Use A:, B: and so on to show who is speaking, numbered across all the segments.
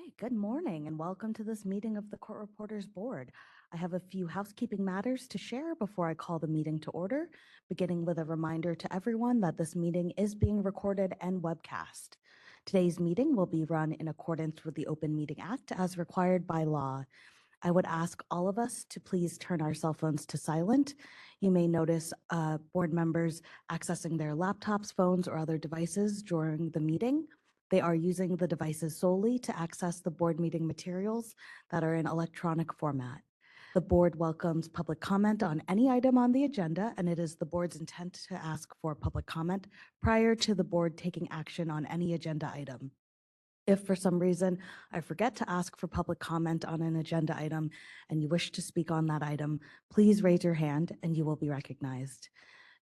A: Okay, good morning and welcome to this meeting of the Court Reporters Board. I have a few housekeeping matters to share before I call the meeting to order, beginning with a reminder to everyone that this meeting is being recorded and webcast. Today's meeting will be run in accordance with the Open Meeting Act as required by law. I would ask all of us to please turn our cell phones to silent. You may notice board members accessing their laptops, phones, or other devices during the meeting. They are using the devices solely to access the board meeting materials that are in electronic format. The board welcomes public comment on any item on the agenda, and it is the board's intent to ask for public comment prior to the board taking action on any agenda item. If for some reason I forget to ask for public comment on an agenda item and you wish to speak on that item, please raise your hand and you will be recognized.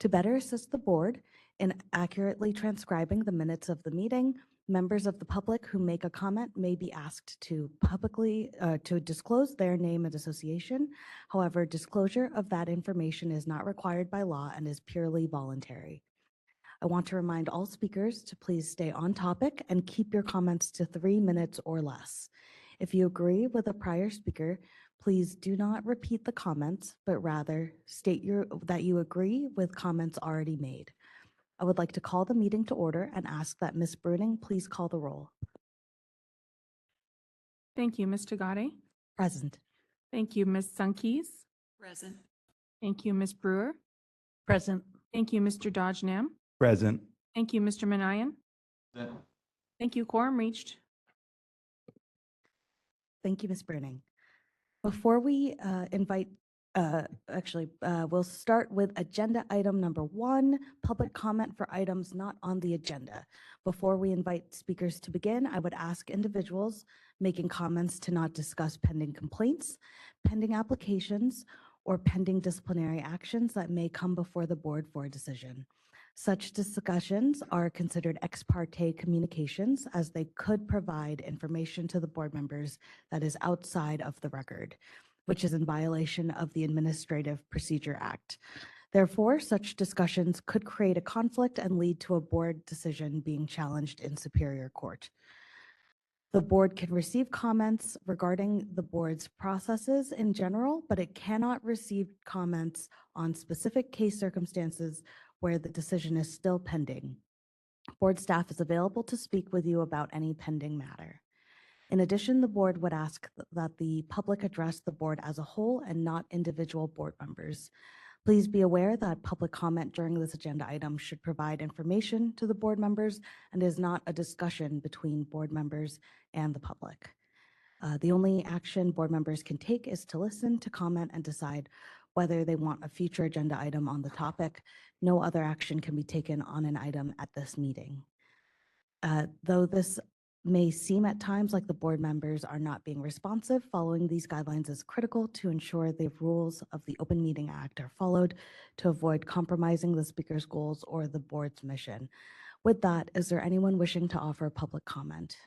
A: To better assist the board in accurately transcribing the minutes of the meeting, members of the public who make a comment may be asked to publicly to disclose their name and association. However, disclosure of that information is not required by law and is purely voluntary. I want to remind all speakers to please stay on topic and keep your comments to 3 minutes or less. If you agree with a prior speaker, please do not repeat the comments, but rather state that you agree with comments already made. I would like to call the meeting to order and ask that Ms. Bruning please call the roll.
B: Thank you, Ms. Tagade.
A: Present.
B: Thank you, Ms. Sunkees.
C: Present.
B: Thank you, Ms. Brewer.
C: Present.
B: Thank you, Mr. Dodgenam.
D: Present.
B: Thank you, Mr. Manayan. Thank you, quorum reached.
A: Thank you, Ms. Bruning. Before we we'll start with agenda item number 1, public comment for items not on the agenda. Before we invite speakers to begin, I would ask individuals making comments to not discuss pending complaints, pending applications, or pending disciplinary actions that may come before the board for a decision. Such discussions are considered ex parte communications as they could provide information to the board members that is outside of the record, which is in violation of the Administrative Procedure Act. Therefore, such discussions could create a conflict and lead to a board decision being challenged in Superior Court. The board can receive comments regarding the board's processes in general, but it cannot receive comments on specific case circumstances where the decision is still pending. Board staff is available to speak with you about any pending matter. In addition, the board would ask that the public address the board as a whole and not individual board members. Please be aware that public comment during this agenda item should provide information to the board members and is not a discussion between board members and the public. The only action board members can take is to listen to comment and decide whether they want a future agenda item on the topic. No other action can be taken on an item at this meeting. Though this may seem at times like the board members are not being responsive, following these guidelines is critical to ensure the rules of the Open Meeting Act are followed to avoid compromising the speaker's goals or the board's mission. With that, is there anyone wishing to offer public comment?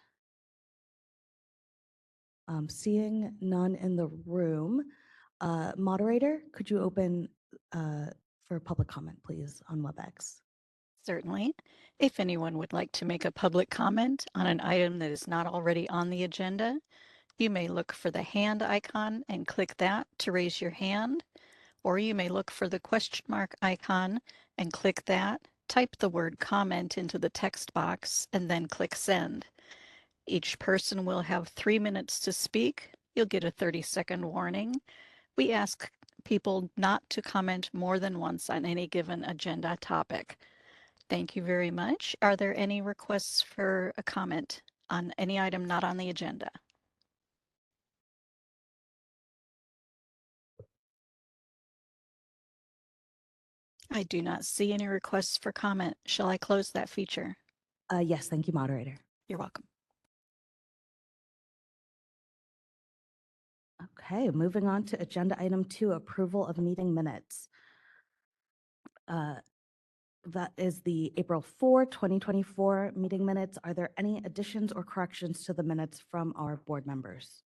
A: Seeing none in the room, moderator, could you open for public comment, please, on WebEx?
C: Certainly. If anyone would like to make a public comment on an item that is not already on the agenda, you may look for the hand icon and click that to raise your hand, or you may look for the question mark icon and click that, type the word comment into the text box, and then click send. Each person will have 3 minutes to speak. You'll get a 30-second warning. We ask people not to comment more than once on any given agenda topic. Thank you very much. Are there any requests for a comment on any item not on the agenda? I do not see any requests for comment. Shall I close that feature?
A: Yes, thank you, moderator.
C: You're welcome.
A: Okay, moving on to agenda item 2, approval of meeting minutes. That is the April 4, 2024 meeting minutes. Are there any additions or corrections to the minutes from our board members?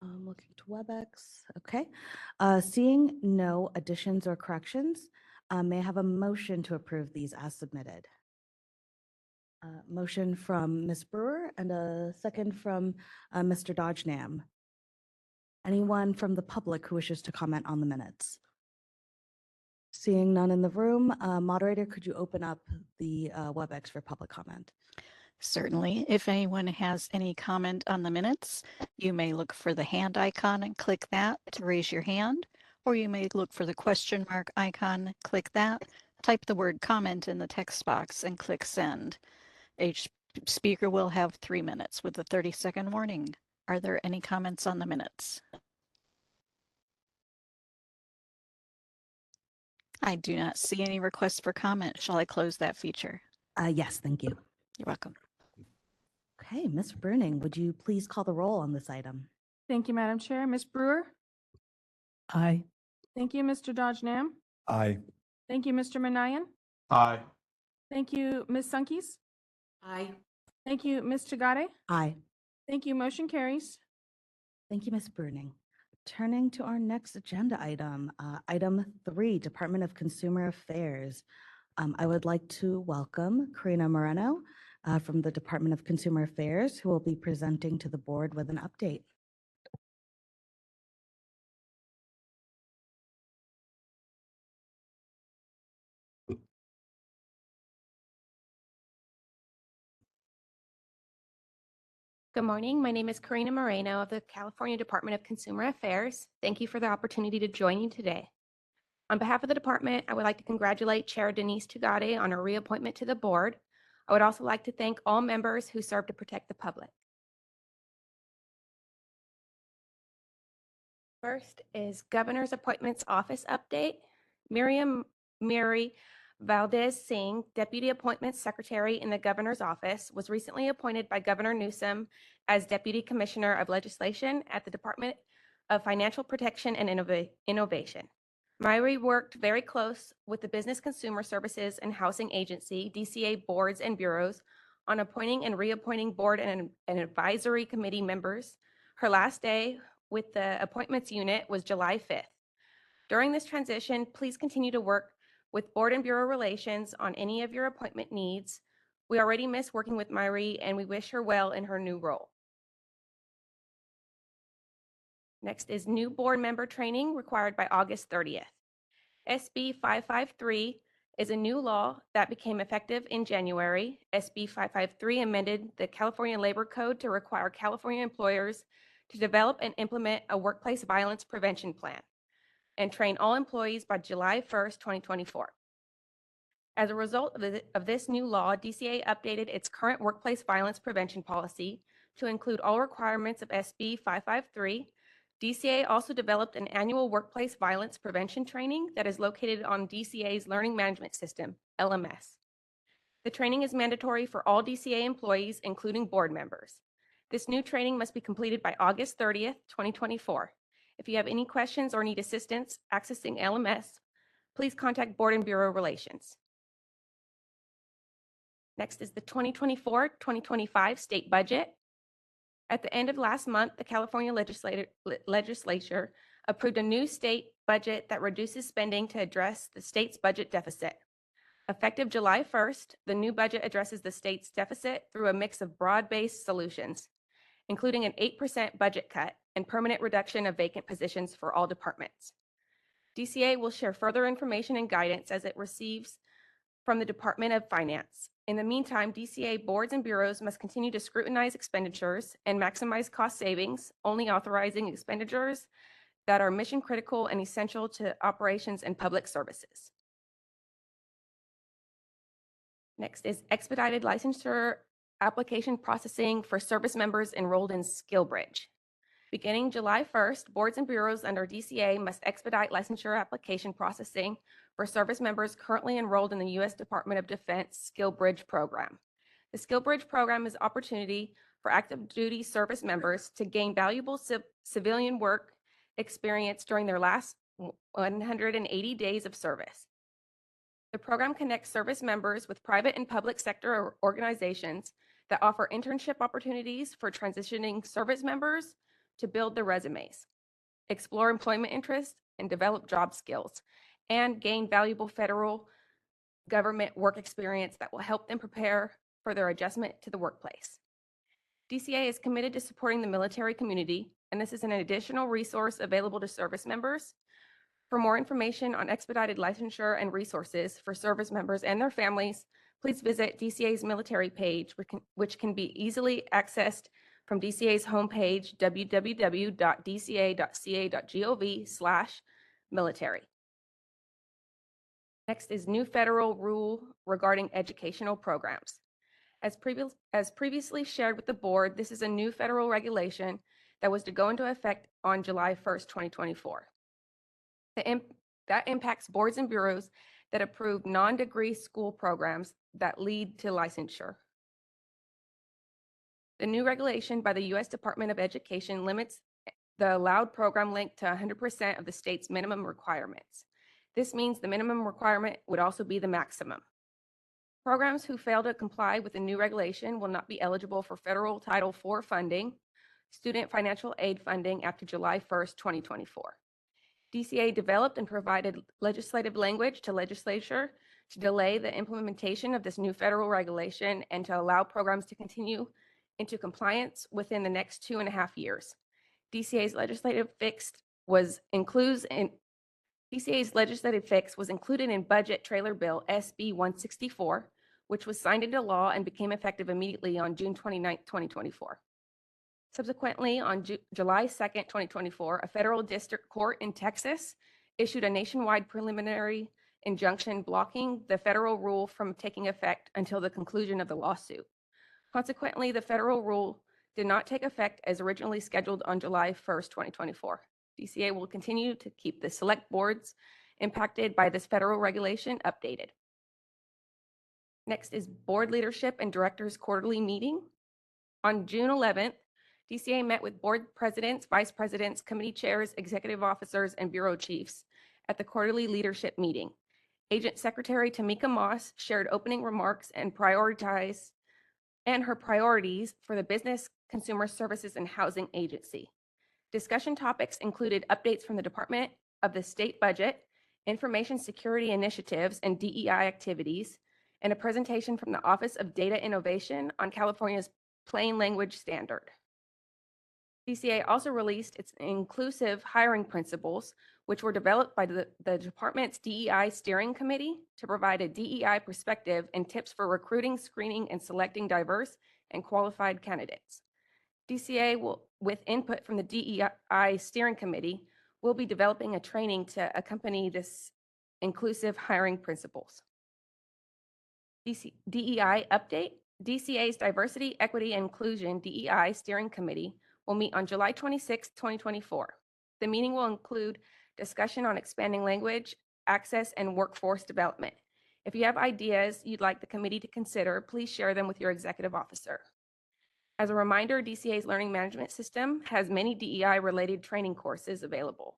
A: I'm looking to WebEx. Okay. Seeing no additions or corrections, may I have a motion to approve these as submitted? Motion from Ms. Brewer and a second from Mr. Dodgenam. Anyone from the public who wishes to comment on the minutes? Seeing none in the room, moderator, could you open up the WebEx for public comment?
C: Certainly. If anyone has any comment on the minutes, you may look for the hand icon and click that to raise your hand, or you may look for the question mark icon, click that, type the word comment in the text box and click send. Each speaker will have 3 minutes with a 30-second warning. Are there any comments on the minutes? I do not see any requests for comment. Shall I close that feature?
A: Yes, thank you.
C: You're welcome.
A: Okay, Ms. Bruning, would you please call the roll on this item?
B: Thank you, Madam Chair. Ms. Brewer?
A: Aye.
B: Thank you, Mr. Dodgenam.
D: Aye.
B: Thank you, Mr. Manayan.
D: Aye.
B: Thank you, Ms. Sunkis.
E: Aye.
B: Thank you, Ms. Tagade.
A: Aye.
B: Thank you. Motion carries.
A: Thank you, Ms. Bruning. Turning to our next agenda item, item 3, Department of Consumer Affairs. I would like to welcome Karina Moreno from the Department of Consumer Affairs, who will be presenting to the board with an update.
E: Good morning. My name is Karina Moreno of the California Department of Consumer Affairs. Thank you for the opportunity to join you today. On behalf of the department, I would like to congratulate Chair Denise Tagade on her reappointment to the board. I would also like to thank all members who serve to protect the public. First is Governor's Appointments Office update. Miriam Mary Valdez Singh, Deputy Appointments Secretary in the Governor's Office, was recently appointed by Governor Newsom as Deputy Commissioner of Legislation at the Department of Financial Protection and Innovation. Myri worked very close with the Business Consumer Services and Housing Agency, DCA boards and bureaus on appointing and reappointing board and advisory committee members. Her last day with the appointments unit was July 5th. During this transition, please continue to work with board and bureau relations on any of your appointment needs. We already miss working with Myri and we wish her well in her new role. Next is new board member training required by August 30th. SB 553 is a new law that became effective in January. SB 553 amended the California Labor Code to require California employers to develop and implement a workplace violence prevention plan and train all employees by July 1st, 2024. As a result of this new law, DCA updated its current workplace violence prevention policy to include all requirements of SB 553. DCA also developed an annual workplace violence prevention training that is located on DCA's Learning Management System, LMS. The training is mandatory for all DCA employees, including board members. This new training must be completed by August 30th, 2024. If you have any questions or need assistance accessing LMS, please contact Board and Bureau Relations. Next is the 2024-2025 state budget. At the end of last month, the California legislature approved a new state budget that reduces spending to address the state's budget deficit. Effective July 1st, the new budget addresses the state's deficit through a mix of broad-based solutions, including an 8% budget cut and permanent reduction of vacant positions for all departments. DCA will share further information and guidance as it receives from the Department of Finance. In the meantime, DCA boards and bureaus must continue to scrutinize expenditures and maximize cost savings, only authorizing expenditures that are mission critical and essential to operations and public services. Next is expedited licensure application processing for service members enrolled in SkillBridge. Beginning July 1st, boards and bureaus under DCA must expedite licensure application processing for service members currently enrolled in the U.S. Department of Defense SkillBridge program. The SkillBridge program is an opportunity for active duty service members to gain valuable civilian work experience during their last 180 days of service. The program connects service members with private and public sector organizations that offer internship opportunities for transitioning service members to build their resumes, explore employment interests, and develop job skills, and gain valuable federal government work experience that will help them prepare for their adjustment to the workplace. DCA is committed to supporting the military community, and this is an additional resource available to service members. For more information on expedited licensure and resources for service members and their families, please visit DCA's military page, which can be easily accessed from DCA's homepage, www.dca.ca.gov/military. Next is new federal rule regarding educational programs. As previously shared with the board, this is a new federal regulation that was to go into effect on July 1st, 2024. That impacts boards and bureaus that approve non-degree school programs that lead to licensure. The new regulation by the U.S. Department of Education limits the allowed program length to 100% of the state's minimum requirements. This means the minimum requirement would also be the maximum. Programs who fail to comply with the new regulation will not be eligible for federal Title IV funding, student financial aid funding after July 1st, 2024. DCA developed and provided legislative language to legislature to delay the implementation of this new federal regulation and to allow programs to continue into compliance within the next 2.5 years. DCA's legislative fix was included in Budget Trailer Bill SB 164, which was signed into law and became effective immediately on June 29, 2024. Subsequently, on July 2nd, 2024, a federal district court in Texas issued a nationwide preliminary injunction blocking the federal rule from taking effect until the conclusion of the lawsuit. Consequently, the federal rule did not take effect as originally scheduled on July 1st, 2024. DCA will continue to keep the select boards impacted by this federal regulation updated. Next is board leadership and directors quarterly meeting. On June 11th, DCA met with board presidents, vice presidents, committee chairs, executive officers, and bureau chiefs at the quarterly leadership meeting. Agent Secretary Tamika Moss shared opening remarks and her priorities for the Business, Consumer Services, and Housing Agency. Discussion topics included updates from the Department of the State Budget, information security initiatives and DEI activities, and a presentation from the Office of Data Innovation on California's Plain Language Standard. DCA also released its inclusive hiring principles, which were developed by the department's DEI steering committee to provide a DEI perspective and tips for recruiting, screening, and selecting diverse and qualified candidates. DCA will, with input from the DEI steering committee, will be developing a training to accompany this inclusive hiring principles. DEI update. DCA's Diversity, Equity, and Inclusion DEI steering committee will meet on July 26, 2024. The meeting will include discussion on expanding language, access, and workforce development. If you have ideas you'd like the committee to consider, please share them with your executive officer. As a reminder, DCA's learning management system has many DEI-related training courses available.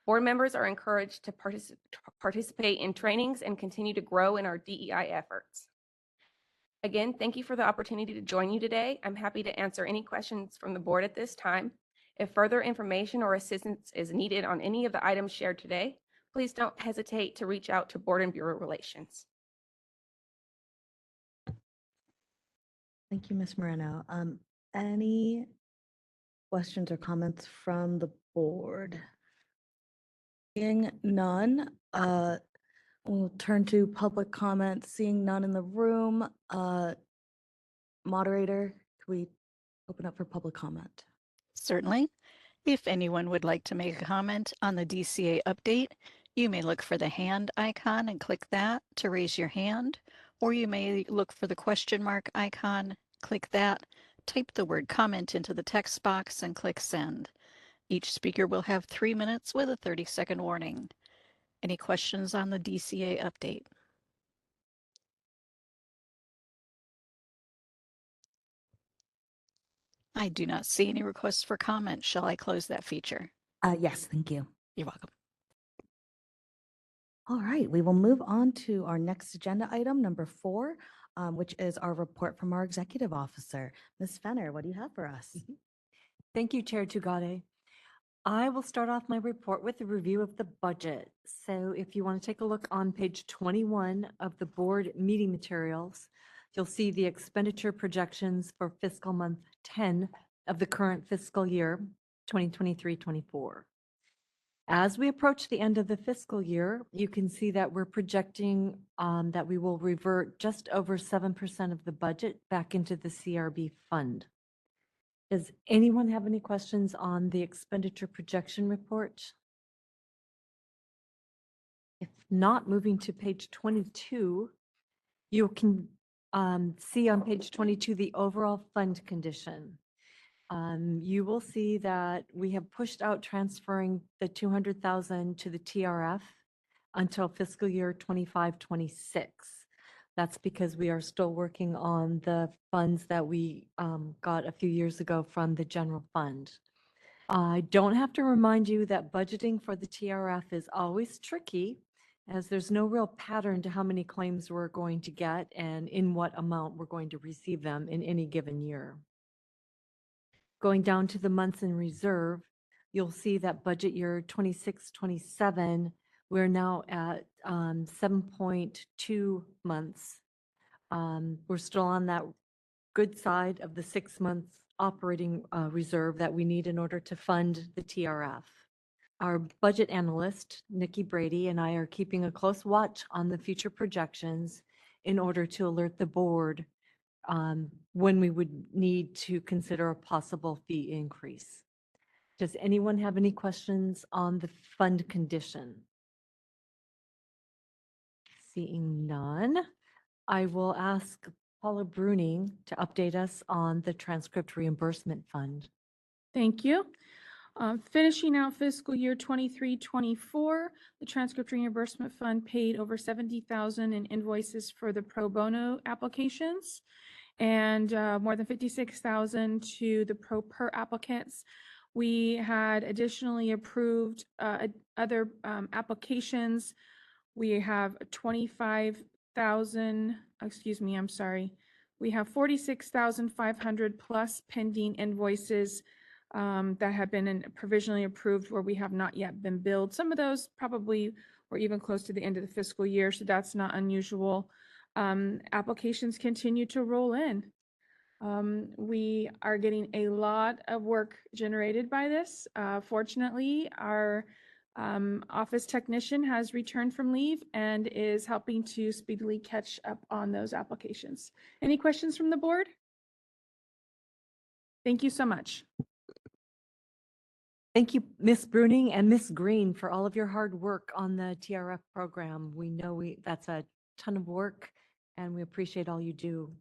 E: Board members are encouraged to participate in trainings and continue to grow in our DEI efforts. Again, thank you for the opportunity to join you today. I'm happy to answer any questions from the board at this time. If further information or assistance is needed on any of the items shared today, please don't hesitate to reach out to Board and Bureau Relations.
A: Thank you, Ms. Moreno. Any questions or comments from the board? Seeing none, we'll turn to public comment. Seeing none in the room, moderator, can we open up for public comment?
C: Certainly. If anyone would like to make a comment on the DCA update, you may look for the hand icon and click that to raise your hand, or you may look for the question mark icon, click that, type the word comment into the text box and click send. Each speaker will have 3 minutes with a 30-second warning. Any questions on the DCA update? I do not see any requests for comment. Shall I close that feature?
A: Yes, thank you.
C: You're welcome.
A: All right, we will move on to our next agenda item, number 4, which is our report from our executive officer. Ms. Fenner, what do you have for us?
D: Thank you, Chair Tugade. I will start off my report with a review of the budget. So if you want to take a look on page 21 of the board meeting materials, you'll see the expenditure projections for fiscal month 10 of the current fiscal year, 2023-24. As we approach the end of the fiscal year, you can see that we're projecting that we will revert just over 7% of the budget back into the CRB fund. Does anyone have any questions on the expenditure projection report? If not, moving to page 22, you can see on page 22 the overall fund condition. You will see that we have pushed out transferring the 200,000 to the TRF until fiscal year 25-26. That's because we are still working on the funds that we got a few years ago from the general fund. I don't have to remind you that budgeting for the TRF is always tricky, as there's no real pattern to how many claims we're going to get and in what amount we're going to receive them in any given year. Going down to the months in reserve, you'll see that budget year 26-27, we're now at 7.2 months. We're still on that good side of the 6 months operating reserve that we need in order to fund the TRF. Our budget analyst, Nikki Brady, and I are keeping a close watch on the future projections in order to alert the board when we would need to consider a possible fee increase. Does anyone have any questions on the fund condition? Seeing none, I will ask Paula Bruning to update us on the transcript reimbursement fund.
B: Thank you. Finishing out fiscal year 23-24, the transcript reimbursement fund paid over 70,000 in invoices for the pro bono applications and more than 56,000 to the pro per applicants. We had additionally approved other applications. We have 25,000, excuse me, I'm sorry. We have 46,500 plus pending invoices that have been provisionally approved where we have not yet been billed. Some of those probably were even close to the end of the fiscal year, so that's not unusual. Applications continue to roll in. We are getting a lot of work generated by this. Fortunately, our office technician has returned from leave and is helping to speedily catch up on those applications. Any questions from the board? Thank you so much.
D: Thank you, Ms. Bruning and Ms. Green, for all of your hard work on the TRF program. We know that's a ton of work, and we appreciate all you do.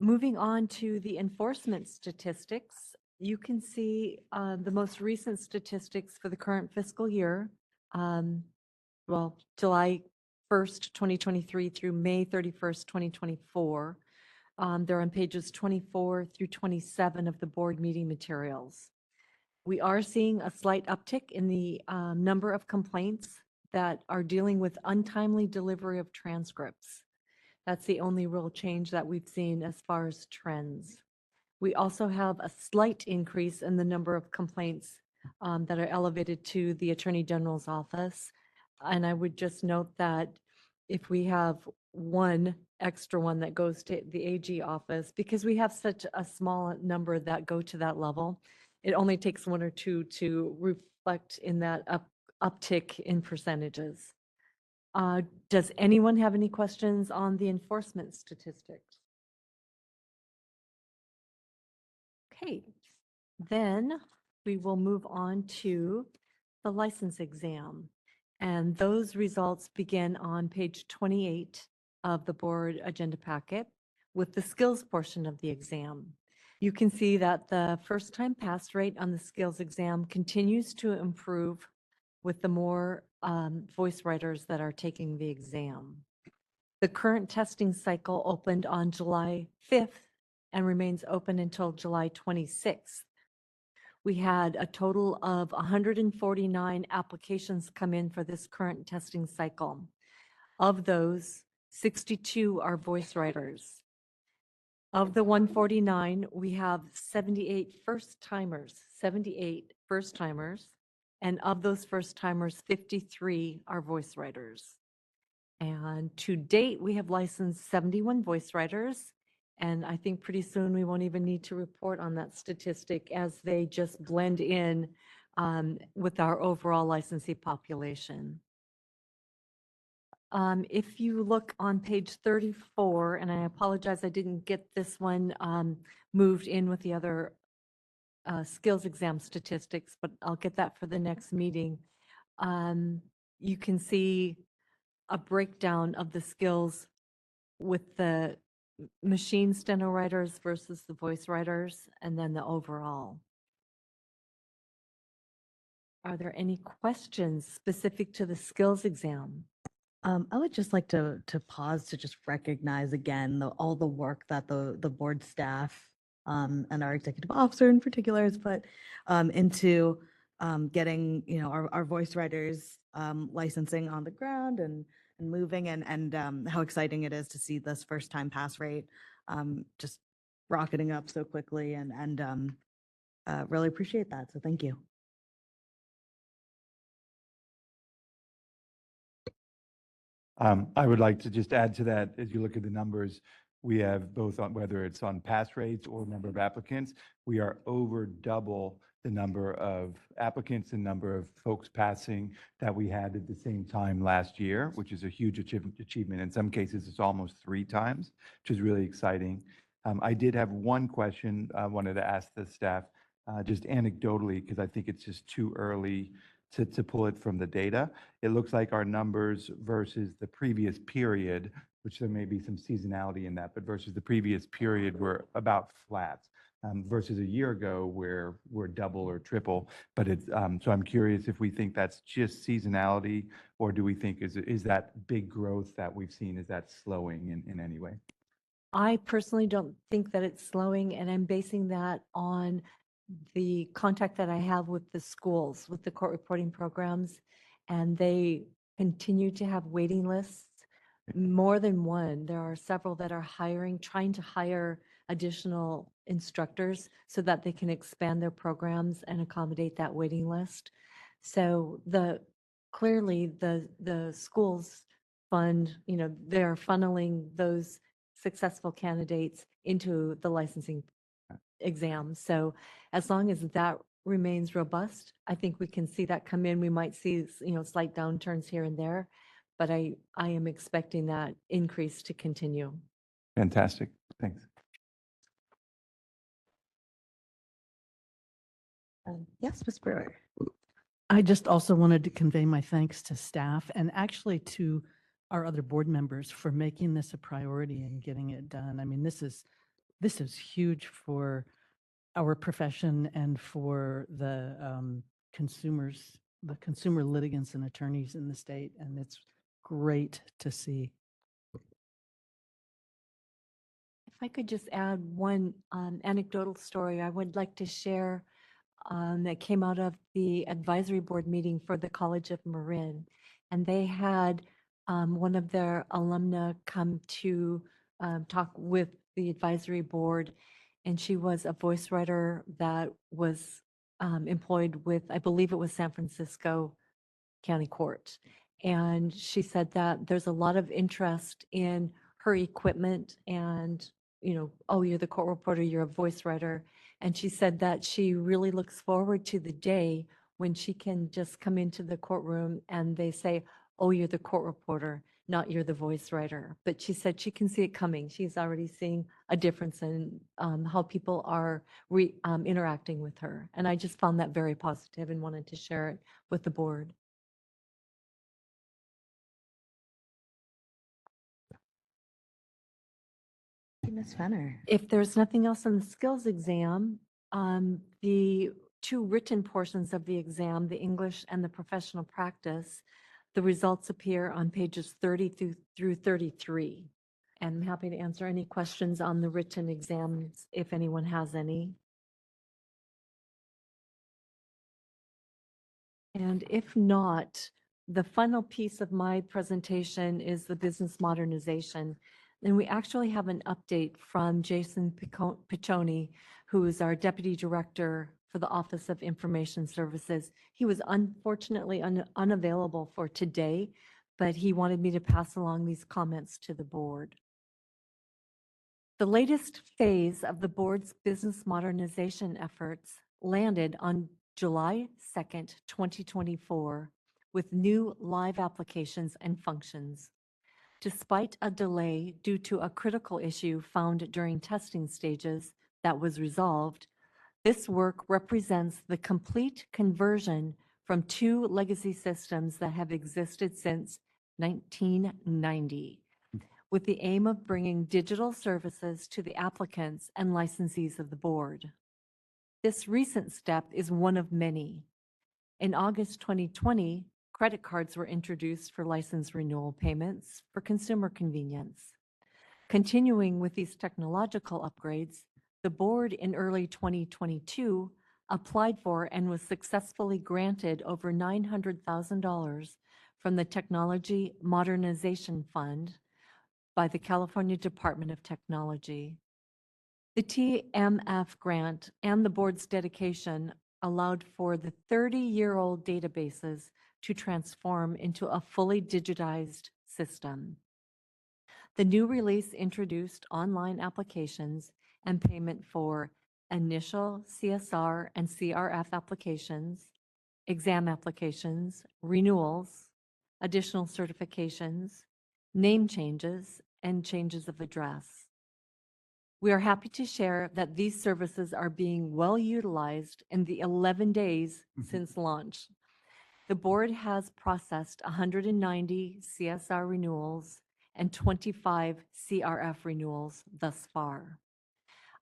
D: Moving on to the enforcement statistics, you can see the most recent statistics for the current fiscal year, July 1st, 2023 through May 31st, 2024. They're on pages 24 through 27 of the board meeting materials. We are seeing a slight uptick in the number of complaints that are dealing with untimely delivery of transcripts. That's the only real change that we've seen as far as trends. We also have a slight increase in the number of complaints that are elevated to the Attorney General's office. And I would just note that if we have one extra one that goes to the AG office, because we have such a small number that go to that level, it only takes one or two to reflect in that uptick in percentages. Does anyone have any questions on the enforcement statistics? Okay, then we will move on to the license exam. And those results begin on page 28 of the board agenda packet with the skills portion of the exam. You can see that the first-time pass rate on the skills exam continues to improve with the more voice writers that are taking the exam. The current testing cycle opened on July 5th and remains open until July 26th. We had a total of 149 applications come in for this current testing cycle. Of those, 62 are voice writers. Of the 149, we have 78 first-timers, and of those first-timers, 53 are voice writers. And to date, we have licensed 71 voice writers. And I think pretty soon we won't even need to report on that statistic as they just blend in with our overall licensee population. If you look on page 34, and I apologize, I didn't get this one moved in with the other skills exam statistics, but I'll get that for the next meeting. You can see a breakdown of the skills with the machine steno writers versus the voice writers, and then the overall. Are there any questions specific to the skills exam?
A: I would just like to pause to just recognize again all the work that the board staff and our executive officer in particular has put into getting, you know, our voice writers licensing on the ground and moving and how exciting it is to see this first time pass rate just rocketing up so quickly and really appreciate that. So thank you.
F: I would like to just add to that, as you look at the numbers, we have both on whether it's on pass rates or number of applicants, we are over double the number of applicants and number of folks passing that we had at the same time last year, which is a huge achievement. In some cases, it's almost 3 times, which is really exciting. I did have one question I wanted to ask the staff, just anecdotally, because I think it's just too early to pull it from the data. It looks like our numbers versus the previous period, which there may be some seasonality in that, but versus the previous period, we're about flat. Versus a year ago where we're double or triple. But it's so I'm curious if we think that's just seasonality, or do we think is that big growth that we've seen, is that slowing in any way?
D: I personally don't think that it's slowing, and I'm basing that on the contact that I have with the schools, with the court reporting programs, and they continue to have waiting lists, more than one. There are several that are trying to hire additional instructors so that they can expand their programs and accommodate that waiting list. So clearly the schools fund, you know, they're funneling those successful candidates into the licensing exam. So as long as that remains robust, I think we can see that come in. We might see, you know, slight downturns here and there, but I am expecting that increase to continue.
F: Fantastic. Thanks.
A: Yes, Ms. Brewer.
G: I just also wanted to convey my thanks to staff and actually to our other board members for making this a priority and getting it done. I mean, this is huge for our profession and for the consumers, the consumer litigants and attorneys in the state, and it's great to see.
D: If I could just add one anecdotal story I would like to share that came out of the advisory board meeting for the College of Marin. And they had one of their alumna come to talk with the advisory board. And she was a voice writer that was employed with, I believe it was San Francisco County Court. And she said that there's a lot of interest in her equipment and, you know, oh, you're the court reporter, you're a voice writer. And she said that she really looks forward to the day when she can just come into the courtroom and they say, oh, you're the court reporter, not you're the voice writer. But she said she can see it coming. She's already seeing a difference in how people are interacting with her. And I just found that very positive and wanted to share it with the board.
A: Ms. Fenner.
D: If there's nothing else on the skills exam, the 2 written portions of the exam, the English and the professional practice, the results appear on pages 30 through 33. And I'm happy to answer any questions on the written exams if anyone has any. And if not, the final piece of my presentation is the business modernization. And we actually have an update from Jason Piccioni, who is our Deputy Director for the Office of Information Services. He was unfortunately unavailable for today, but he wanted me to pass along these comments to the board. The latest phase of the board's business modernization efforts landed on July 2nd, 2024, with new live applications and functions. Despite a delay due to a critical issue found during testing stages that was resolved, this work represents the complete conversion from two legacy systems that have existed since 1990, with the aim of bringing digital services to the applicants and licensees of the board. This recent step is one of many. In August 2020, credit cards were introduced for license renewal payments for consumer convenience. Continuing with these technological upgrades, the board in early 2022 applied for and was successfully granted over $900,000 from the Technology Modernization Fund by the California Department of Technology. The TMF grant and the board's dedication allowed for the 30-year-old databases to transform into a fully digitized system. The new release introduced online applications and payment for initial CSR and CRF applications, exam applications, renewals, additional certifications, name changes, and changes of address. We are happy to share that these services are being well utilized in the 11 days since launch. The board has processed 190 CSR renewals and 25 CRF renewals thus far.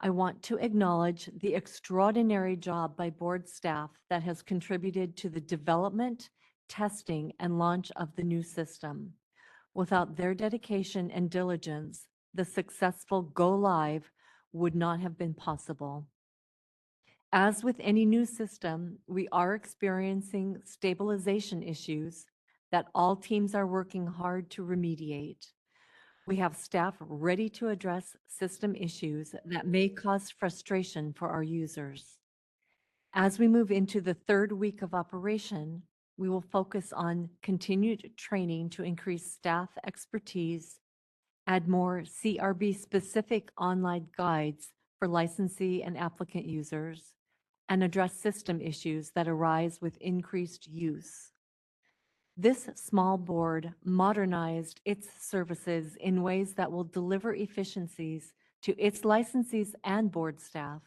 D: I want to acknowledge the extraordinary job by board staff that has contributed to the development, testing, and launch of the new system. Without their dedication and diligence, the successful go live would not have been possible. As with any new system, we are experiencing stabilization issues that all teams are working hard to remediate. We have staff ready to address system issues that may cause frustration for our users. As we move into the third week of operation, we will focus on continued training to increase staff expertise, add more CRB-specific online guides for licensee and applicant users, and address system issues that arise with increased use. This small board modernized its services in ways that will deliver efficiencies to its licensees and board staff.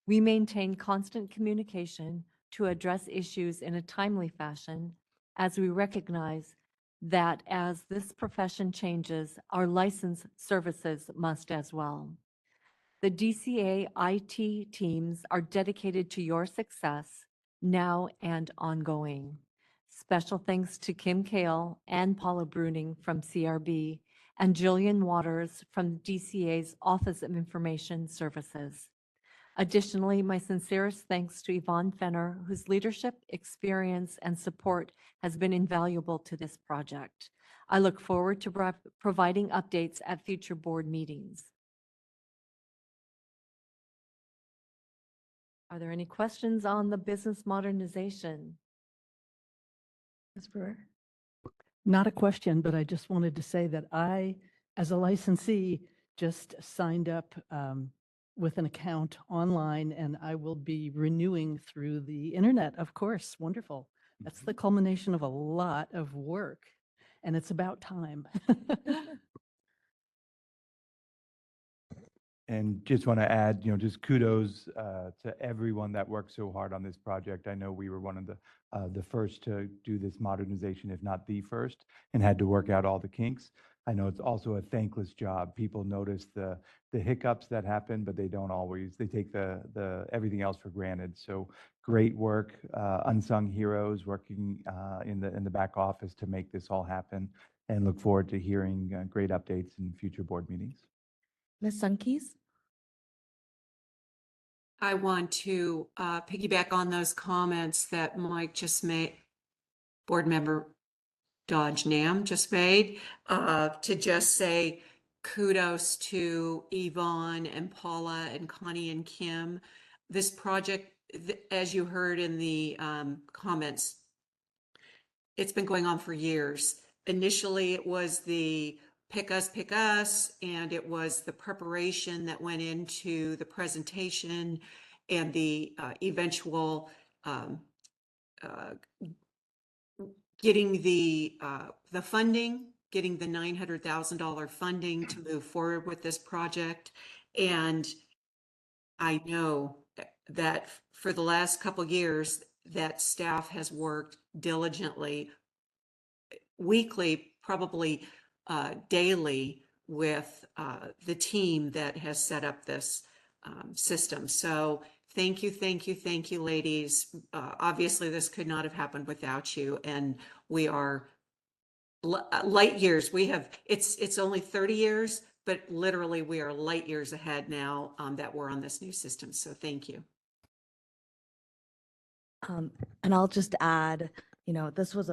D: We maintain constant communication to address issues in a timely fashion, as we recognize that as this profession changes, our license services must as well. The DCA IT teams are dedicated to your success now and ongoing. Special thanks to Kim Kale and Paula Bruning from CRB and Jillian Waters from DCA's Office of Information Services. Additionally, my sincerest thanks to Yvonne Fenner, whose leadership, experience, and support has been invaluable to this project. I look forward to providing updates at future board meetings. Are there any questions on the business modernization?
A: Ms. Brewer?
G: Not a question, but I just wanted to say that I, as a licensee, just signed up with an account online, and I will be renewing through the internet, of course. Wonderful. That's the culmination of a lot of work, and it's about time.
F: And just want to add, just kudos to everyone that worked so hard on this project. I know we were one of the first to do this modernization, if not the first, and had to work out all the kinks. I know it's also a thankless job. People notice the hiccups that happen, but they don't always. They take the everything else for granted. So great work, unsung heroes working in the back office to make this all happen, and look forward to hearing great updates in future board meetings.
A: Ms. Sunkis?
H: I want to piggyback on those comments that Mike just made, board member Dodge Nam just made, to just say kudos to Yvonne and Paula and Connie and Kim. This project, as you heard in the comments, it's been going on for years. initially it was the pick us, and it was the preparation that went into the presentation and the eventual getting the funding, getting the $900,000 funding to move forward with this project. And I know that for the last couple years, that staff has worked diligently, weekly, probably daily, with the team that has set up this system. So thank you, ladies. Obviously, this could not have happened without you, and we are light years. It's only 30 years, but literally we are light years ahead now that we're on this new system. So thank you.
A: And I'll just add, this was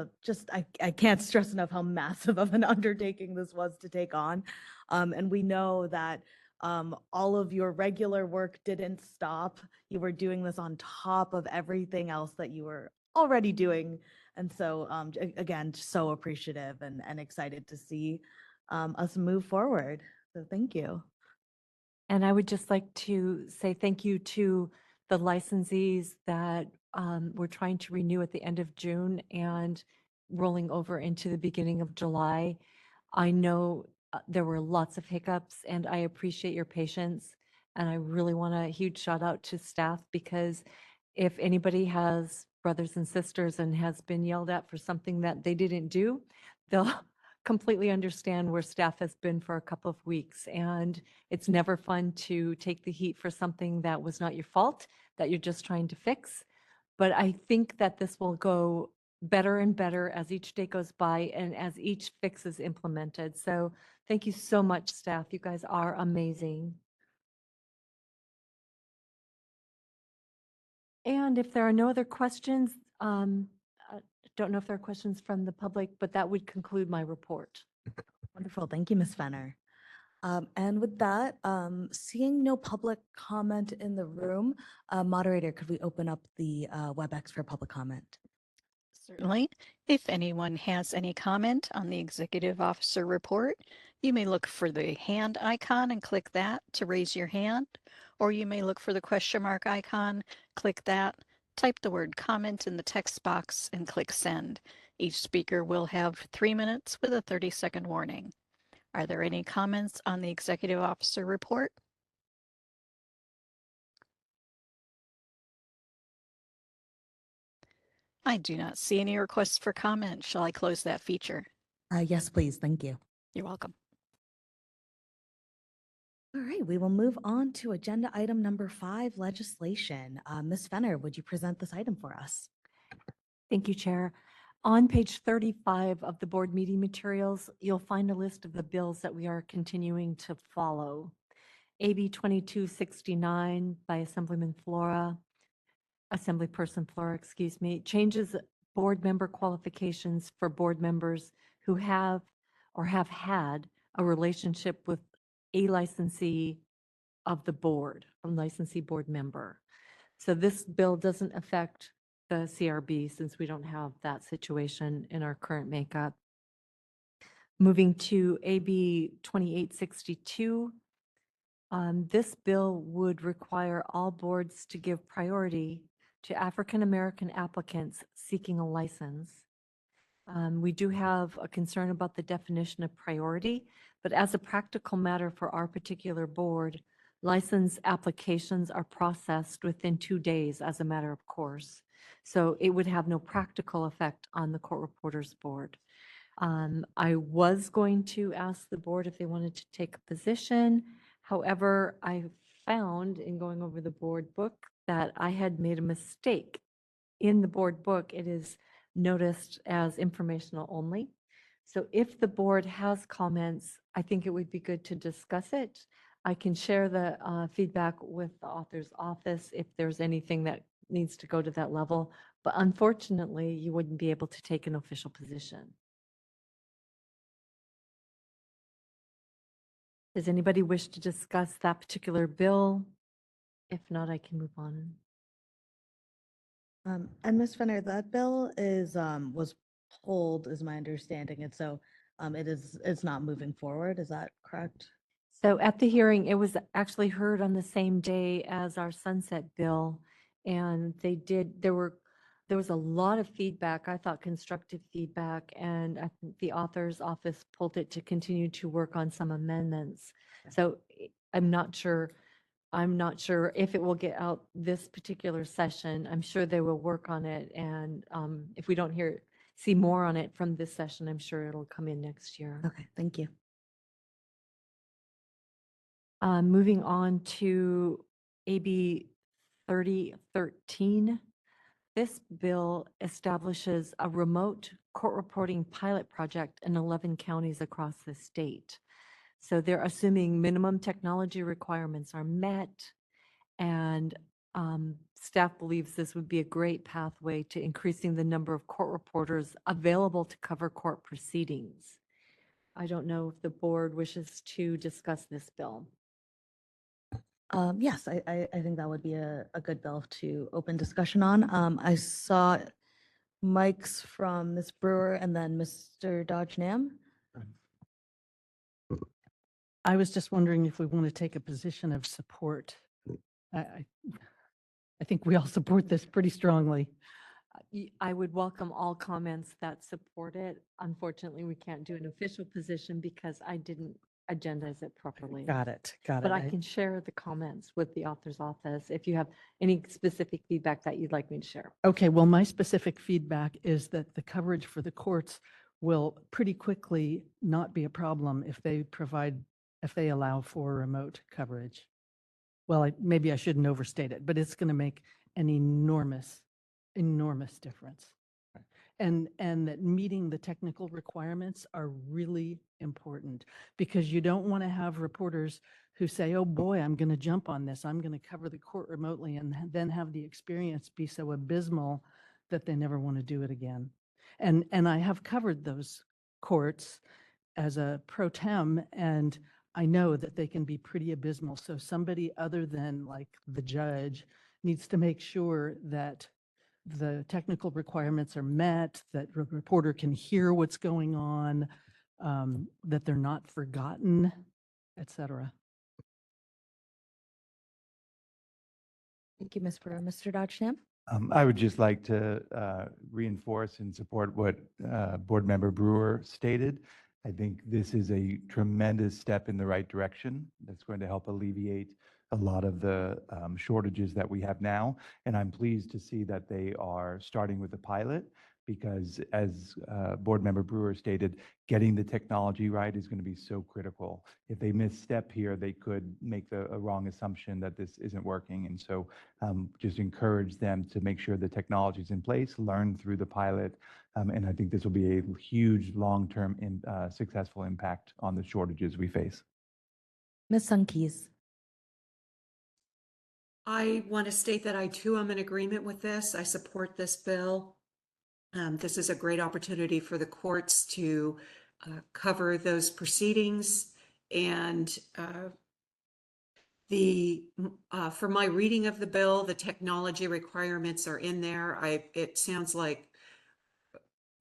A: I can't stress enough how massive of an undertaking this was to take on. And we know that all of your regular work didn't stop. You were doing this on top of everything else that you were already doing. And so, again, just so appreciative and excited to see us move forward. So thank you.
D: And I would just like to say thank you to the licensees that we're trying to renew at the end of June and rolling over into the beginning of July. I know there were lots of hiccups, and I appreciate your patience. And I really want a huge shout out to staff, because if anybody has brothers and sisters and has been yelled at for something that they didn't do, they'll completely understand where staff has been for a couple of weeks. And it's never fun to take the heat for something that was not your fault, that you're just trying to fix. But I think that this will go better and better as each day goes by and as each fix is implemented. So thank you so much, staff. You guys are amazing. And if there are no other questions, I don't know if there are questions from the public, but that would conclude my report.
A: Wonderful. Thank you, Ms. Fenner. And with that, seeing no public comment in the room, moderator, could we open up the WebEx for public comment?
C: Certainly. If anyone has any comment on the executive officer report, you may look for the hand icon and click that to raise your hand, or you may look for the question mark icon, click that, type the word comment in the text box and click send. Each speaker will have 3 minutes with a 30-second warning. Are there any comments on the executive officer report? I do not see any requests for comment. Shall I close that feature?
A: Yes, please. Thank you.
C: You're welcome.
A: All right, we will move on to agenda item number 5, legislation. Ms. Fenner, would you present this item for us?
D: Thank you, Chair. On page 35 of the board meeting materials, you'll find a list of the bills that we are continuing to follow. AB 2269 by Assemblyperson Flora, changes board member qualifications for board members who have or have had a relationship with a licensee of the board, a licensee board member. So this bill doesn't affect the CRB, since we don't have that situation in our current makeup. Moving to AB 2862, this bill would require all boards to give priority to African-American applicants seeking a license. We do have a concern about the definition of priority, but as a practical matter for our particular board, license applications are processed within 2 days as a matter of course. So it would have no practical effect on the court reporters board. I was going to ask the board if they wanted to take a position. However, I found in going over the board book that I had made a mistake. In the board book, it is noticed as informational only. So if the board has comments, I think it would be good to discuss it. I can share the feedback with the author's office if there's anything that needs to go to that level, but unfortunately, you wouldn't be able to take an official position. Does anybody wish to discuss that particular bill? If not, I can move on.
A: And Ms. Fenner, that bill is was hold is my understanding. And so it's not moving forward. Is that correct?
D: So at the hearing, it was actually heard on the same day as our sunset bill. And there was a lot of feedback, I thought constructive feedback, and I think the author's office pulled it to continue to work on some amendments. So I'm not sure if it will get out this particular session. I'm sure they will work on it. And if we don't see more on it from this session, I'm sure it'll come in next year.
A: Okay, thank you.
D: Moving on to AB 3013. This bill establishes a remote court reporting pilot project in 11 counties across the state. So they're assuming minimum technology requirements are met, and staff believes this would be a great pathway to increasing the number of court reporters available to cover court proceedings. I don't know if the board wishes to discuss this bill.
A: Yes, I think that would be a good bill to open discussion on. I saw mics from Ms. Brewer and then Mr. Dodge Nam.
G: I was just wondering if we want to take a position of support. I think we all support this pretty strongly.
D: I would welcome all comments that support it. Unfortunately, we can't do an official position because I didn't agendize it properly.
G: Got it.
D: But I can share the comments with the author's office if you have any specific feedback that you'd like me to share.
G: Okay, well, my specific feedback is that the coverage for the courts will pretty quickly not be a problem if they allow for remote coverage. Well, maybe I shouldn't overstate it, but it's going to make an enormous difference. And that meeting the technical requirements are really important, because you don't want to have reporters who say, oh boy, I'm going to jump on this. I'm going to cover the court remotely, and then have the experience be so abysmal that they never want to do it again. And I have covered those courts as a pro tem, and I know that they can be pretty abysmal. So somebody other than like the judge needs to make sure that the technical requirements are met, that the reporter can hear what's going on, that they're not forgotten, et cetera.
A: Thank you, Ms. Brewer. Mr. Dodge Nam?
F: I would just like to reinforce and support what Board Member Brewer stated. I think this is a tremendous step in the right direction that's going to help alleviate a lot of the shortages that we have now. And I'm pleased to see that they are starting with the pilot, because as Board Member Brewer stated, getting the technology right is going to be so critical. If they misstep here, they could make a wrong assumption that this isn't working. And so just encourage them to make sure the technology is in place, learn through the pilot. And I think this will be a huge long-term successful impact on the shortages we face.
A: Ms. Sunkees?
H: I want to state that I too am in agreement with this. I support this bill. This is a great opportunity for the courts to cover those proceedings. And for my reading of the bill, the technology requirements are in there. It sounds like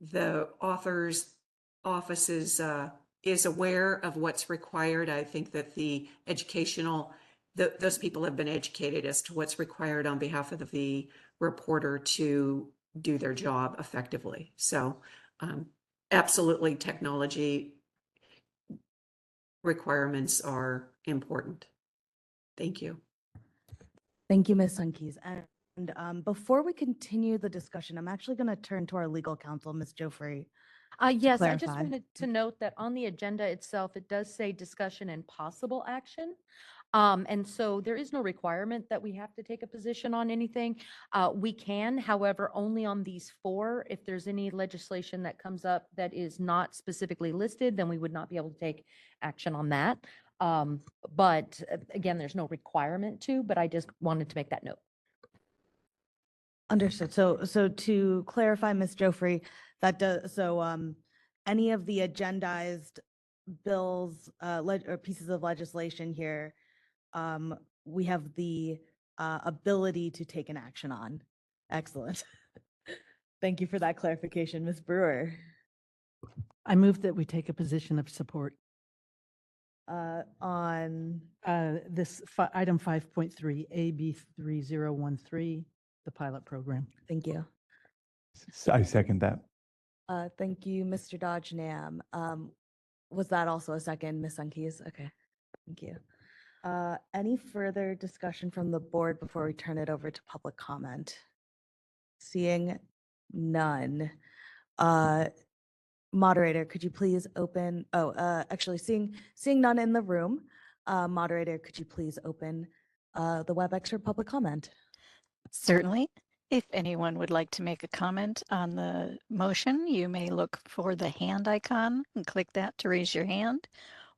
H: the author's office is aware of what's required. I think that those people have been educated as to what's required on behalf of the reporter to do their job effectively. So absolutely, technology requirements are important. Thank you.
A: Thank you, Ms. Sunkees. And before we continue the discussion, I'm actually going to turn to our legal counsel, Ms. Joffrey.
I: Yes, I just
A: clarify.
I: wanted to note that on the agenda itself, it does say discussion and possible action. And so there is no requirement that we have to take a position on anything. We can, however, only on these four. If there's any legislation that comes up that is not specifically listed, then we would not be able to take action on that. But again, there's no requirement to, but I just wanted to make that note.
A: Understood. So to clarify, Ms. Joffrey, any of the agendized bills or pieces of legislation here, we have the ability to take an action on. Excellent. Thank you for that clarification, Ms. Brewer.
G: I move that we take a position of support.
A: On,
G: Item 5.3, AB 3013, the pilot program.
A: thank you.
F: I second that.
A: Thank you, Mr. Dodge Nam. Was that also a second, Ms. Unkeys? Okay, thank you. Any further discussion from the board before we turn it over to public comment? Seeing none. Moderator, could you please open, actually seeing none in the room. Moderator, could you please open the WebEx for public comment?
C: Certainly. If anyone would like to make a comment on the motion, you may look for the hand icon and click that to raise your hand,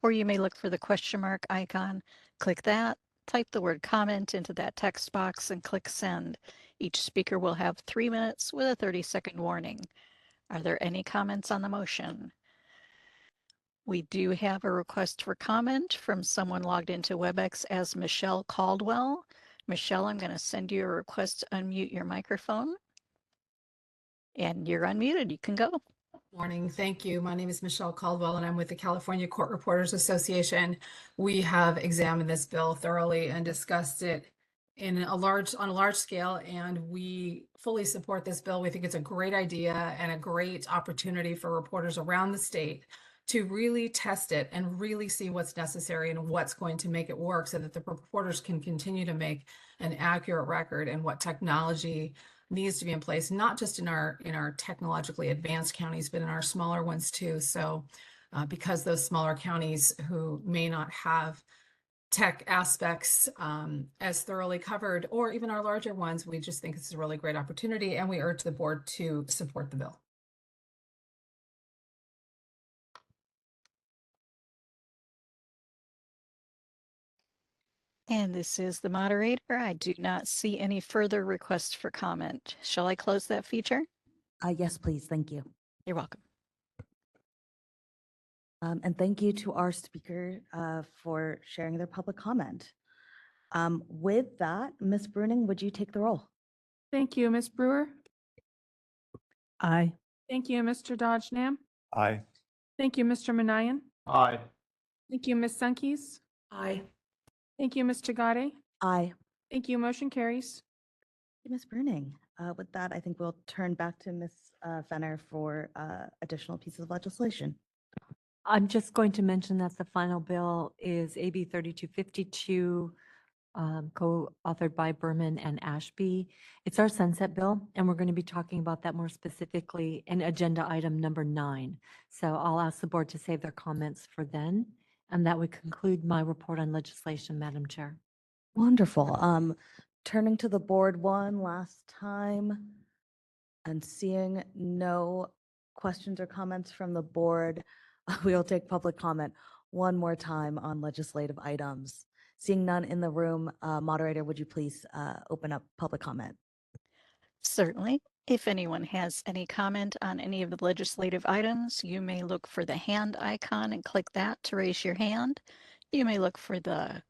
C: or you may look for the question mark icon, click that, type the word comment into that text box and click send. Each speaker will have 3 minutes with a 30-second warning. Are there any comments on the motion? We do have a request for comment from someone logged into WebEx as Michelle Caldwell. Michelle, I'm going to send you a request to unmute your microphone. And you're unmuted. You can go.
J: Morning. Thank you. My name is Michelle Caldwell, and I'm with the California Court Reporters Association. We have examined this bill thoroughly and discussed it on a large scale, and we fully support this bill. We think it's a great idea and a great opportunity for reporters around the state to really test it and really see what's necessary and what's going to make it work so that the reporters can continue to make an accurate record and what technology needs to be in place, not just in our technologically advanced counties, but in our smaller ones too. So because those smaller counties who may not have tech aspects as thoroughly covered, or even our larger ones, we just think it's a really great opportunity, and we urge the board to support the bill.
C: And this is the moderator. I do not see any further requests for comment. Shall I close that feature?
A: Yes, please. Thank you.
C: You're welcome.
A: And thank you to our speaker for sharing their public comment. With that, Ms. Bruning, would you take the roll?
B: Thank you, Ms. Brewer.
G: Aye.
B: Thank you, Mr. Dodge Nam.
F: Aye.
B: Thank you, Mr. Manayan.
F: Aye.
B: Thank you, Ms. Sunkis.
H: Aye.
B: Thank you, Ms. Tagade.
A: Aye.
B: Thank you. Motion carries.
A: Ms. Bruning. With that, I think we'll turn back to Ms. Fenner for additional pieces of legislation.
D: I'm just going to mention that the final bill is AB 3252, co-authored by Berman and Ashby. It's our sunset bill, and we're going to be talking about that more specifically in agenda item number 9. So I'll ask the board to save their comments for then, and that would conclude my report on legislation, Madam Chair.
A: Wonderful. Turning to the board one last time and seeing no questions or comments from the board, we will take public comment one more time on legislative items. Seeing none in the room, moderator, would you please open up public comment?
C: Certainly. If anyone has any comment on any of the legislative items, you may look for the hand icon and click that to raise your hand. You may look for the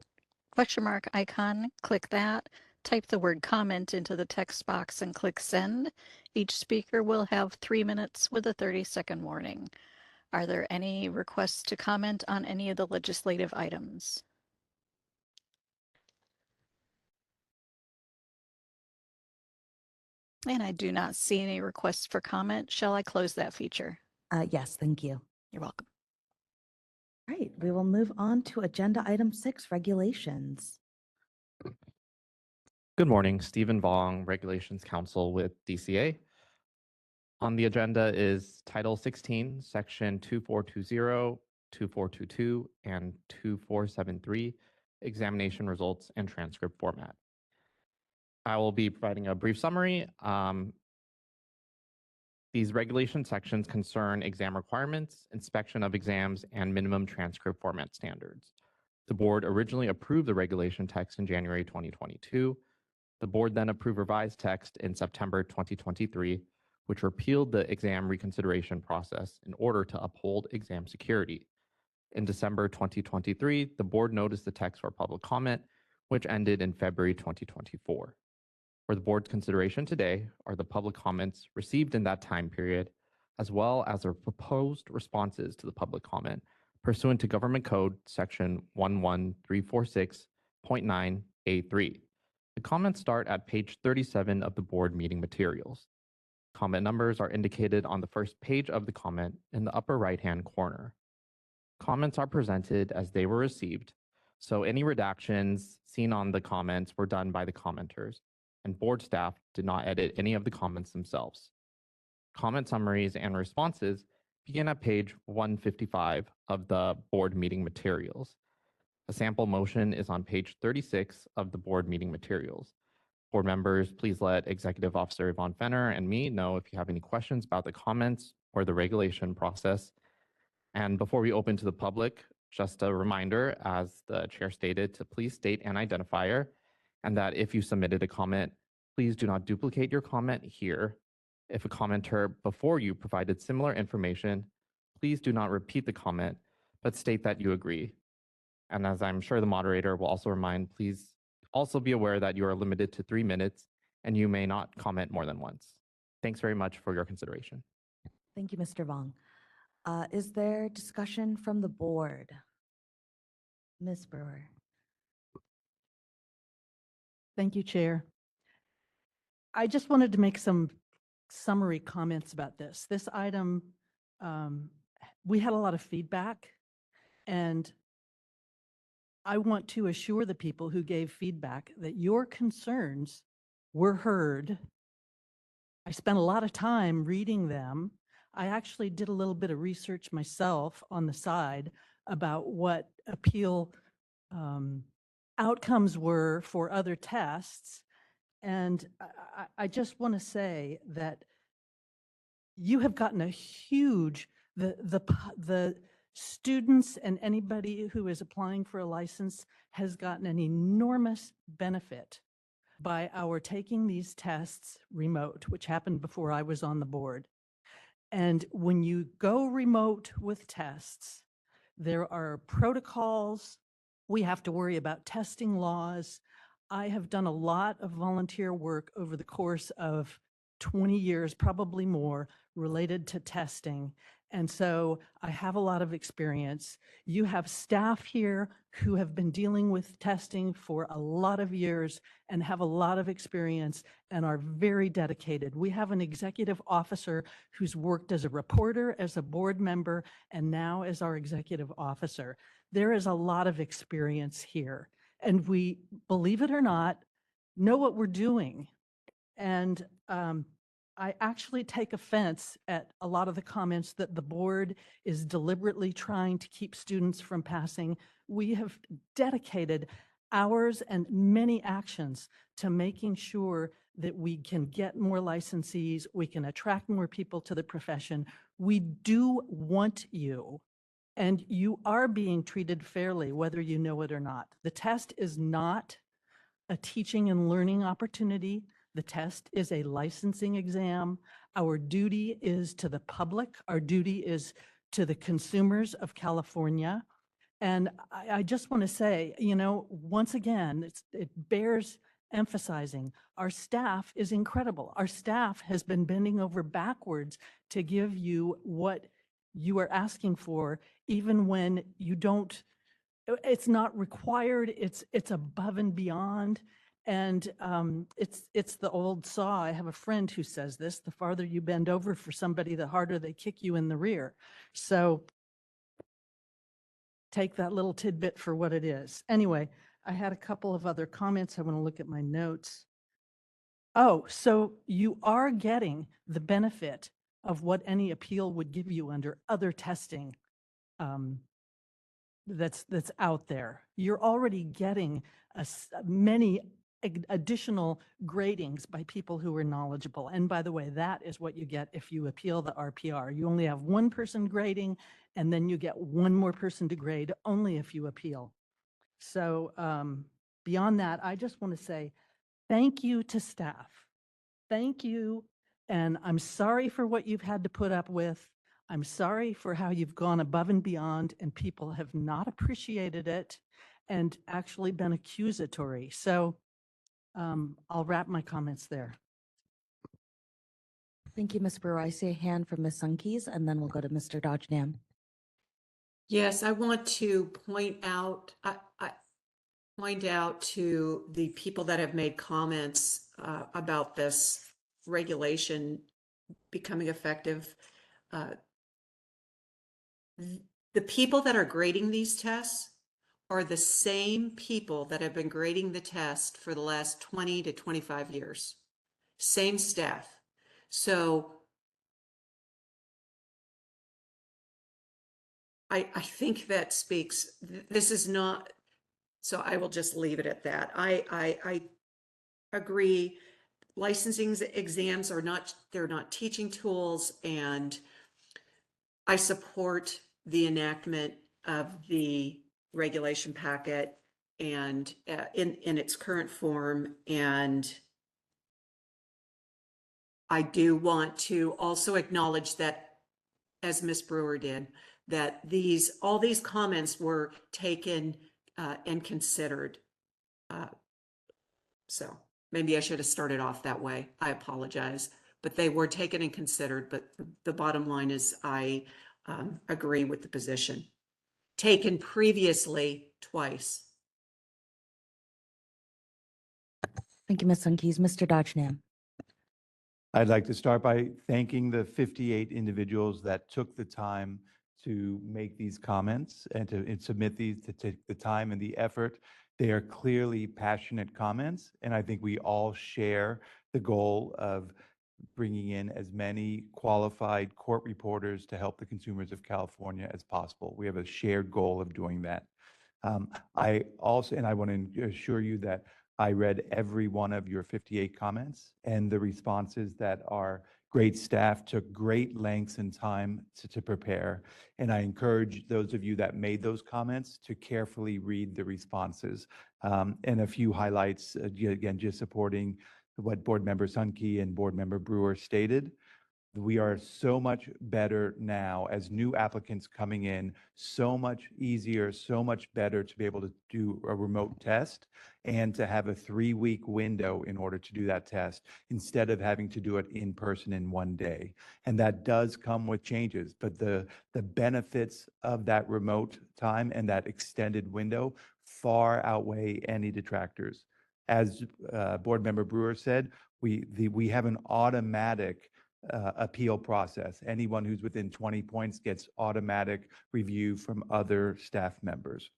C: question mark icon, click that, type the word comment into the text box and click send. Each speaker will have 3 minutes with a 30-second warning. Are there any requests to comment on any of the legislative items? And I do not see any requests for comment. Shall I close that feature?
A: Yes, thank you.
C: You're welcome.
A: All right, we will move on to agenda item 6, regulations.
K: Good morning, Stephen Vong, Regulations Counsel with DCA. On the agenda is Title 16, Section 2420, 2422, and 2473, Examination Results and Transcript Format. I will be providing a brief summary. These regulation sections concern exam requirements, inspection of exams, and minimum transcript format standards. The board originally approved the regulation text in January 2022. The board then approved revised text in September 2023, which repealed the exam reconsideration process in order to uphold exam security. In December 2023, the board noticed the text for public comment, which ended in February 2024. For the board's consideration today are the public comments received in that time period, as well as the proposed responses to the public comment pursuant to Government Code Section 11346.9A3. The comments start at page 37 of the board meeting materials. Comment numbers are indicated on the first page of the comment in the upper right-hand corner. Comments are presented as they were received, so any redactions seen on the comments were done by the commenters, and board staff did not edit any of the comments themselves. Comment summaries and responses begin at page 155 of the board meeting materials. A sample motion is on page 36 of the board meeting materials. Board members, please let Executive Officer Yvonne Fenner and me know if you have any questions about the comments or the regulation process. And before we open to the public, just a reminder, as the chair stated, to please state an identifier, and that if you submitted a comment, please do not duplicate your comment here. If a commenter before you provided similar information, please do not repeat the comment, but state that you agree. And as I'm sure the moderator will also remind, please also be aware that you are limited to 3 minutes and you may not comment more than once. Thanks very much for your consideration.
A: Thank you, Mr. Vong. Is there discussion from the board? Ms. Brewer.
G: Thank you, Chair. I just wanted to make some summary comments about this. This item, we had a lot of feedback, and I want to assure the people who gave feedback that your concerns were heard. I spent a lot of time reading them. I actually did a little bit of research myself on the side about what appeal outcomes were for other tests. And I just want to say that you have gotten a huge, the students and anybody who is applying for a license has gotten an enormous benefit by our taking these tests remote, which happened before I was on the board. And when you go remote with tests, there are protocols. We have to worry about testing laws. I have done a lot of volunteer work over the course of 20 years, probably more, related to testing. And so I have a lot of experience. You have staff here who have been dealing with testing for a lot of years and have a lot of experience and are very dedicated. We have an executive officer who's worked as a reporter, as a board member, and now as our executive officer. There is a lot of experience here. And we, believe it or not, know what we're doing. And I actually take offense at a lot of the comments that the board is deliberately trying to keep students from passing. We have dedicated hours and many actions to making sure that we can get more licensees, we can attract more people to the profession. We do want you, and you are being treated fairly, whether you know it or not. The test is not a teaching and learning opportunity. The test is a licensing exam. Our duty is to the public. Our duty is to the consumers of California. And I just want to say, you know, once again, it bears emphasizing our staff is incredible. Our staff has been bending over backwards to give you what you are asking for, even when you don't, it's not required, it's above and beyond. And it's the old saw. I have a friend who says this: the farther you bend over for somebody, the harder they kick you in the rear. So take that little tidbit for what it is. Anyway, I had a couple of other comments. I want to look at my notes. Oh, so you are getting the benefit of what any appeal would give you under other testing that's out there. You're already getting many additional gradings by people who are knowledgeable. And by the way, that is what you get if you appeal the RPR. You only have one person grading, and then you get one more person to grade only if you appeal. So beyond that, I just want to say thank you to staff. Thank you. And I'm sorry for what you've had to put up with. I'm sorry for how you've gone above and beyond and people have not appreciated it and actually been accusatory. So I'll wrap my comments there.
A: Thank you, Ms. Brewer. I see a hand from Ms. Sunkeys, and then we'll go to Mr. Dodgenham.
H: Yes, I want to point out, point out to the people that have made comments about this regulation becoming effective. The people that are grading these tests are the same people that have been grading the test for the last 20 to 25 years. Same staff. So I think that speaks, this is not, so I will just leave it at that. I agree. Licensing exams are not, they're not teaching tools, and I support the enactment of the regulation packet and in its current form. And I do want to also acknowledge that, as Ms. Brewer did, that all these comments were taken and considered. So maybe I should have started off that way. I apologize, but they were taken and considered. But the bottom line is I agree with the position taken previously twice.
A: Thank you, Ms. Sunkeys. Mr. Dodgenham.
F: I'd like to start by thanking the 58 individuals that took the time to make these comments and to submit these, to take the time and the effort. They are clearly passionate comments, and I think we all share the goal of bringing in as many qualified court reporters to help the consumers of California as possible. We have a shared goal of doing that. I also, and I want to assure you that I read every one of your 58 comments, and the responses that our great staff took great lengths and time to prepare. And I encourage those of you that made those comments to carefully read the responses. And a few highlights, again, just supporting what Board Member Sunkey and Board Member Brewer stated. We are so much better now as new applicants coming in, so much easier, so much better to be able to do a remote test and to have a 3-week window in order to do that test instead of having to do it in person in one day. And that does come with changes, but the benefits of that remote time and that extended window far outweigh any detractors. As Board Member Brewer said, we have an automatic appeal process. Anyone who's within 20 points gets automatic review from other staff members.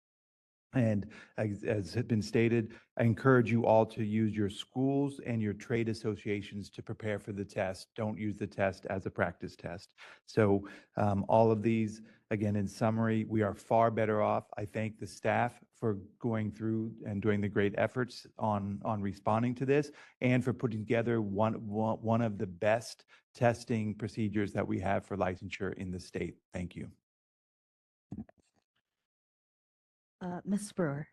F: And as has been stated, I encourage you all to use your schools and your trade associations to prepare for the test. Don't use the test as a practice test. So all of these, again, in summary, we are far better off. I thank the staff for going through and doing the great efforts on responding to this and for putting together one of the best testing procedures that we have for licensure in the state. Thank you.
A: Ms. Brewer.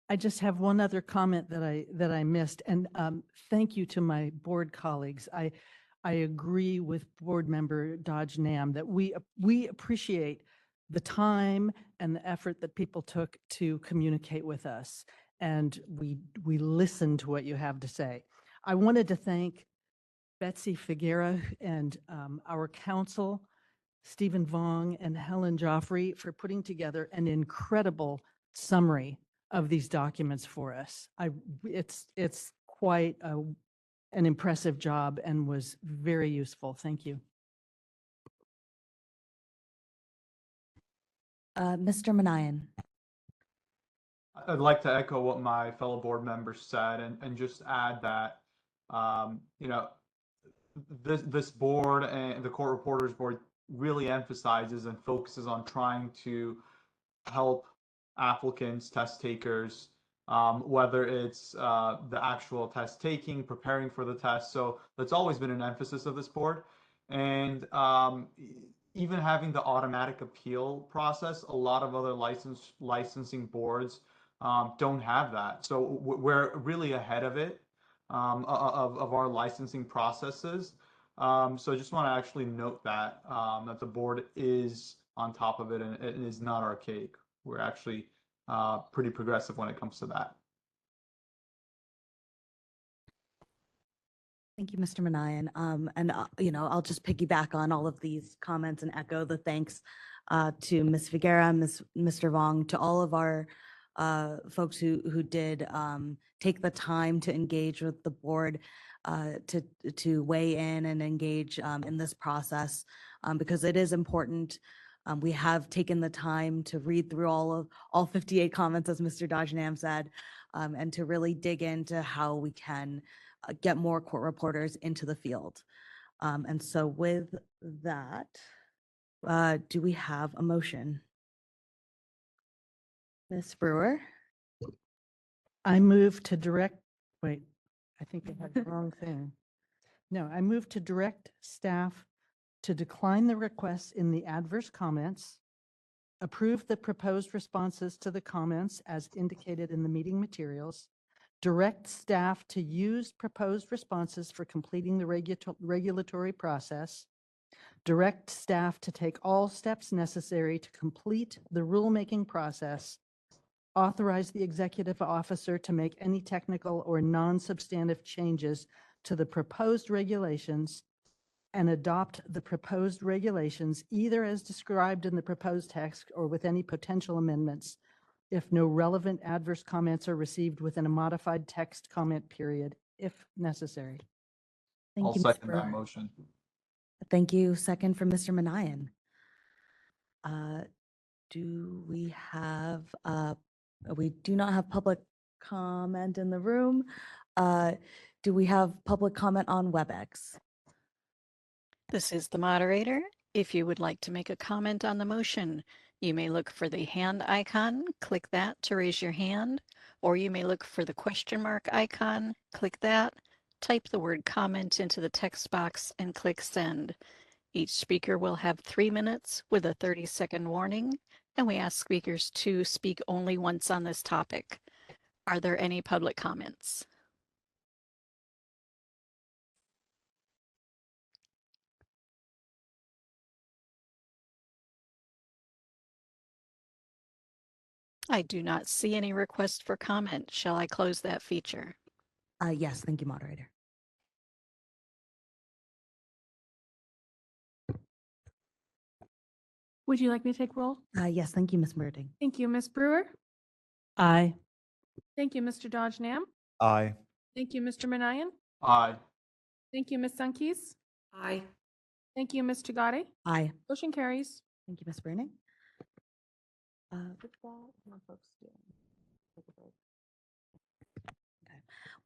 G: I just have one other comment that I missed, and thank you to my board colleagues. I agree with Board Member Dodgenham that we appreciate the time and the effort that people took to communicate with us, and we listen to what you have to say. I wanted to thank Betsy Figuera and our counsel, Stephen Vong and Helen Joffrey, for putting together an incredible summary of these documents for us. It's quite an impressive job and was very useful. Thank you.
A: Mr. Manayan.
L: I'd like to echo what my fellow board members said and just add that, you know, this board and the Court Reporters Board really emphasizes and focuses on trying to help applicants, test takers, whether it's the actual test taking, preparing for the test. So that's always been an emphasis of this board. And even having the automatic appeal process, a lot of other licensing boards don't have that. So we're really ahead of it, of our licensing processes. So I just want to actually note that that the board is on top of it and it is not archaic. We're actually pretty progressive when it comes to that.
A: Thank you, Mr. Manayan. I'll just piggyback on all of these comments and echo the thanks to Ms. Figuera, Mr. Vong, to all of our folks who did take the time to engage with the board, to weigh in and engage in this process, because it is important. We have taken the time to read through all 58 comments, as Mr. Dodgenham said, and to really dig into how we can get more court reporters into the field. And so with that, do we have a motion? Ms. Brewer?
G: I move to direct, wait, I think I had the wrong thing. No, I move to direct staff to decline the requests in the adverse comments, approve the proposed responses to the comments as indicated in the meeting materials, direct staff to use proposed responses for completing the regulatory process, direct staff to take all steps necessary to complete the rulemaking process, authorize the executive officer to make any technical or non-substantive changes to the proposed regulations, and adopt the proposed regulations either as described in the proposed text or with any potential amendments if no relevant adverse comments are received within a modified text comment period, if necessary.
L: I'll
A: Thank you, Ms.
L: second that
A: Brewer.
L: motion.
A: Thank you. Second from Mr. Manayan. Do we have, we do not have public comment in the room. Do we have public comment on WebEx?
C: This is the moderator. If you would like to make a comment on the motion, you may look for the hand icon, click that to raise your hand, or you may look for the question mark icon, click that, type the word comment into the text box and click send. Each speaker will have 3 minutes with a 30-second warning, and we ask speakers to speak only once on this topic. Are there any public comments? I do not see any requests for comment. Shall I close that feature?
A: Yes, thank you, moderator.
B: Would you like me to take roll?
A: Yes, thank you, Ms. Murding.
B: Thank you, Ms. Brewer.
G: Aye.
B: Thank you, Mr. Dodgenham.
F: Aye.
B: Thank you, Mr. Manayan.
L: Aye.
B: Thank you, Ms. Sunkis.
H: Aye.
B: Thank you, Ms. Chagade.
A: Aye.
B: Motion carries.
A: Thank you, Ms. Bruning. With that, what are folks doing? Take a break. Okay.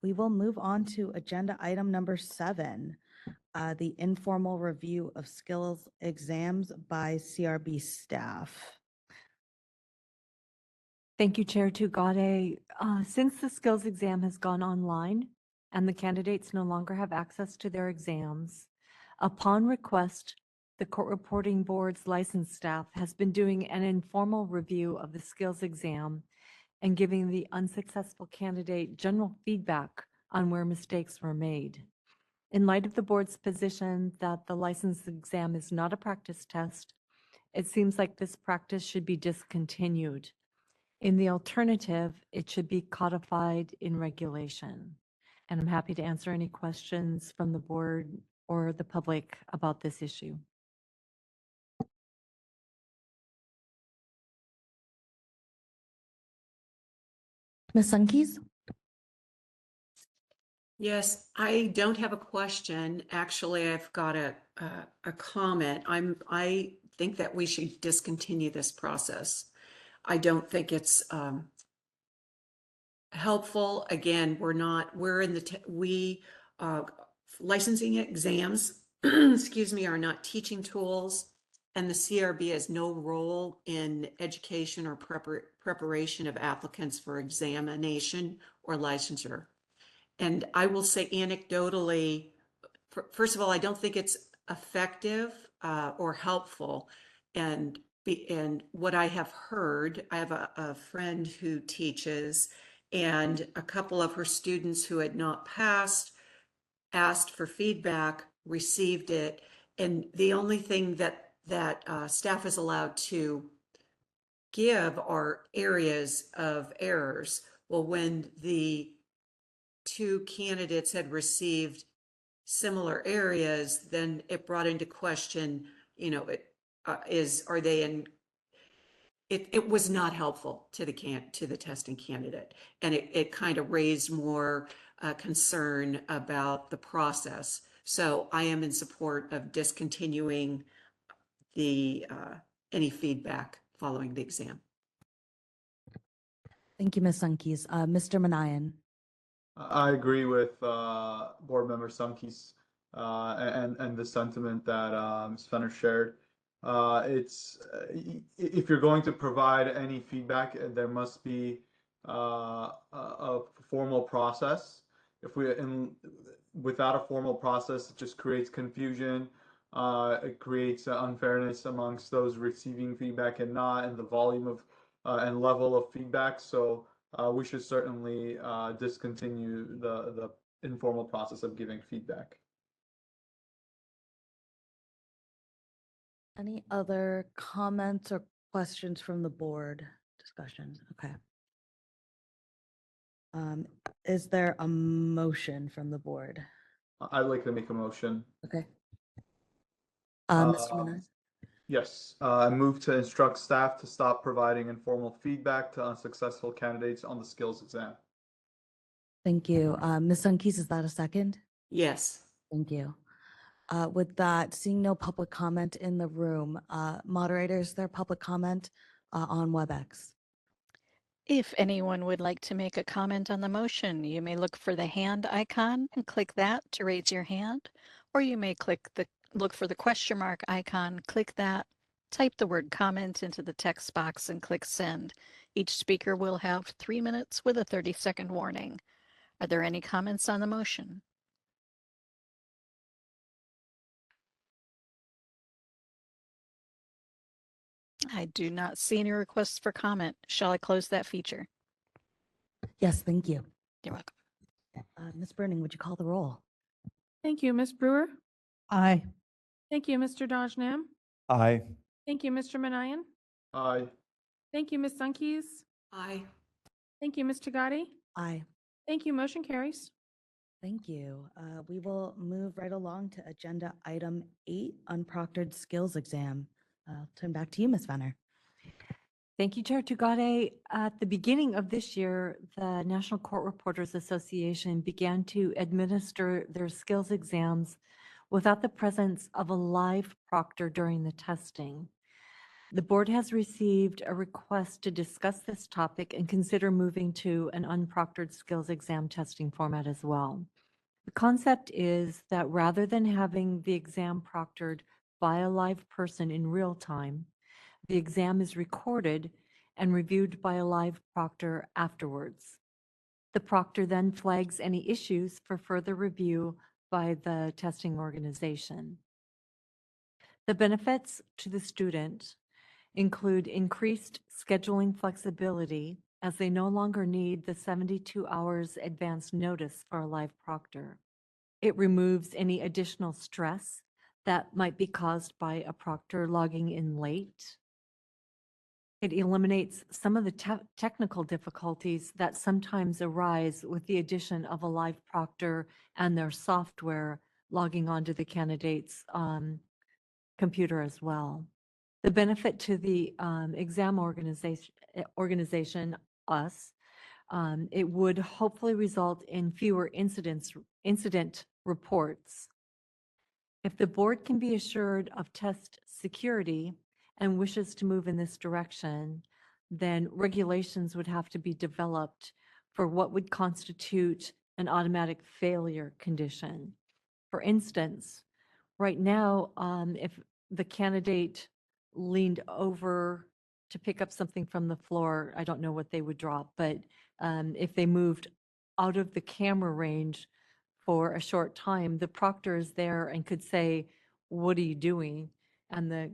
A: We will move on to agenda item number 7, the informal review of skills exams by CRB staff.
D: Thank you, Chair Tugade. Since the skills exam has gone online and the candidates no longer have access to their exams, upon request, the Court Reporting Board's licensed staff has been doing an informal review of the skills exam and giving the unsuccessful candidate general feedback on where mistakes were made. In light of the board's position that the license exam is not a practice test, it seems like this practice should be discontinued. In the alternative, it should be codified in regulation. And I'm happy to answer any questions from the board or the public about this issue.
A: Ms. Sunkis?
H: Yes, I don't have a question. Actually, I've got a comment. I think that we should discontinue this process. I don't think it's helpful. Again, we're in the, licensing exams, excuse me, are not teaching tools, and the CRB has no role in education or preparation of applicants for examination or licensure. And I will say anecdotally, first of all, I don't think it's effective or helpful. And what I have heard, I have a friend who teaches, and a couple of her students who had not passed asked for feedback, received it, and the only thing that staff is allowed to give are areas of errors. Well, when the 2 candidates had received similar areas, then it brought into question, are they in, it was not helpful to the testing candidate. And it kind of raised more concern about the process. So I am in support of discontinuing any feedback following the exam.
A: Thank you, Ms. Sunkis. Mr. Manayan.
L: I agree with Board Member Sunkis and the sentiment that Ms. Fenner shared. If you're going to provide any feedback, there must be a formal process. Without a formal process, it just creates confusion. It creates unfairness amongst those receiving feedback and not, and the volume of and level of feedback. So we should certainly discontinue the informal process of giving feedback.
A: Any other comments or questions from the board? Discussion, okay. Is there a motion from the board?
L: I'd like to make a motion.
A: Okay. Mr.
L: Um,
A: Manayan?
L: Yes, I move to instruct staff to stop providing informal feedback to unsuccessful candidates on the skills exam.
A: Thank you. Ms. Sunkis, is that a second?
H: Yes.
A: Thank you. With that, seeing no public comment in the room, moderators, their public comment on WebEx.
C: If anyone would like to make a comment on the motion, you may look for the hand icon and click that to raise your hand, or you may look for the question mark icon, click that, type the word comment into the text box and click send. Each speaker will have 3 minutes with a 30-second warning. Are there any comments on the motion? I do not see any requests for comment. Shall I close that feature?
A: Yes, thank you.
C: You're welcome.
A: Ms. Burning, would you call the roll?
B: Thank you, Ms. Brewer.
G: Aye.
B: Thank you, Mr. Dodgenham.
F: Aye.
B: Thank you, Mr. Manayan.
L: Aye.
B: Thank you, Ms. Sunkis.
H: Aye.
B: Thank you, Ms. Tagati.
A: Aye.
B: Thank you. Motion carries.
A: Thank you. We will move right along to agenda item 8, unproctored skills exam. I'll turn back to you, Ms. Fenner.
D: Thank you, Chair Tugade. At the beginning of this year, the National Court Reporters Association began to administer their skills exams without the presence of a live proctor during the testing. The board has received a request to discuss this topic and consider moving to an unproctored skills exam testing format as well. The concept is that rather than having the exam proctored by a live person in real time, the exam is recorded and reviewed by a live proctor afterwards. The proctor then flags any issues for further review by the testing organization. The benefits to the student include increased scheduling flexibility as they no longer need the 72 hours advance notice for a live proctor. It removes any additional stress that might be caused by a proctor logging in late. It eliminates some of the technical difficulties that sometimes arise with the addition of a live proctor and their software logging onto the candidate's computer as well. The benefit to the exam organization, us, it would hopefully result in fewer incident reports. If the board can be assured of test security and wishes to move in this direction, then regulations would have to be developed for what would constitute an automatic failure condition. For instance, right now, if the candidate leaned over to pick up something from the floor, I don't know what they would drop, but if they moved out of the camera range for a short time, the proctor is there and could say, "What are you doing?" And the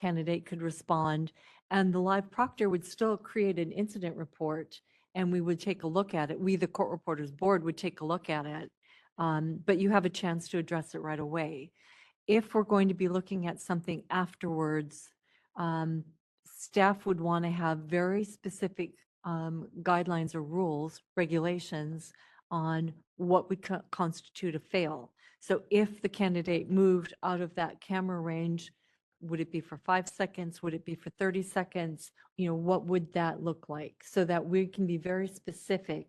D: candidate could respond, and the live proctor would still create an incident report, and we would take a look at it. We, the Court Reporters Board, would take a look at it, but you have a chance to address it right away. If we're going to be looking at something afterwards, staff would want to have very specific guidelines or rules, regulations on what would constitute a fail. So if the candidate moved out of that camera range, would it be for 5 seconds? Would it be for 30 seconds? What would that look like? So that we can be very specific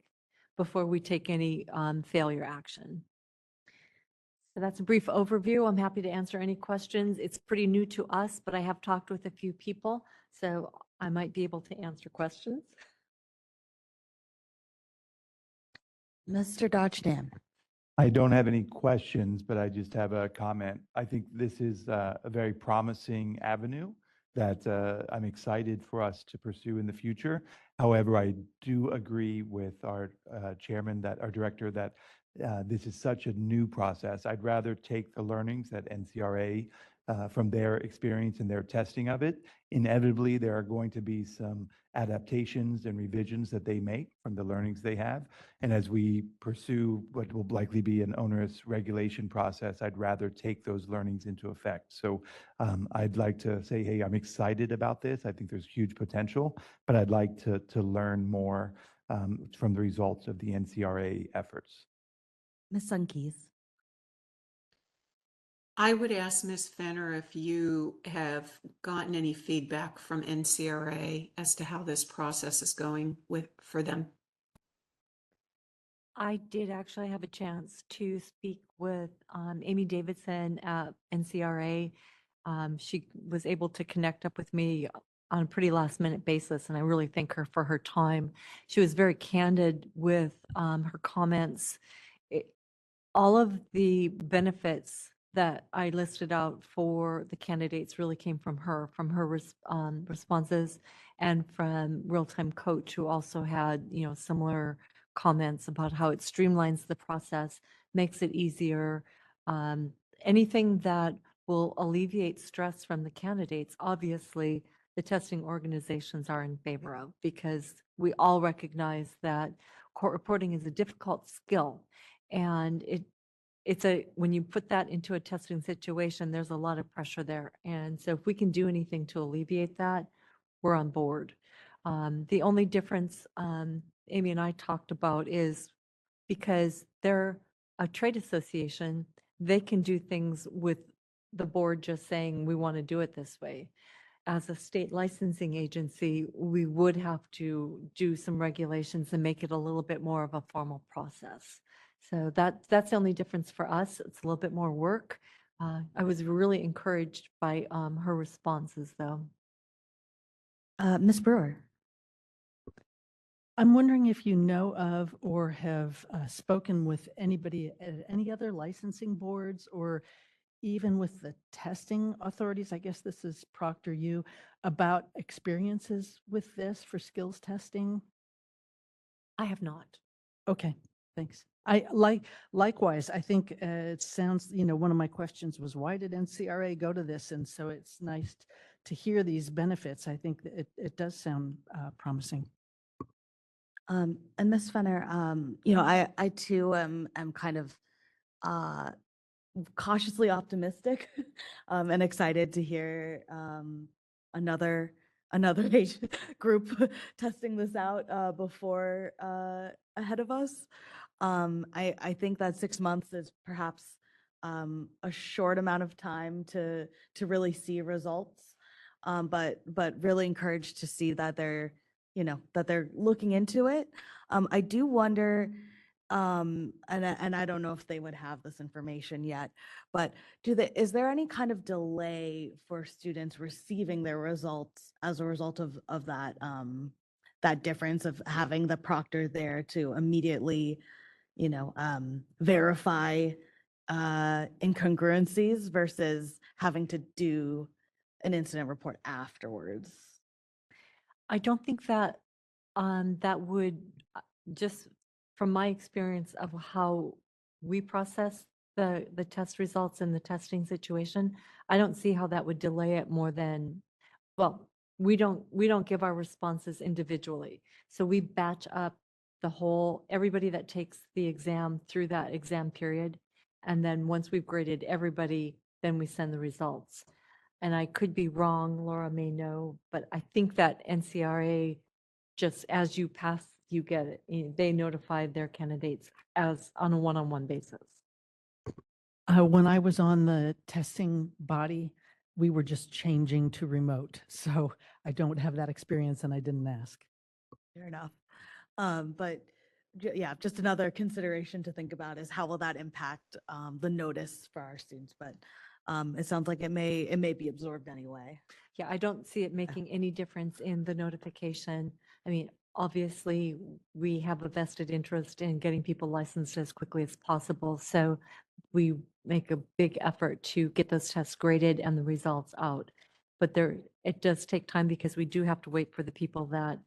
D: before we take any failure action. So that's a brief overview. I'm happy to answer any questions. It's pretty new to us, but I have talked with a few people, so I might be able to answer questions.
A: Mr. Dodgenham.
F: I don't have any questions, but I just have a comment. I think this is a very promising avenue that I'm excited for us to pursue in the future. However, I do agree with our chairman, that our director, that this is such a new process. I'd rather take the learnings that NCRA from their experience and their testing of it. Inevitably, there are going to be some adaptations and revisions that they make from the learnings they have. And as we pursue what will likely be an onerous regulation process, I'd rather take those learnings into effect. So I'd like to say, hey, I'm excited about this. I think there's huge potential, but I'd like to learn more from the results of the NCRA efforts.
A: Ms. Sunkeys.
H: I would ask Ms. Fenner if you have gotten any feedback from NCRA as to how this process is going for them.
D: I did actually have a chance to speak with Amy Davidson at NCRA. She was able to connect up with me on a pretty last minute basis, and I really thank her for her time. She was very candid with her comments. All of the benefits that I listed out for the candidates really came from her responses, and from Real-Time Coach, who also had, similar comments about how it streamlines the process, makes it easier. Anything that will alleviate stress from the candidates, obviously, the testing organizations are in favor of, because we all recognize that court reporting is a difficult skill. And when you put that into a testing situation, there's a lot of pressure there. And so if we can do anything to alleviate that, we're on board. The only difference Amy and I talked about is because they're a trade association, they can do things with the board just saying, we want to do it this way. As a state licensing agency, we would have to do some regulations and make it a little bit more of a formal process. So that's the only difference for us. It's a little bit more work. I was really encouraged by her responses, though.
A: Ms. Brewer.
G: I'm wondering if you know of or have spoken with anybody at any other licensing boards, or even with the testing authorities, I guess this is ProctorU, about experiences with this for skills testing?
D: I have not.
G: Okay, thanks. Likewise, I think it sounds, one of my questions was, why did NCRA go to this? And so it's nice to hear these benefits. I think that it does sound promising.
A: And Ms. Fenner, I too am kind of cautiously optimistic and excited to hear another age group testing this out before ahead of us. I think that 6 months is perhaps a short amount of time to really see results, but really encouraged to see that they're looking into it. I do wonder, and I don't know if they would have this information yet, but is there any kind of delay for students receiving their results as a result of that that difference of having the proctor there to immediately, verify incongruencies versus having to do an incident report afterwards?
D: I don't think that that would, just from my experience of how we process the test results in the testing situation, I don't see how that would delay it more than, well, we don't give our responses individually. So we batch up everybody that takes the exam through that exam period. And then once we've graded everybody, then we send the results. And I could be wrong, Laura may know, but I think that NCRA, just as you pass, you get it. They notify their candidates as on a one-on-one basis.
G: When I was on the testing body, we were just changing to remote. So I don't have that experience and I didn't ask.
A: Fair enough. But yeah, just another consideration to think about is how will that impact the notice for our students? But it sounds like it may be absorbed anyway.
D: Yeah, I don't see it making any difference in the notification. I mean, obviously, we have a vested interest in getting people licensed as quickly as possible. So we make a big effort to get those tests graded and the results out. But it does take time because we do have to wait for the people that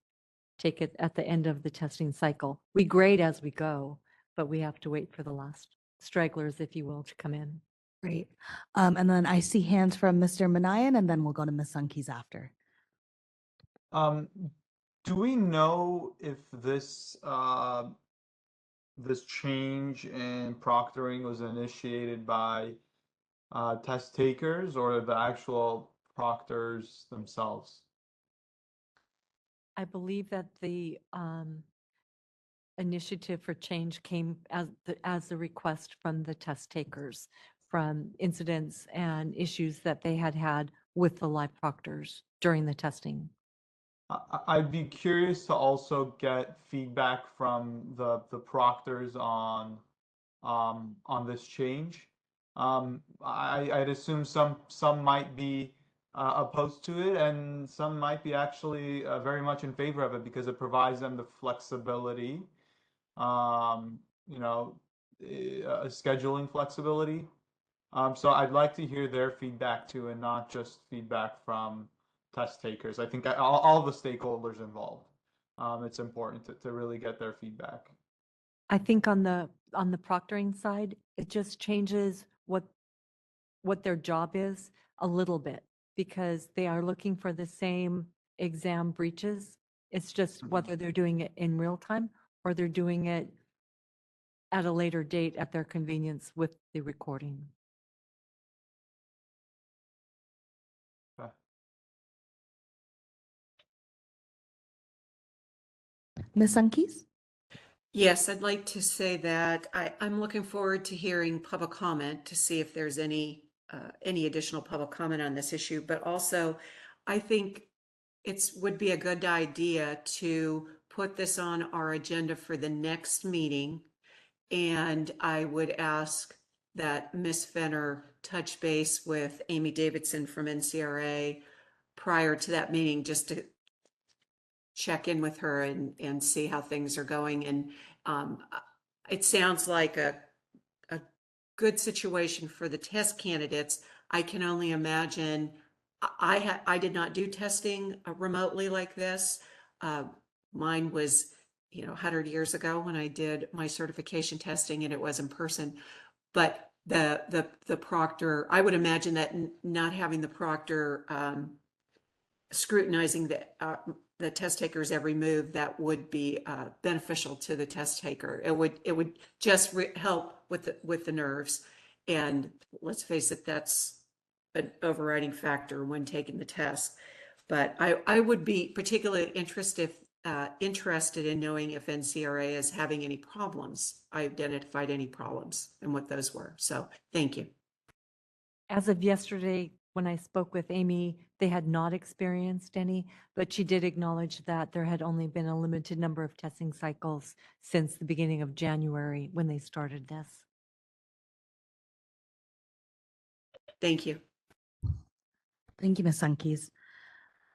D: take it at the end of the testing cycle. We grade as we go, but we have to wait for the last stragglers, if you will, to come in.
A: Great. And then I see hands from Mr. Manayan, and then we'll go to Ms. Sunkis after.
L: Do we know if this this change in proctoring was initiated by test takers or the actual proctors themselves?
D: I believe that the initiative for change came as a request from the test takers, from incidents and issues that they had with the live proctors during the testing.
L: I'd be curious to also get feedback from the proctors on this change. I'd assume some might be opposed to it, and some might be actually very much in favor of it because it provides them the flexibility, you know, scheduling flexibility. So I'd like to hear their feedback too, and not just feedback from test takers. I think all the stakeholders involved. It's important to really get their feedback.
D: I think on the proctoring side, it just changes what their job is a little bit because they are looking for the same exam breaches. It's just whether they're doing it in real time or they're doing it at a later date at their convenience with the recording.
L: Okay.
A: Ms. Sunkis?
H: Yes, I'd like to say that I'm looking forward to hearing public comment to see if there's any additional public comment on this issue. But also, I think would be a good idea to put this on our agenda for the next meeting. And I would ask that Ms. Fenner touch base with Amy Davidson from NCRA prior to that meeting, just to check in with her and see how things are going. And it sounds like a good situation for the test candidates. I can only imagine, I did not do testing remotely like this. Mine was, 100 years ago when I did my certification testing, and it was in person. But the proctor, I would imagine that not having the proctor scrutinizing the test taker's every move, that would be beneficial to the test taker. It would just help with the nerves. And let's face it, that's an overriding factor when taking the test. But I would be particularly interested in knowing if NCRA is having any problems. I identified any problems and what those were. So thank you.
D: As of yesterday, when I spoke with Amy, they had not experienced any, but she did acknowledge that there had only been a limited number of testing cycles since the beginning of January when they started this.
H: Thank you.
A: Thank you, Ms. Sunkis.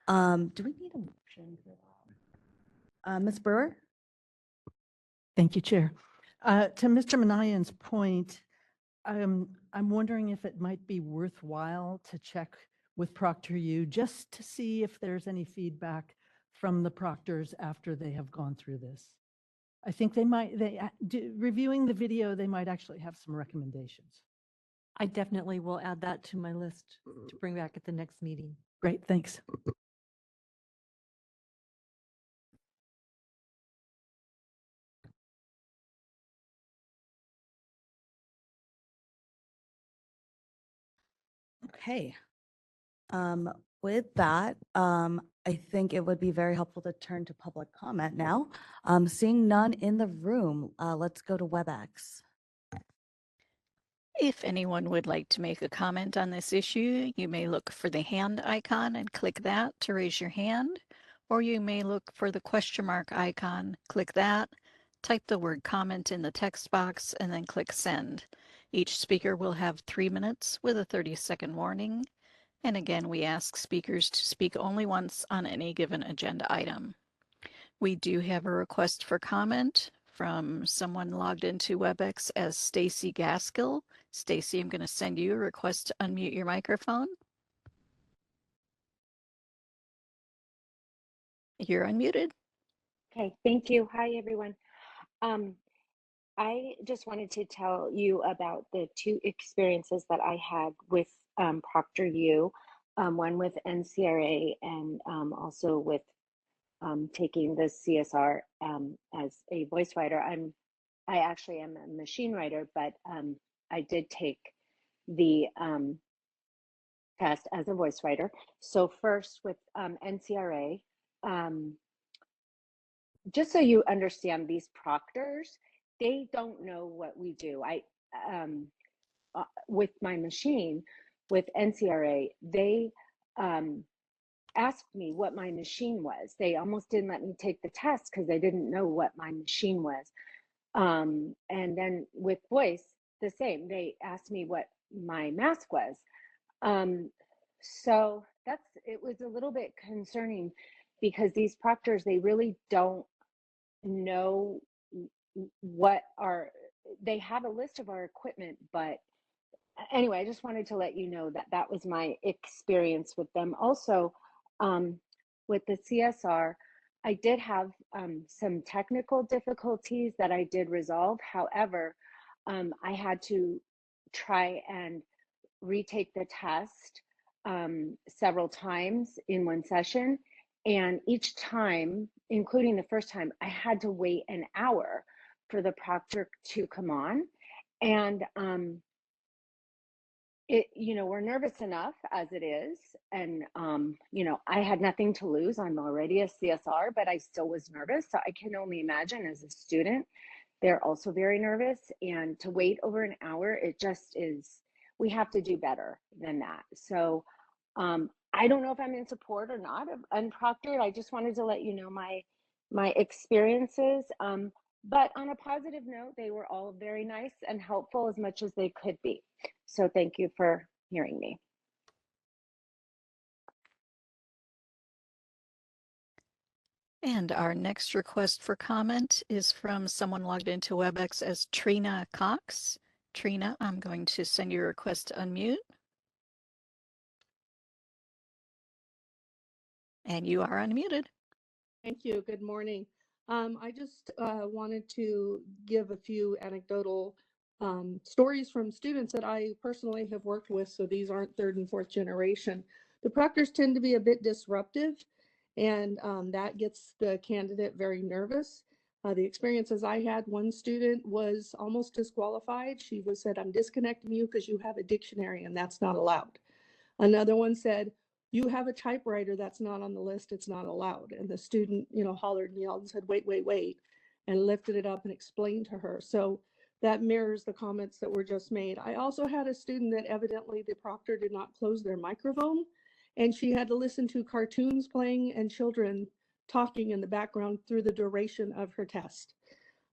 A: Do we need a motion for that? Ms. Brewer?
G: Thank you, Chair. To Mr. Manayan's point, I'm wondering if it might be worthwhile to check with ProctorU just to see if there's any feedback from the proctors after they have gone through this. I think reviewing the video, they might actually have some recommendations.
D: I definitely will add that to my list to bring back at the next meeting.
G: Great, thanks.
A: Okay. With that, I think it would be very helpful to turn to public comment now. Seeing none in the room, let's go to WebEx.
C: If anyone would like to make a comment on this issue, you may look for the hand icon and click that to raise your hand, or you may look for the question mark icon, click that, type the word comment in the text box, and then click send. Each speaker will have 3 minutes with a 30-second warning. And again, we ask speakers to speak only once on any given agenda item. We do have a request for comment from someone logged into WebEx as Stacy Gaskill. Stacy, I'm going to send you a request to unmute your microphone. You're unmuted.
M: Okay, thank you. Hi, everyone. I just wanted to tell you about the two experiences that I had with ProctorU, one with NCRA and also with taking the CSR as a voice writer. I actually am a machine writer, but I did take the test as a voice writer. So first with NCRA, just so you understand, these proctors, they don't know what we do. With my machine, with NCRA, they asked me what my machine was. They almost didn't let me take the test because they didn't know what my machine was. And then with voice, the same. They asked me what my mask was. So it was a little bit concerning because these proctors, they really don't know they have a list of our equipment, but anyway, I just wanted to let you know that that was my experience with them. Also, with the CSR, I did have some technical difficulties that I did resolve. However, I had to try and retake the test several times in one session. And each time, including the first time, I had to wait an hour for the proctor to come on. And we're nervous enough as it is. And, I had nothing to lose. I'm already a CSR, but I still was nervous. So I can only imagine as a student, they're also very nervous. And to wait over an hour, it just is, we have to do better than that. So I don't know if I'm in support or not of unproctored. I just wanted to let you know my experiences. But on a positive note, they were all very nice and helpful as much as they could be. So thank you for hearing me.
C: And our next request for comment is from someone logged into WebEx as Trina Cox. Trina, I'm going to send you a request to unmute. And you are unmuted.
N: Thank you. Good morning. I just wanted to give a few anecdotal stories from students that I personally have worked with. So these aren't third and fourth generation. The proctors tend to be a bit disruptive, and that gets the candidate very nervous. The experiences I had, one student was almost disqualified. She said, "I'm disconnecting you because you have a dictionary and that's not allowed." Another one said, "You have a typewriter that's not on the list, it's not allowed." And the student, hollered and yelled and said, "Wait, wait, wait," and lifted it up and explained to her. So that mirrors the comments that were just made. I also had a student that evidently the proctor did not close their microphone, and she had to listen to cartoons playing and children talking in the background through the duration of her test.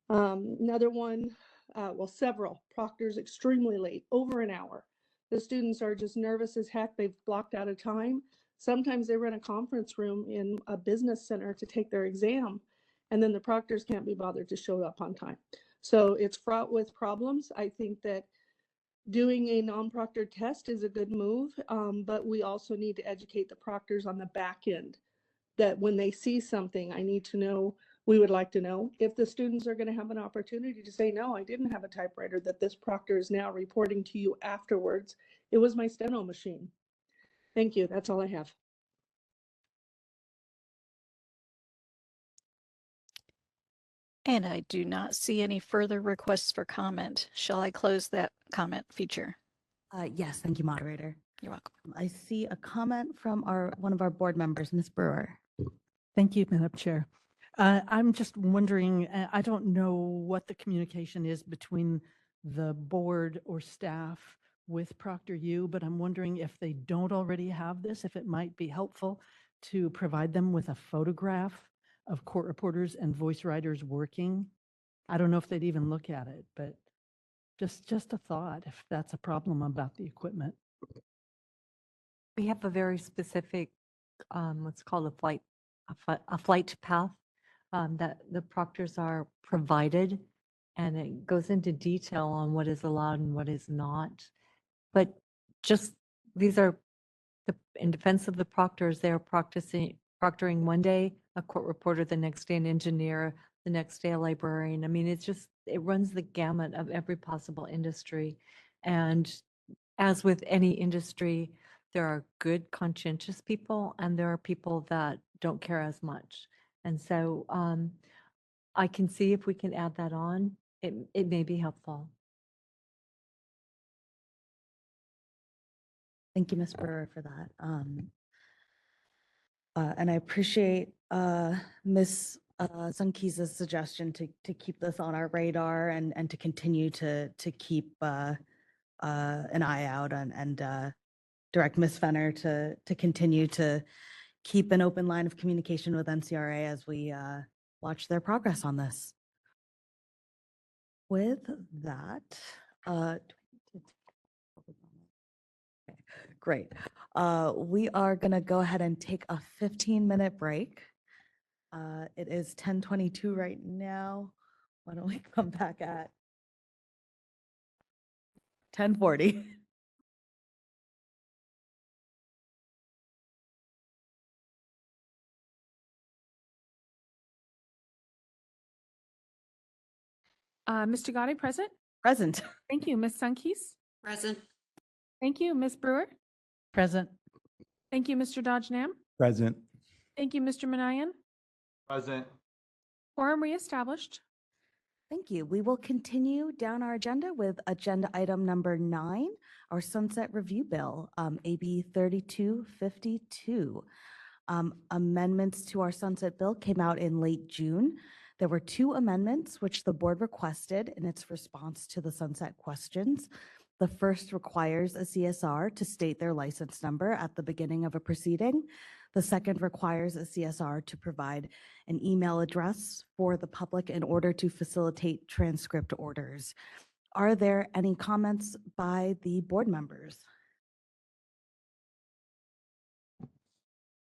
N: Another one, several proctors extremely late, over an hour. The students are just nervous as heck. They've blocked out a time. Sometimes they rent a conference room in a business center to take their exam, and then the proctors can't be bothered to show up on time. So it's fraught with problems. I think that doing a non-proctored test is a good move, but we also need to educate the proctors on the back end that when they see something, we would like to know if the students are going to have an opportunity to say, "No, I didn't have a typewriter," that this proctor is now reporting to you afterwards, "It was my steno machine." Thank you. That's all I have.
C: And I do not see any further requests for comment. Shall I close that comment feature?
A: Yes, thank you, moderator.
C: You're welcome.
A: I see a comment from one of our board members, Ms. Brewer.
G: Thank you, Madam Chair. I'm just wondering, I don't know what the communication is between the board or staff with ProctorU, but I'm wondering if they don't already have this, if it might be helpful to provide them with a photograph of court reporters and voice writers working. I don't know if they'd even look at it, but just a thought, if that's a problem about the equipment.
D: We have a very specific, what's called a flight path that the proctors are provided, and it goes into detail on what is allowed and what is not. But just, these are, in defense of the proctors, they are proctoring one day a court reporter, the next day an engineer, the next day a librarian. I mean, it runs the gamut of every possible industry. And as with any industry, there are good, conscientious people, and there are people that don't care as much. And so I can see if we can add that on. It may be helpful.
A: Thank you, Ms. Brewer, for that. And I appreciate Ms. Sunke's suggestion to keep this on our radar and to continue to keep an eye out and direct Ms. Fenner to continue to keep an open line of communication with NCRA as we watch their progress on this. With that, great. We are going to go ahead and take a 15-minute break. It is 10:22 right now. Why don't we come back at 10:40?
B: Mr. Gotti, present?
A: Present.
B: Thank you. Ms. Sunkis?
H: Present.
B: Thank you. Ms. Brewer?
G: Present.
B: Thank you, Mr. Dodge Nam.
F: Present.
B: Thank you, Mr. Manayan.
L: Present.
B: Quorum reestablished.
A: Thank you. We will continue down our agenda with agenda item number 9, our Sunset Review Bill, AB 3252. Amendments to our Sunset Bill came out in late June. There were 2 amendments which the board requested in its response to the sunset questions. The first requires a CSR to state their license number at the beginning of a proceeding. The second requires a CSR to provide an email address for the public in order to facilitate transcript orders. Are there any comments by the board members?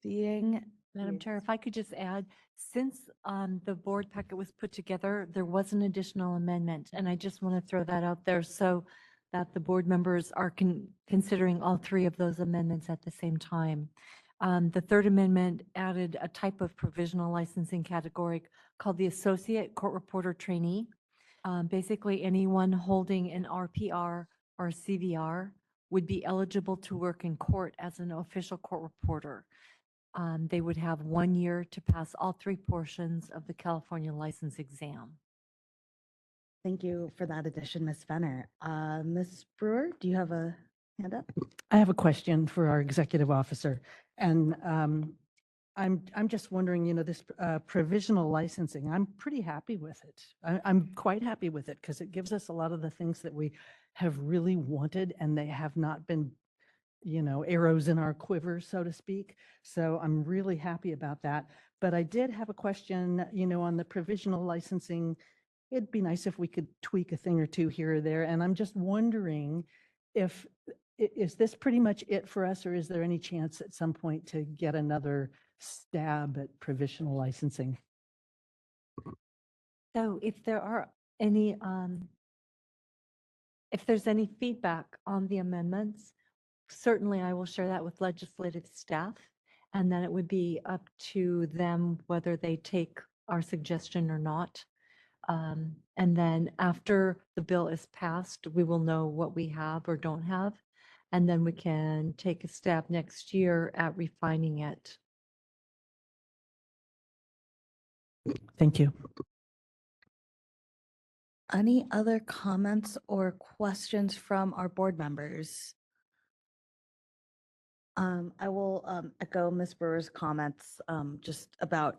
A: Seeing
D: Madam
A: Yes.
D: Chair, if I could just add, since the board packet was put together, there was an additional amendment, and I just want to throw that out there so that the board members are considering all 3 of those amendments at the same time. The third amendment added a type of provisional licensing category called the Associate Court Reporter Trainee. Basically, anyone holding an RPR or a CVR would be eligible to work in court as an official court reporter. They would have 1 year to pass all 3 portions of the California license exam.
A: Thank you for that addition, Ms. Fenner. Ms. Brewer, do you have a hand up?
G: I have a question for our executive officer, and I'm just wondering, this provisional licensing, I'm pretty happy with it. I'm quite happy with it because it gives us a lot of the things that we have really wanted, and they have not been, arrows in our quiver, so to speak. So I'm really happy about that. But I did have a question, on the provisional licensing. It'd be nice if we could tweak a thing or 2 here or there. And I'm just wondering is this pretty much it for us, or is there any chance at some point to get another stab at provisional licensing?
D: So if there are any, if there's any feedback on the amendments, certainly I will share that with legislative staff, and then it would be up to them whether they take our suggestion or not. And then after the bill is passed, we will know what we have or don't have, and then we can take a stab next year at refining it.
G: Thank you.
A: Any other comments or questions from our board members? I will echo Ms. Brewer's comments just about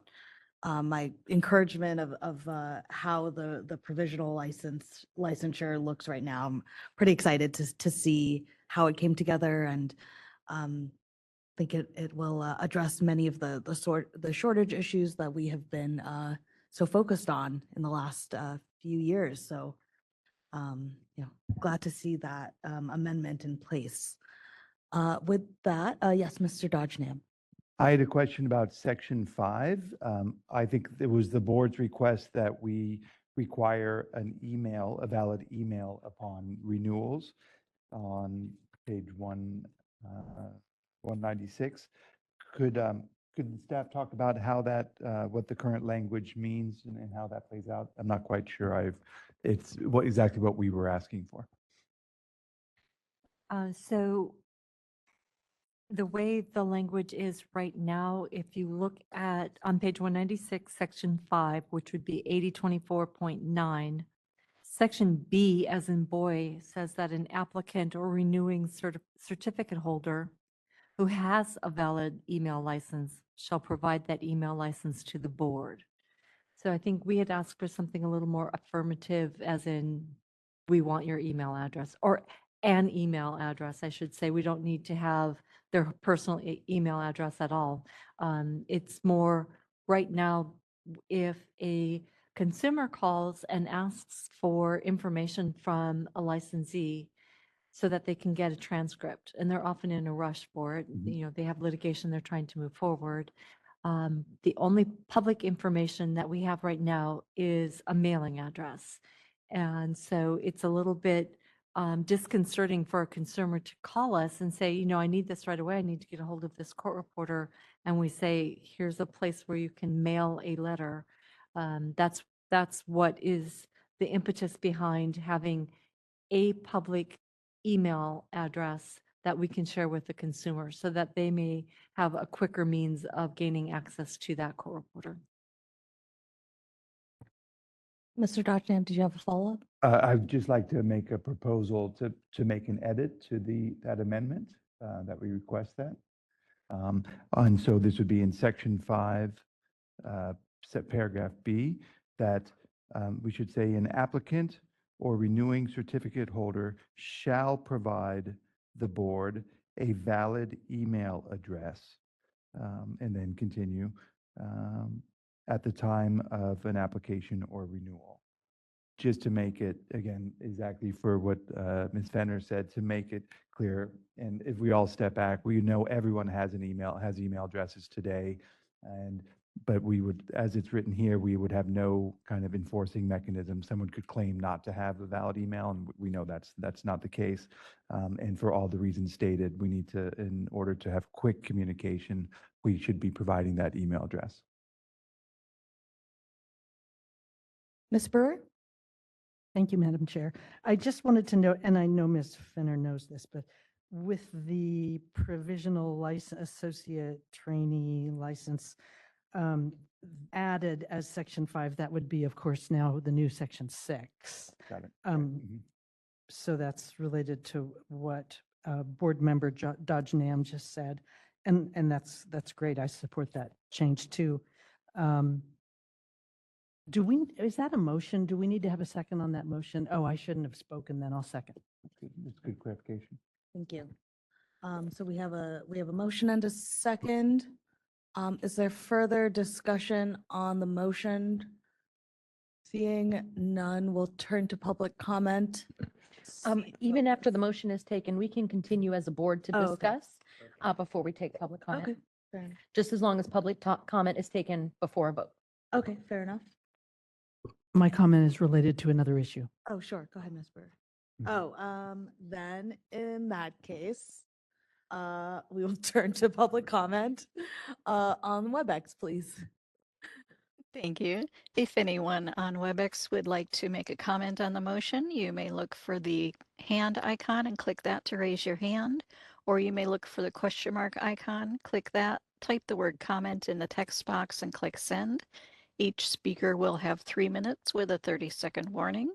A: my encouragement of how the provisional licensure looks right now. I'm pretty excited to see how it came together, and think it will address many of the shortage issues that we have been so focused on in the last few years. So, glad to see that amendment in place. With that, yes, Mr. Dodgenham.
F: I had a question about section 5. I think it was the board's request that we require a valid email upon renewals on page 196. Could the staff talk about how that, what the current language means and how that plays out? I'm not quite sure it's exactly what we were asking for.
D: So the way the language is right now, if you look at on page 196, section 5, which would be 8024.9, section B, as in boy, says that an applicant or renewing certificate holder who has a valid email license shall provide that email license to the board. So I think we had asked for something a little more affirmative, as in, we want your email address, or an email address, I should say. We don't need to have their personal email address at all. It's more, right now, if a consumer calls and asks for information from a licensee so that they can get a transcript, and they're often in a rush for it, they have litigation, they're trying to move forward. The only public information that we have right now is a mailing address. And so it's a little bit disconcerting for a consumer to call us and say, I need this right away. I need to get a hold of this court reporter. And we say, here's a place where you can mail a letter. That's what is the impetus behind having a public email address that we can share with the consumer so that they may have a quicker means of gaining access to that court reporter.
A: Mr. Dodgenham, did you have a follow-up?
F: I'd just like to make a proposal to make an edit to that amendment, that we request that. And so this would be in section 5, paragraph B, that we should say an applicant or renewing certificate holder shall provide the board a valid email address, and then continue at the time of an application or renewal. Just to make it, again, exactly for what Ms. Fenner said, to make it clear. And if we all step back, we know everyone has email addresses today. But we would, as it's written here, we would have no kind of enforcing mechanism. Someone could claim not to have a valid email, and we know that's not the case. And for all the reasons stated, we need to, in order to have quick communication, we should be providing that email address.
A: Ms. Brewer?
G: Thank you, Madam Chair. I just wanted to know, and I know Ms. Fenner knows this, but with the provisional license, associate trainee license added as section 5, that would be, of course, now the new section 6.
F: Got it.
G: So that's related to what Board Member Dodgenham just said, and that's great. I support that change too. Is that a motion? Do we need to have a second on that motion? Oh, I shouldn't have spoken then. I'll second.
F: That's good clarification.
A: Thank you. So we have a motion and a second. Is there further discussion on the motion? Seeing none, we'll turn to public comment.
I: Even after the motion is taken, we can continue as a board to
A: Oh, okay.
I: discuss before we take public comment.
A: Okay, fair enough.
I: Just as long as public comment is taken before a vote.
A: Okay, fair enough.
G: My comment is related to another issue.
A: Oh, sure. Go ahead, Ms. Brewer. Then in that case, we will turn to public comment on WebEx, please.
C: Thank you. If anyone on WebEx would like to make a comment on the motion, you may look for the hand icon and click that to raise your hand, or you may look for the question mark icon, click that, type the word comment in the text box and click send. Each speaker will have 3 minutes with a 30-second warning.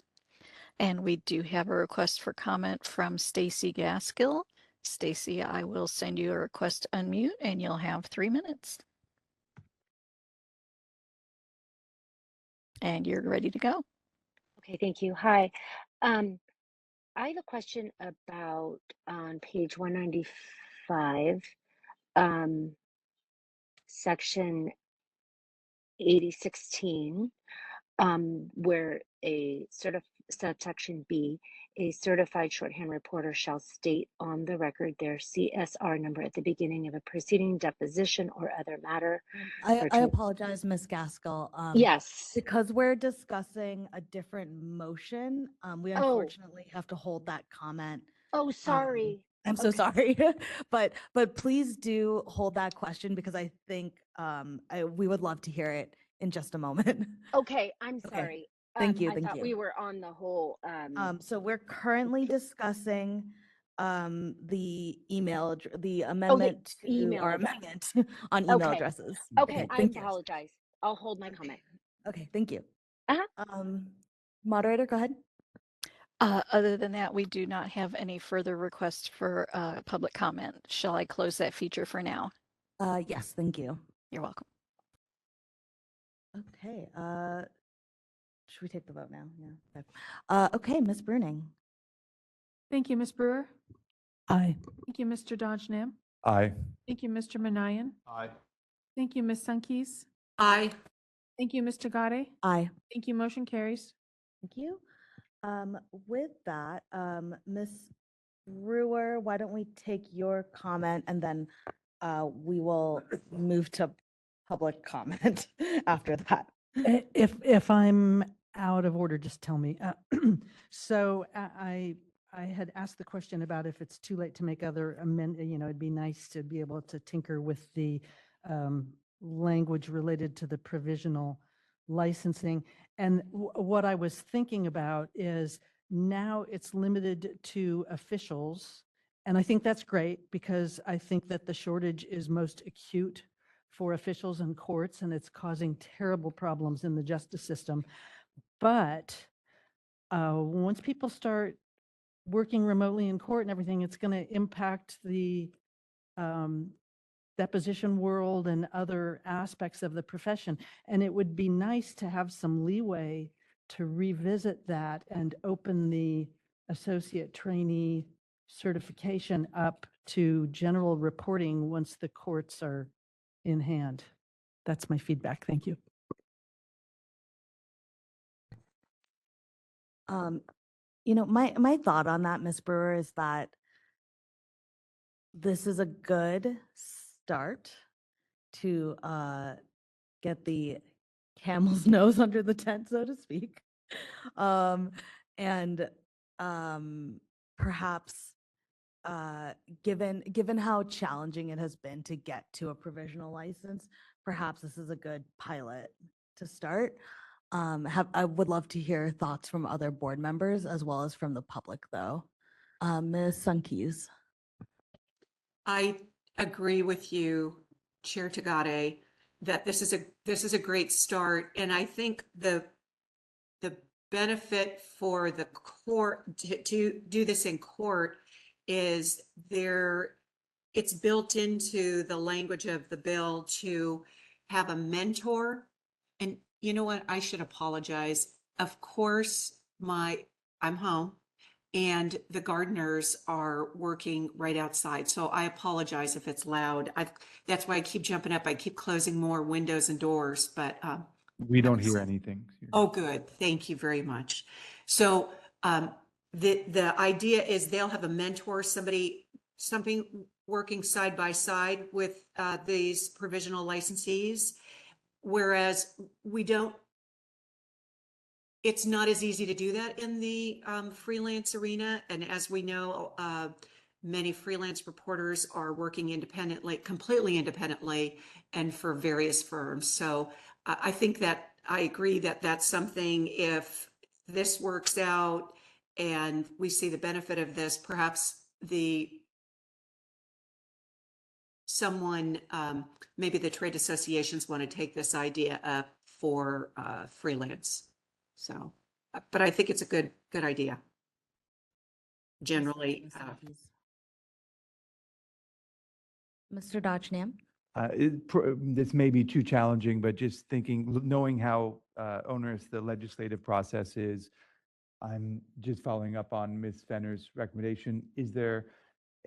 C: And we do have a request for comment from Stacy Gaskill. Stacy, I will send you a request to unmute and you'll have 3 minutes. And you're ready to go.
M: Okay, thank you. Hi. Um, I have a question about on page 195, section 8016, where subsection B, a certified shorthand reporter shall state on the record their CSR number at the beginning of a proceeding, deposition, or other matter.
A: I apologize, Ms. Gaskell.
M: Yes.
A: Because we're discussing a different motion, we
M: Oh.
A: unfortunately have to hold that comment.
M: Oh, sorry.
A: I'm so
M: Okay.
A: sorry, but please do hold that question because I think we would love to hear it in just a moment.
M: Okay, I'm
A: Okay.
M: sorry.
A: Thank you,
M: I
A: thank
M: thought
A: you.
M: we were on the whole,
A: So we're currently discussing the the
M: oh, the
A: amendment to
M: email
A: our
M: address.
A: amendment on email
M: Okay.
A: addresses.
M: Okay, I
A: thank you.
M: apologize. I'll hold my comment.
A: Okay, thank you.
M: Uh-huh.
A: Moderator, go ahead.
C: Other than that, we do not have any further requests for public comment. Shall I close that feature for now?
A: Yes, thank you.
C: You're welcome.
A: Okay, should we take the vote now? Yeah. Okay, Ms. Bruning.
B: Thank you, Ms. Brewer.
G: Aye.
B: Thank you, Mr. Dodgenham.
F: Aye.
B: Thank you, Mr. Manayan.
L: Aye.
B: Thank you, Ms. Sunkis.
H: Aye.
B: Thank you, Mr. Gade.
A: Aye.
B: Thank you. Motion carries.
A: Thank you. With that, Ms. Brewer, why don't we take your comment and then we will move to public comment after that.
G: If I'm out of order, just tell me. So I had asked the question about if it's too late to make other it'd be nice to be able to tinker with the language related to the provisional licensing. And what I was thinking about is now it's limited to officials. And I think that's great because I think that the shortage is most acute for officials and courts, and it's causing terrible problems in the justice system. But once people start working remotely in court and everything, it's going to impact the deposition world and other aspects of the profession. And it would be nice to have some leeway to revisit that and open the associate trainee certification up to general reporting once the courts are in hand. That's my feedback. Thank you.
A: My thought on that, Ms. Brewer, is that this is a good start to get the camel's nose under the tent, so to speak. And perhaps given how challenging it has been to get to a provisional license, perhaps this is a good pilot to start. I would love to hear thoughts from other board members as well as from the public, though. Ms. Sunkis.
H: I agree with you, Chair Tagade, that this is a great start. And I think the benefit for the court to do this in court is it's built into the language of the bill to have a mentor. And you know what? I should apologize. Of course, I'm home and the gardeners are working right outside. So I apologize if it's loud. That's why I keep jumping up. I keep closing more windows and doors, but
F: We don't hear anything.
H: oh, good. Thank you very much. So the idea is they'll have a mentor, something working side by side with these provisional licensees, whereas it's not as easy to do that in the freelance arena. And as we know, many freelance reporters are working independently, completely independently, and for various firms. So I think that I agree that that's something, if this works out and we see the benefit of this, perhaps maybe the trade associations want to take this idea up for freelance. So, but I think it's a good idea. Generally.
A: Mr. Dodgenham.
F: This may be too challenging, but just thinking, knowing how onerous the legislative process is, I'm just following up on Ms. Fenner's recommendation. Is there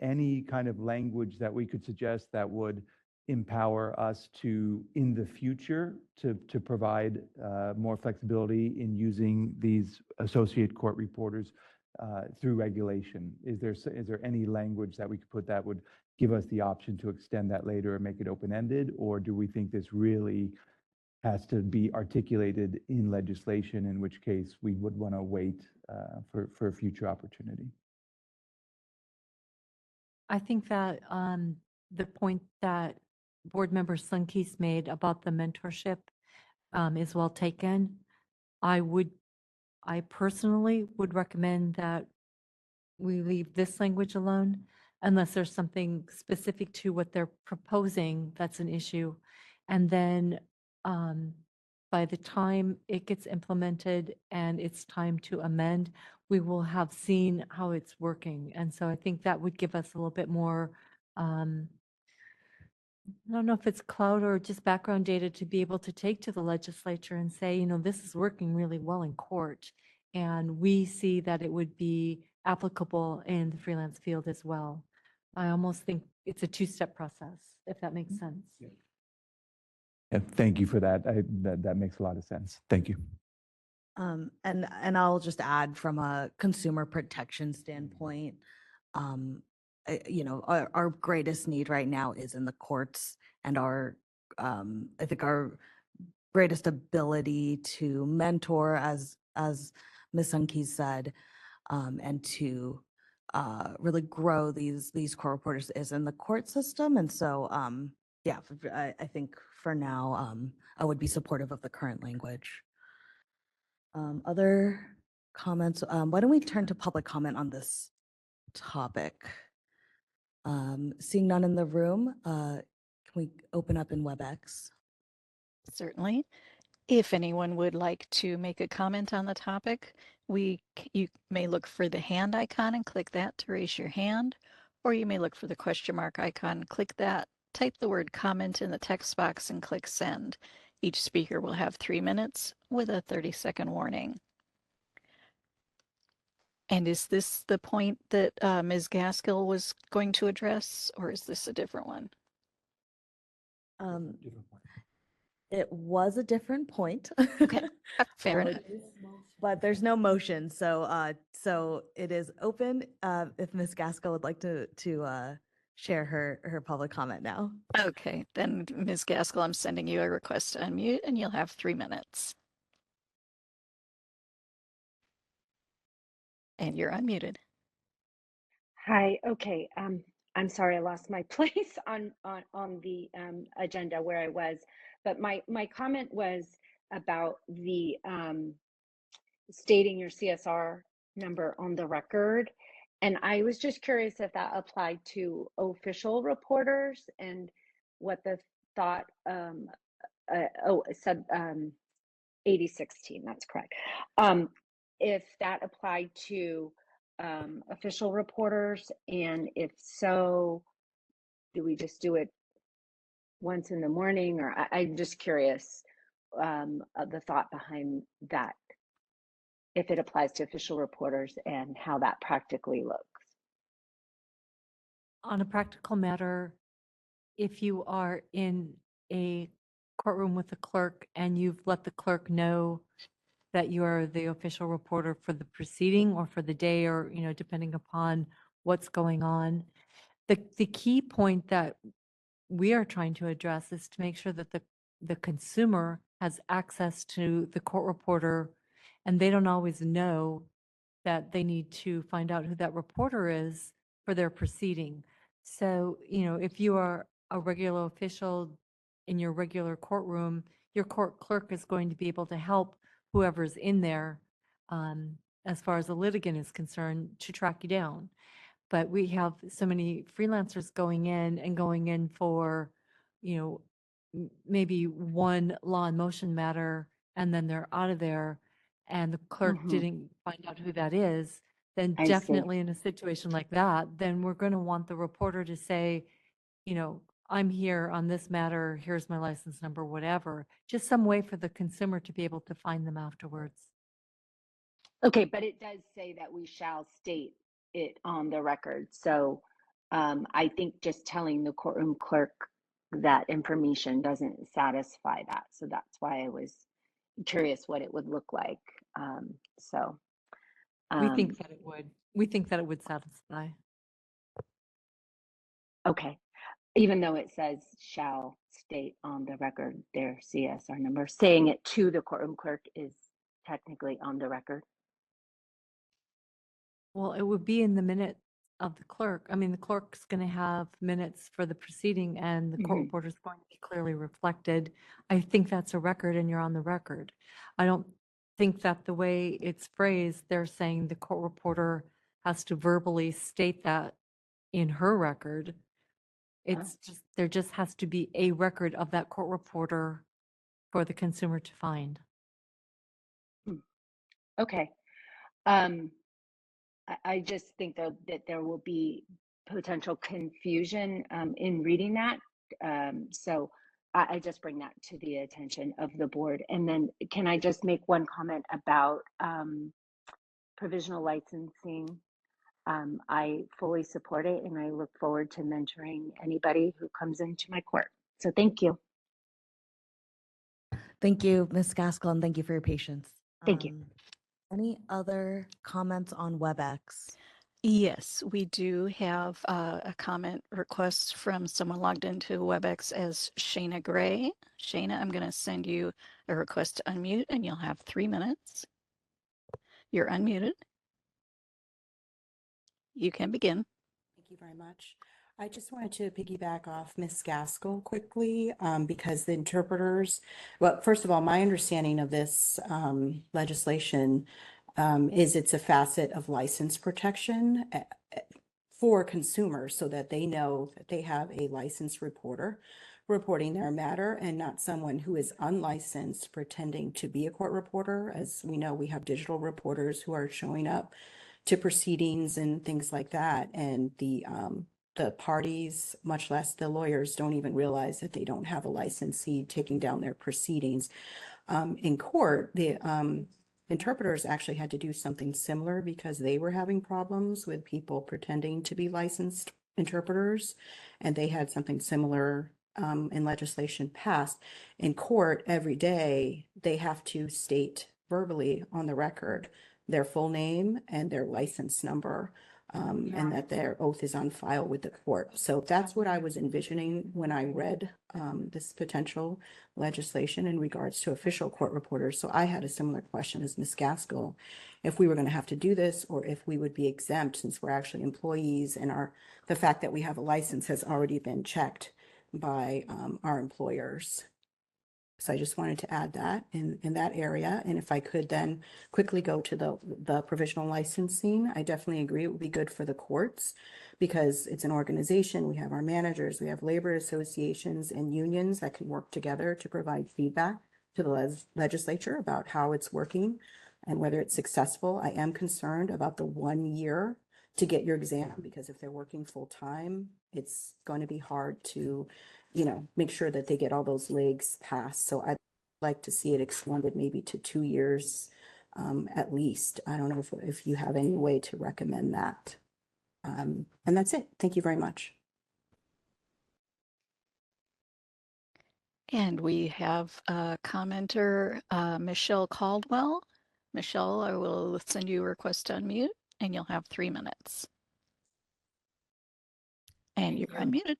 F: any kind of language that we could suggest that would empower us to, in the future, to provide more flexibility in using these associate court reporters through regulation? Is there any language that we could put that would give us the option to extend that later and make it open-ended? Or do we think this really has to be articulated in legislation, in which case we would want to wait for a future opportunity?
D: I think that the point that Board Member Sunkees made about the mentorship is well taken. I personally would recommend that we leave this language alone unless there's something specific to what they're proposing that's an issue. And then by the time it gets implemented and it's time to amend, we will have seen how it's working. And so I think that would give us a little bit more, I don't know if it's clout or just background data to be able to take to the legislature and say, you know, this is working really well in court. And we see that it would be applicable in the freelance field as well. I almost think it's a two-step process, if that makes sense.
F: Yeah, thank you for that. That makes a lot of sense. Thank you.
A: And I'll just add from a consumer protection standpoint, you know, our greatest need right now is in the courts, and I think our greatest ability to mentor, as Ms. Sunkees said, and to really grow these court reporters is in the court system. And so, yeah, I think for now, I would be supportive of the current language. Other comments? Why don't we turn to public comment on this topic? Seeing none in the room, can we open up in WebEx?
C: Certainly. If anyone would like to make a comment on the topic, you may look for the hand icon and click that to raise your hand, or you may look for the question mark icon, click that, type the word comment in the text box and click send. Each speaker will have 3 minutes with a 30-second warning. And is this the point that Ms. Gaskill was going to address, or is this a different one?
A: It was a different point.
C: Okay, fair enough.
A: But there's no motion, so so it is open. If Ms. Gaskell would like to share her public comment now.
C: Okay, then Ms. Gaskill, I'm sending you a request to unmute and you'll have 3 minutes. And you're unmuted.
M: Hi, okay. I'm sorry I lost my place on the agenda where I was, but my comment was about the stating your CSR number on the record. And I was just curious if that applied to official reporters and what the thought, it said 8016, that's correct. If that applied to official reporters, and if so, do we just do it once in the morning? Or I'm just curious of the thought behind that, if it applies to official reporters and how that practically looks.
D: On a practical matter, if you are in a courtroom with the clerk and you've let the clerk know that you are the official reporter for the proceeding or for the day, or, you know, depending upon what's going on, the key point that we are trying to address is to make sure that the consumer has access to the court reporter, and they don't always know that they need to find out who that reporter is for their proceeding. So, you know, if you are a regular official in your regular courtroom, your court clerk is going to be able to help whoever's in there, as far as the litigant is concerned, to track you down. But we have so many freelancers going in for, you know, maybe one law and motion matter, and then they're out of there, and the clerk didn't find out who that is. Then
M: I see.
D: definitely in a situation like that, then we're going to want the reporter to say, you know, I'm here on this matter, here's my license number, whatever. Just some way for the consumer to be able to find them afterwards.
M: Okay, but it does say that we shall state it on the record. So I think just telling the courtroom clerk that information doesn't satisfy that. So that's why I was curious what it would look like.
D: We think that it would. We think that it would satisfy.
M: Okay, even though it says shall state on the record their CSR number, saying it to the courtroom clerk is technically on the record.
D: Well, it would be in the minute of the clerk. I mean, the clerk's going to have minutes for the proceeding and the court reporter is going to be clearly reflected. I think that's a record and you're on the record. I don't think that the way it's phrased, they're saying the court reporter has to verbally state that in her record. It's just, there just has to be a record of that court reporter for the consumer to find.
M: Okay. I just think that there will be potential confusion in reading that. So I just bring that to the attention of the board. And then can I just make one comment about provisional licensing? I fully support it and I look forward to mentoring anybody who comes into my court. So thank you.
A: Thank you, Ms. Gaskell, and thank you for your patience.
M: Thank you.
A: Any other comments on WebEx?
C: Yes, we do have a comment request from someone logged into WebEx as Shayna Gray. Shayna, I'm going to send you a request to unmute and you'll have 3 minutes. You're unmuted. You can begin.
O: Thank you very much. I just wanted to piggyback off Ms. Gaskell quickly because the interpreters, well, first of all, my understanding of this legislation is it's a facet of license protection for consumers so that they know that they have a licensed reporter reporting their matter and not someone who is unlicensed pretending to be a court reporter. As we know, we have digital reporters who are showing up to proceedings and things like that. And the parties, much less the lawyers, don't even realize that they don't have a licensee taking down their proceedings. In court, the interpreters actually had to do something similar because they were having problems with people pretending to be licensed interpreters. And they had something similar in legislation passed. In court, every day, they have to state verbally on the record their full name and their license number, and that their oath is on file with the court. So that's what I was envisioning when I read this potential legislation in regards to official court reporters. So I had a similar question as Ms. Gaskell, if we were going to have to do this or if we would be exempt since we're actually employees and the fact that we have a license has already been checked by our employers. So I just wanted to add that in that area. And if I could then quickly go to the provisional licensing, I definitely agree it would be good for the courts because it's an organization. We have our managers, we have labor associations and unions that can work together to provide feedback to the legislature about how it's working and whether it's successful. I am concerned about the 1 year to get your exam because if they're working full time, it's going to be hard to make sure that they get all those legs passed. So I'd like to see it extended maybe to 2 years at least. I don't know if you have any way to recommend that. And that's it. Thank you very much.
C: And we have a commenter, Michelle Caldwell. Michelle, I will send you a request to unmute and you'll have 3 minutes. And you're unmuted.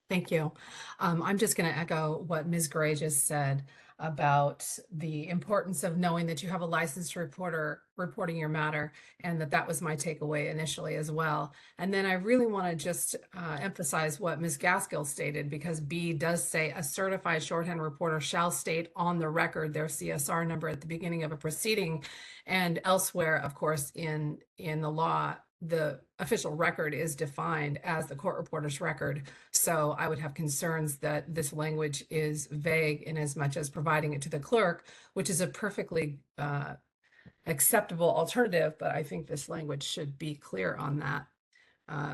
J: Thank you. I'm just going to echo what Ms. Gray just said about the importance of knowing that you have a licensed reporter reporting your matter, and that was my takeaway initially as well. And then I really want to just emphasize what Ms. Gaskell stated, because B does say a certified shorthand reporter shall state on the record their CSR number at the beginning of a proceeding, and elsewhere, of course, in the law, the official record is defined as the court reporter's record. So I would have concerns that this language is vague in as much as providing it to the clerk, which is a perfectly acceptable alternative, but I think this language should be clear on that.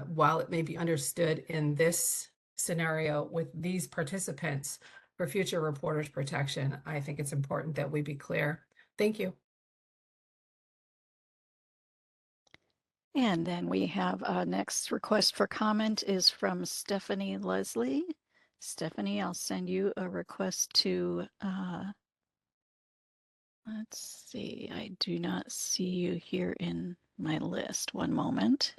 J: While it may be understood in this scenario with these participants for future reporters protection, I think it's important that we be clear. Thank you.
C: And then we have next request for comment is from Stephanie Leslie. Stephanie, I'll send you a request to, let's see, I do not see you here in my list. One moment.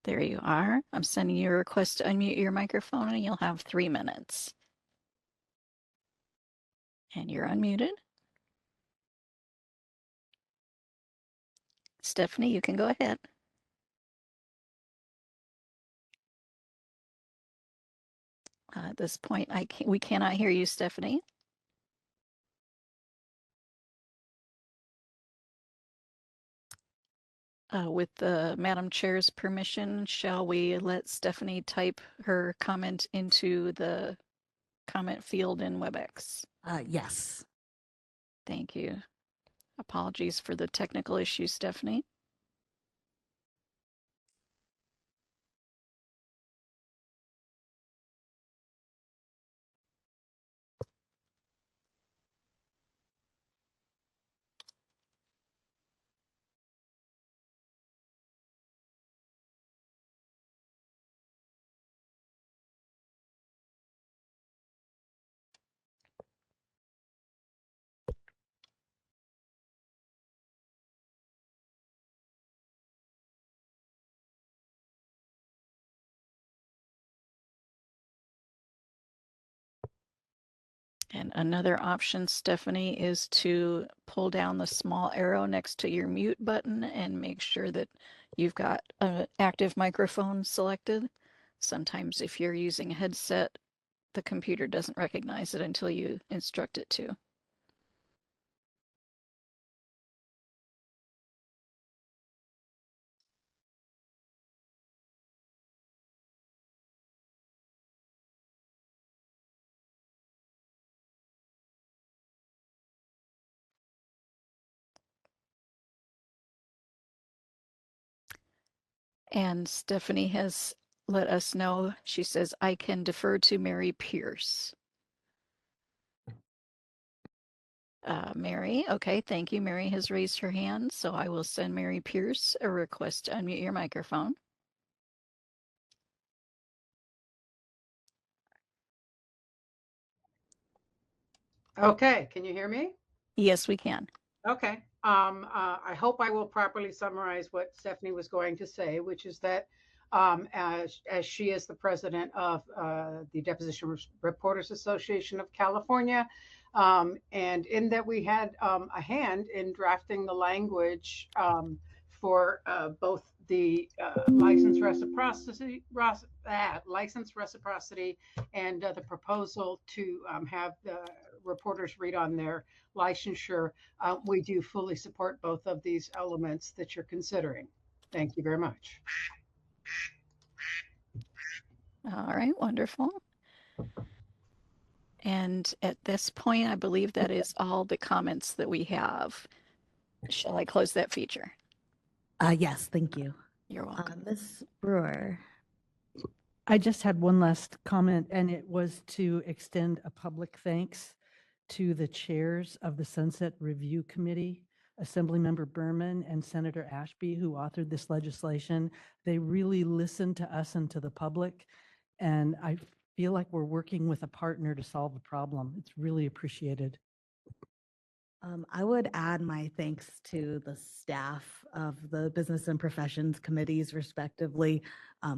C: There you are. I'm sending you a request to unmute your microphone and you'll have 3 minutes. And you're unmuted. Stephanie, you can go ahead. At this point, we cannot hear you, Stephanie. With the Madam Chair's permission, shall we let Stephanie type her comment into the comment field in WebEx?
A: Yes.
C: Thank you. Apologies for the technical issues, Stephanie. And another option, Stephanie, is to pull down the small arrow next to your mute button and make sure that you've got an active microphone selected. Sometimes if you're using a headset, the computer doesn't recognize it until you instruct it to. And Stephanie has let us know, she says, I can defer to Mary Pierce. Mary, okay, thank you. Mary has raised her hand, so I will send Mary Pierce a request to unmute your microphone.
P: Okay, can you hear me?
C: Yes, we can.
P: Okay. I hope I will properly summarize what Stephanie was going to say, which is that as she is the president of the Deposition Reporters Association of California, and in that we had a hand in drafting the language for both the license reciprocity, and the proposal to have the reporters read on their licensure. We do fully support both of these elements that you're considering. Thank you very much.
C: All right, wonderful. And at this point, I believe that is all the comments that we have. Shall I close that feature?
A: Yes, thank you.
C: You're welcome.
A: Ms. Brewer.
G: I just had one last comment, and it was to extend a public thanks to the chairs of the Sunset Review Committee, Assemblymember Berman and Senator Ashby, who authored this legislation. They really listened to us and to the public, and I feel like we're working with a partner to solve the problem. It's really appreciated.
A: I would add my thanks to the staff of the Business and Professions Committees respectively,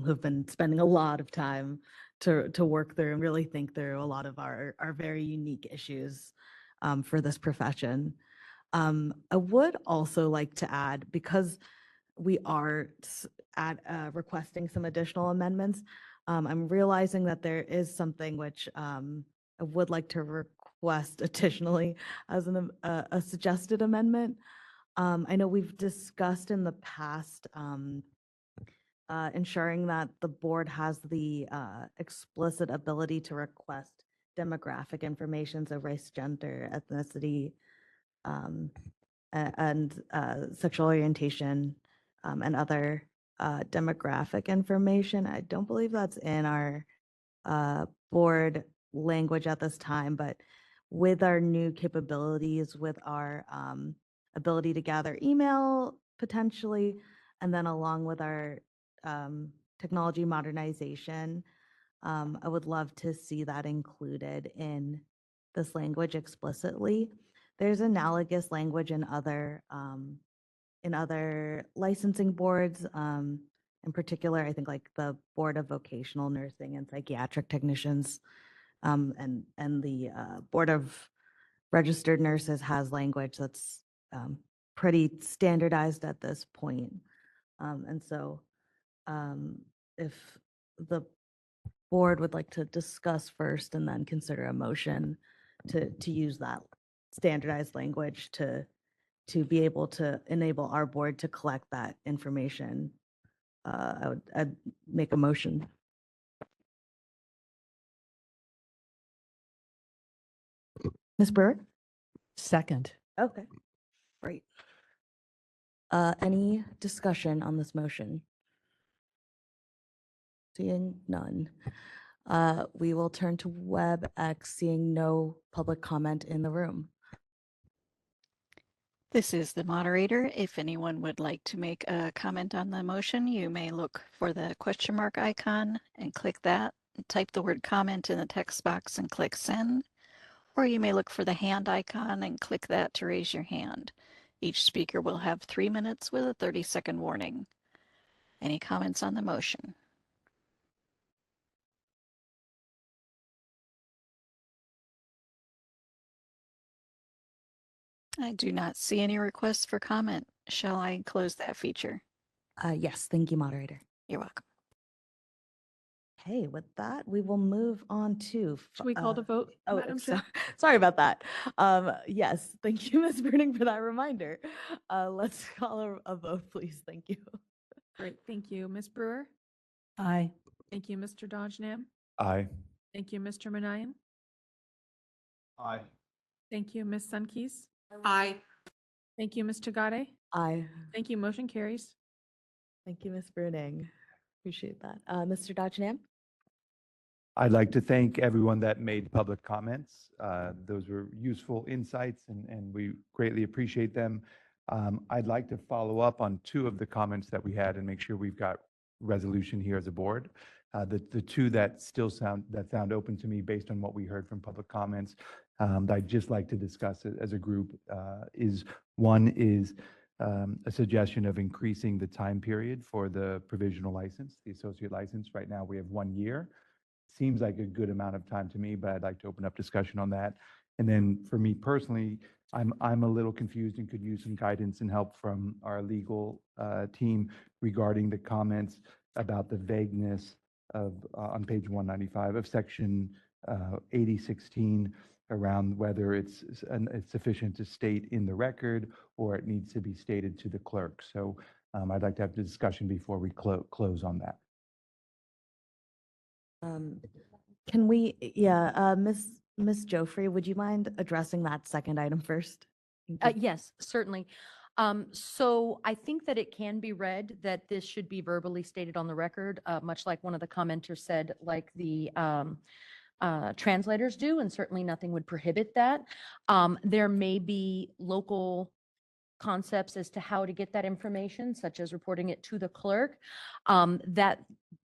A: who've been spending a lot of time to work through and really think through a lot of our very unique issues for this profession. I would also like to add, because we are requesting some additional amendments, I'm realizing that there is something which I would like to request additionally as a suggested amendment. I know we've discussed in the past ensuring that the board has the explicit ability to request demographic information, so race, gender, ethnicity, and sexual orientation, and other demographic information. I don't believe that's in our board language at this time, but with our new capabilities, with our ability to gather email potentially, and then along with our technology modernization, I would love to see that included in this language explicitly. There's analogous language in other licensing boards. In particular, I think like the Board of Vocational Nursing and Psychiatric Technicians, and the Board of Registered Nurses has language that's pretty standardized at this point. And so if the board would like to discuss first and then consider a motion to use that standardized language to be able to enable our board to collect that information, I'd make a motion. Ms. Brewer?
G: Second.
A: Okay, great. Any discussion on this motion? Seeing none. We will turn to WebEx, seeing no public comment in the room.
C: This is the moderator. If anyone would like to make a comment on the motion, you may look for the question mark icon and click that. Type the word comment in the text box and click send. Or you may look for the hand icon and click that to raise your hand. Each speaker will have 3 minutes with a 30-second warning. Any comments on the motion? I do not see any requests for comment. Shall I close that feature?
A: Yes, thank you, moderator.
C: You're welcome.
A: Okay, with that, we will move on to.
B: Should we call the vote,
A: Oh,
B: Madam Chair?
A: sorry about that. Yes, thank you, Ms. Bruning, for that reminder. Let's call a vote, please. Thank you.
B: Great, thank you. Ms. Brewer?
G: Aye.
B: Thank you, Mr. Dodgenham.
F: Aye.
B: Thank you, Mr. Manayan.
L: Aye.
B: Thank you, Ms. Sunkees.
H: Aye.
B: Thank you, Ms. Tagade.
A: Aye.
B: Thank you, motion carries.
A: Thank you, Ms. Bruning. Appreciate that. Mr. Dodgenham?
F: I'd like to thank everyone that made public comments. Those were useful insights and we greatly appreciate them. I'd like to follow up on 2 of the comments that we had and make sure we've got resolution here as a board. The 2 that still sound open to me based on what we heard from public comments, that I'd just like to discuss it as a group is one is a suggestion of increasing the time period for the provisional license, the associate license. Right now we have 1 year. Seems like a good amount of time to me, but I'd like to open up discussion on that. And then for me personally, I'm a little confused and could use some guidance and help from our legal team regarding the comments about the vagueness of on page 195 of section 8016 around whether it's sufficient to state in the record or it needs to be stated to the clerk. So I'd like to have the discussion before we close on that.
A: Can we, Ms. Joffrey, would you mind addressing that second item first? Thank you.
I: Yes, certainly. So I think that it can be read that this should be verbally stated on the record, much like one of the commenters said, like the translators do, and certainly nothing would prohibit that. There may be local concepts as to how to get that information, such as reporting it to the clerk. That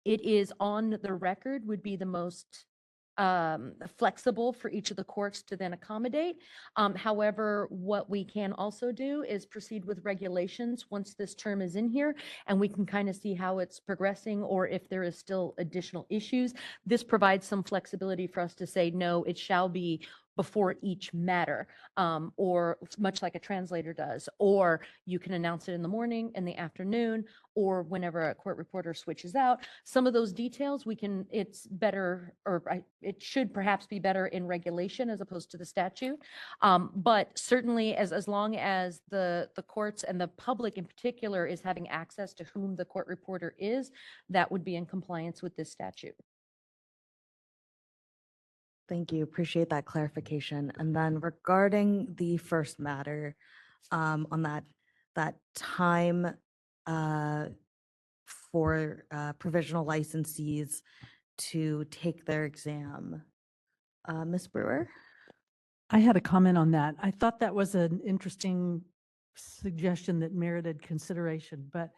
I: it is on the record would be the most flexible for each of the courts to then accommodate. However, what we can also do is proceed with regulations once this term is in here, and we can kind of see how it's progressing or if there is still additional issues. This provides some flexibility for us to say, no, it shall be before each matter, or much like a translator does, or you can announce it in the morning, in the afternoon, or whenever a court reporter switches out. Some of those details it's better, or it should perhaps be better in regulation as opposed to the statute. But certainly as long as the courts and the public in particular is having access to whom the court reporter is, that would be in compliance with this statute.
A: Thank you. Appreciate that clarification. And then regarding the first matter, on that time for provisional licensees to take their exam. Ms. Brewer?
G: I had a comment on that. I thought that was an interesting suggestion that merited consideration, but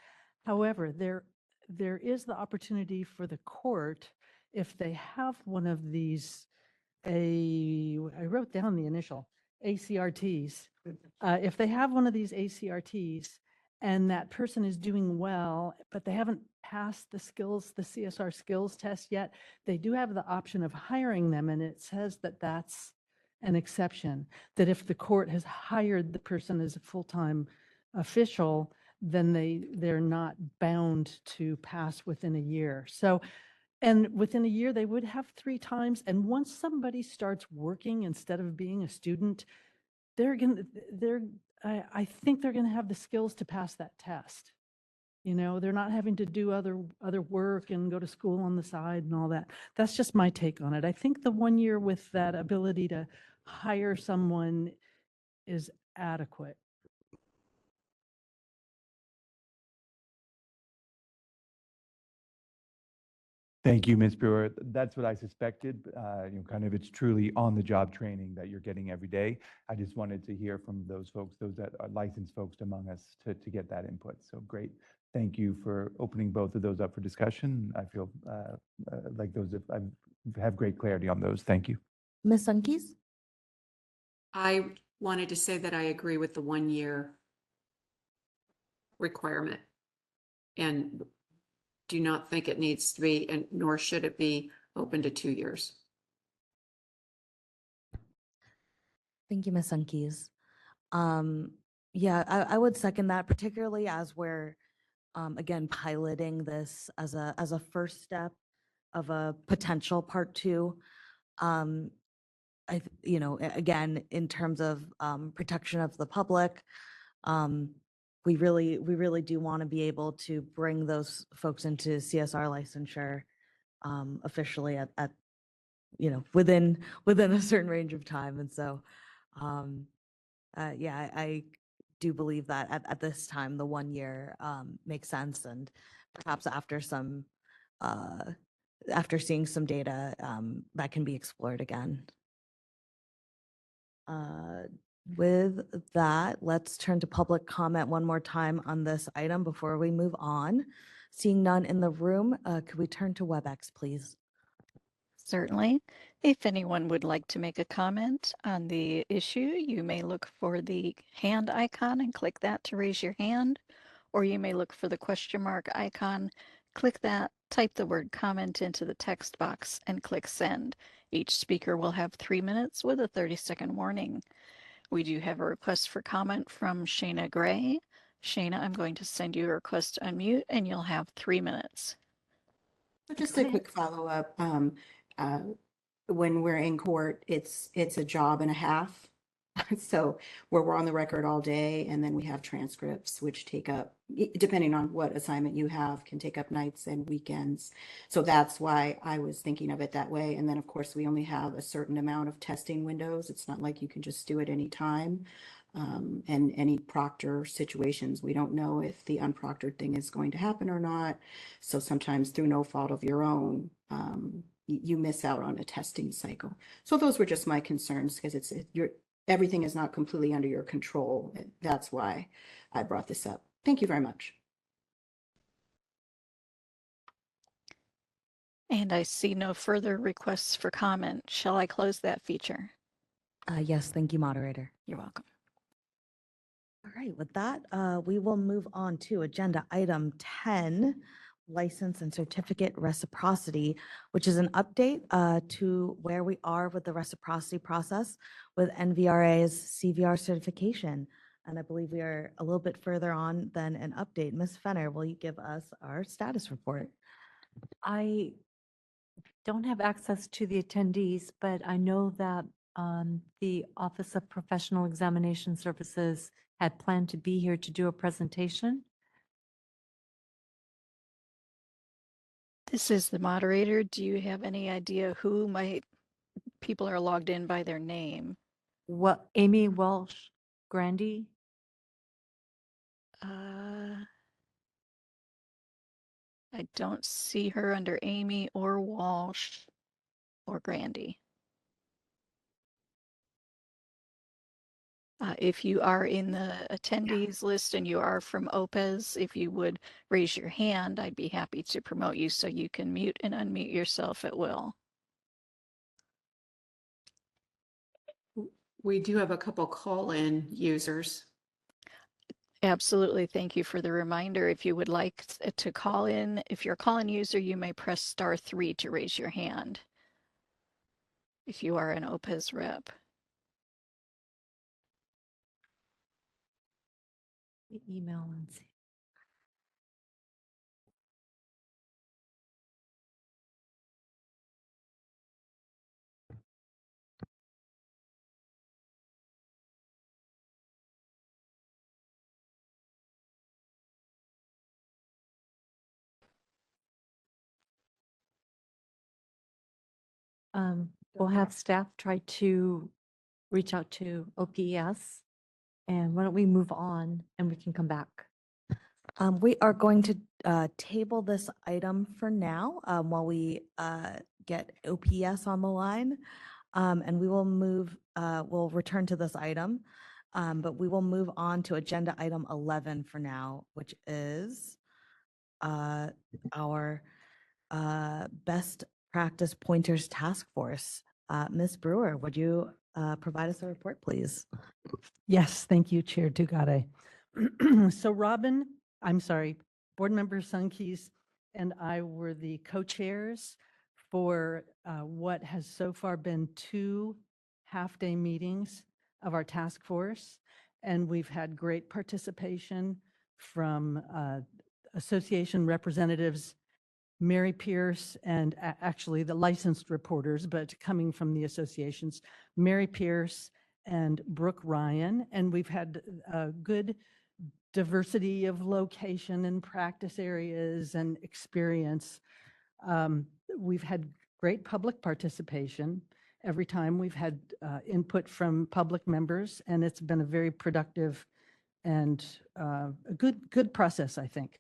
G: however, there is the opportunity for the court, if they have one of these, I wrote down the initial, ACRTs. If they have one of these ACRTs and that person is doing well, but they haven't passed the CSR skills test yet, they do have the option of hiring them, and it says that that's an exception, that if the court has hired the person as a full-time official, then they're not bound to pass within a year. So, and within a year, they would have 3 times. And once somebody starts working instead of being a student, I think they're gonna have the skills to pass that test. You know, they're not having to do other work and go to school on the side and all that. That's just my take on it. I think the 1 year with that ability to hire someone is adequate.
F: Thank you, Ms. Brewer. That's what I suspected. Kind of it's truly on-the-job training that you're getting every day. I just wanted to hear from those folks, those that are licensed folks among us to get that input. So great. Thank you for opening both of those up for discussion. I feel like I have great clarity on those. Thank you.
A: Ms. Sunkis?
H: I wanted to say that I agree with the 1 year requirement and do not think it needs to be, and nor should it be open to 2 years.
A: Thank you, Ms. Sunkis. Yeah, I would second that, particularly as we're, again, piloting this as a first step of a potential part 2. Again, in terms of protection of the public, we really do want to be able to bring those folks into CSR licensure officially at within a certain range of time. And so, yeah, I do believe that at this time, the 1 year makes sense, and perhaps after seeing some data, that can be explored again. With that, let's turn to public comment one more time on this item before we move on. Seeing none in the room, could we turn to WebEx, please?
C: Certainly. If anyone would like to make a comment on the issue, you may look for the hand icon and click that to raise your hand, or you may look for the question mark icon, click that, type the word comment into the text box, and click send. Each speaker will have 3 minutes with a 30-second warning. We do have a request for comment from Shayna Gray. Shayna, I'm going to send you a request to unmute, and you'll have 3 minutes.
O: Just a quick follow-up. When we're in court, it's a job and a half. So where we're on the record all day, and then we have transcripts, which take up, depending on what assignment you have, can take up nights and weekends. So that's why I was thinking of it that way. And then, of course, we only have a certain amount of testing windows. It's not like you can just do it anytime. And any proctor situations, we don't know if the unproctored thing is going to happen or not. So sometimes through no fault of your own, you miss out on a testing cycle. So those were just my concerns, because everything is not completely under your control. That's why I brought this up. Thank you very much.
C: And I see no further requests for comment. Shall I close that feature?
A: Yes, thank you, moderator.
C: You're welcome.
A: All right, with that, we will move on to agenda item 10, license and certificate reciprocity, which is an update to where we are with the reciprocity process with NVRA's CVR certification. And I believe we are a little bit further on than an update. Ms. Fenner, will you give us our status report?
D: I don't have access to the attendees, but I know that the Office of Professional Examination Services had planned to be here to do a presentation.
C: This is the moderator. Do you have any idea who people are logged in by their name?
D: What, Amy Welsh Grandy?
C: I don't see her under Amy or Walsh or Grandy. If you are in the attendees list and you are from OPES, if you would raise your hand, I'd be happy to promote you so you can mute and unmute yourself at will.
H: We do have a couple call-in users.
C: Absolutely. Thank you for the reminder. If you would like to call in, if you're a call-in user, you may press *3 to raise your hand. If you are an OPES rep.
D: Email and see. We'll have staff try to reach out to OPS. And why don't we move on and we can come back?
A: We are going to table this item for now while we get OPS on the line. And we will we'll return to this item, but we will move on to agenda item 11 for now, which is our best practice pointers task force. Ms. Brewer, would you provide us a report, please?
G: Yes, thank you, Chair Dugade. So Board Member Sunkeys and I were the co-chairs for what has so far been 2 half-day meetings of our task force. And we've had great participation from association representatives, Mary Pierce, and actually the licensed reporters, but coming from the associations, Mary Pierce and Brooke Ryan. And we've had a good diversity of location and practice areas and experience. We've had great public participation every time. We've had input from public members, and it's been a very productive and a good process, I think.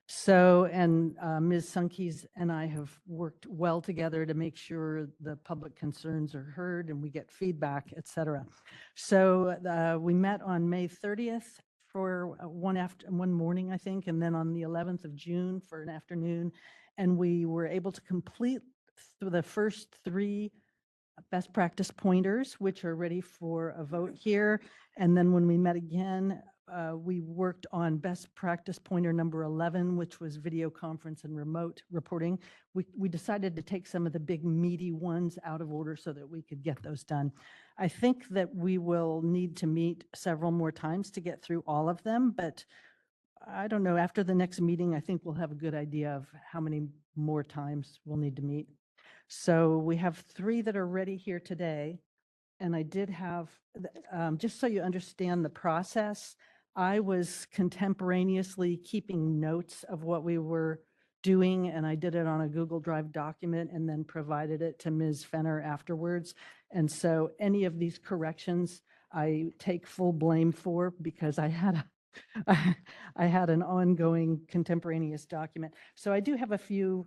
G: So, and Ms. Sunkeys and I have worked well together to make sure the public concerns are heard and we get feedback, et cetera. So we met on May 30th for one morning, I think, and then on the 11th of June for an afternoon. And we were able to complete the first 3 best practice pointers, which are ready for a vote here. And then when we met again, we worked on best practice pointer number 11, which was video conference and remote reporting. We decided to take some of the big meaty ones out of order so that we could get those done. I think that we will need to meet several more times to get through all of them, but I don't know, after the next meeting, I think we'll have a good idea of how many more times we'll need to meet. So we have 3 that are ready here today. And I did have, just so you understand the process, I was contemporaneously keeping notes of what we were doing, and I did it on a Google Drive document and then provided it to Ms. Fenner afterwards. And so any of these corrections, I take full blame for because I had an ongoing contemporaneous document. So I do have a few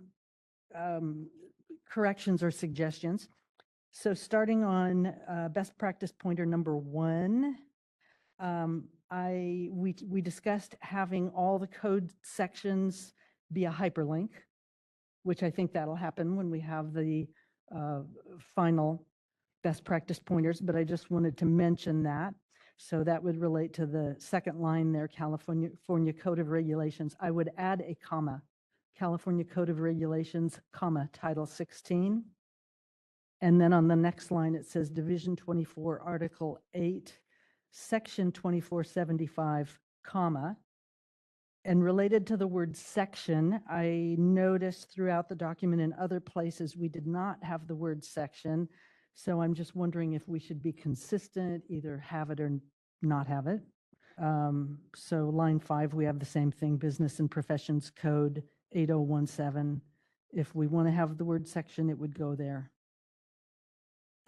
G: corrections or suggestions. So starting on best practice pointer number 1, we discussed having all the code sections be a hyperlink, which I think that'll happen when we have the final best practice pointers, but I just wanted to mention that. So that would relate to the second line there, California Code of Regulations. I would add a comma, California Code of Regulations, comma, Title 16. And then on the next line, it says Division 24, Article 8, Section 2475, comma. And related to the word section, I noticed throughout the document in other places, we did not have the word section. So I'm just wondering if we should be consistent, either have it or not have it. So line 5, we have the same thing, Business and Professions Code 8017. If we want to have the word section, it would go there.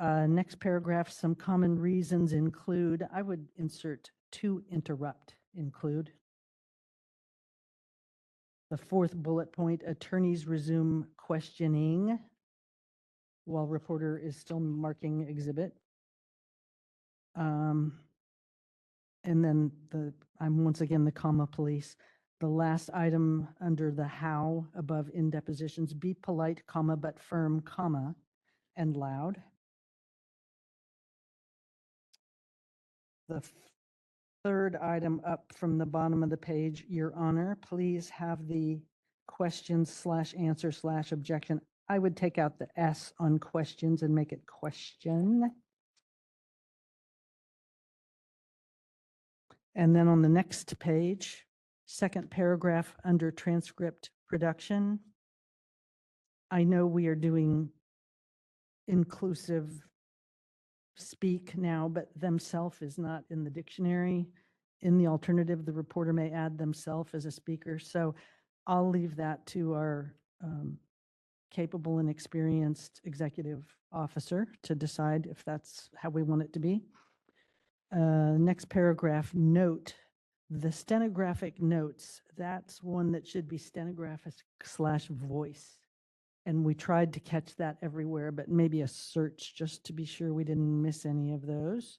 G: Next paragraph, some common reasons include, I would insert to interrupt include. The fourth bullet point, attorneys resume questioning while reporter is still marking exhibit. And then I'm once again the comma police. The last item under the how above in depositions, be polite, comma, but firm, comma, and loud. The third item up from the bottom of the page, Your Honor, please have the questions/answer/objection. I would take out the S on questions and make it question. And then on the next page, second paragraph under transcript production, I know we are doing inclusive speak now, but themself is not in the dictionary. In the alternative, the reporter may add themself as a speaker. So I'll leave that to our capable and experienced executive officer to decide if that's how we want it to be. Next paragraph, note, the stenographic notes, that's one that should be stenographic/voice. And we tried to catch that everywhere, but maybe a search just to be sure we didn't miss any of those.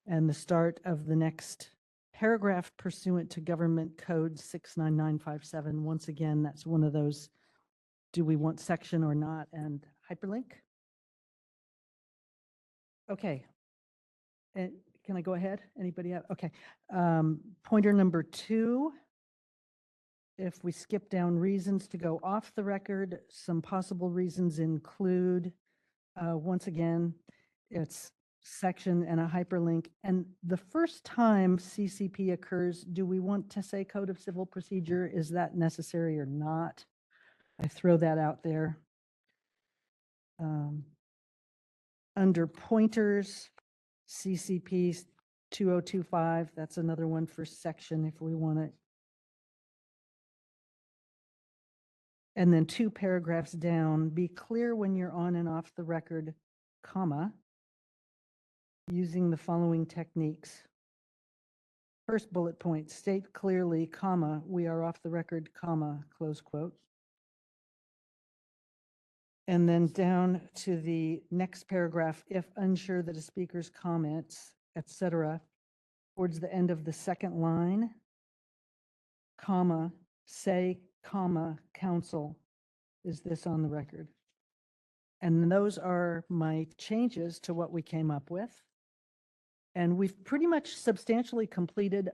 G: And the start of the next paragraph pursuant to Government Code 69957. Once again, that's one of those, do we want section or not, and hyperlink. Okay. And can I go ahead? Anybody have? Okay. Pointer number 2. If we skip down reasons to go off the record, some possible reasons include, once again, it's section and a hyperlink. And the first time CCP occurs, do we want to say Code of Civil Procedure? Is that necessary or not? I throw that out there. Under pointers, CCP 2025, that's another one for section if we want it. And then 2 paragraphs down, be clear when you're on and off the record, comma, using the following techniques. First bullet point, state clearly, comma, we are off the record, comma, close quote. And then down to the next paragraph, if unsure that a speaker's comments, etc., towards the end of the second line, comma, say, comma, counsel, is this on the record? And those are my changes to what we came up with. And we've pretty much substantially completed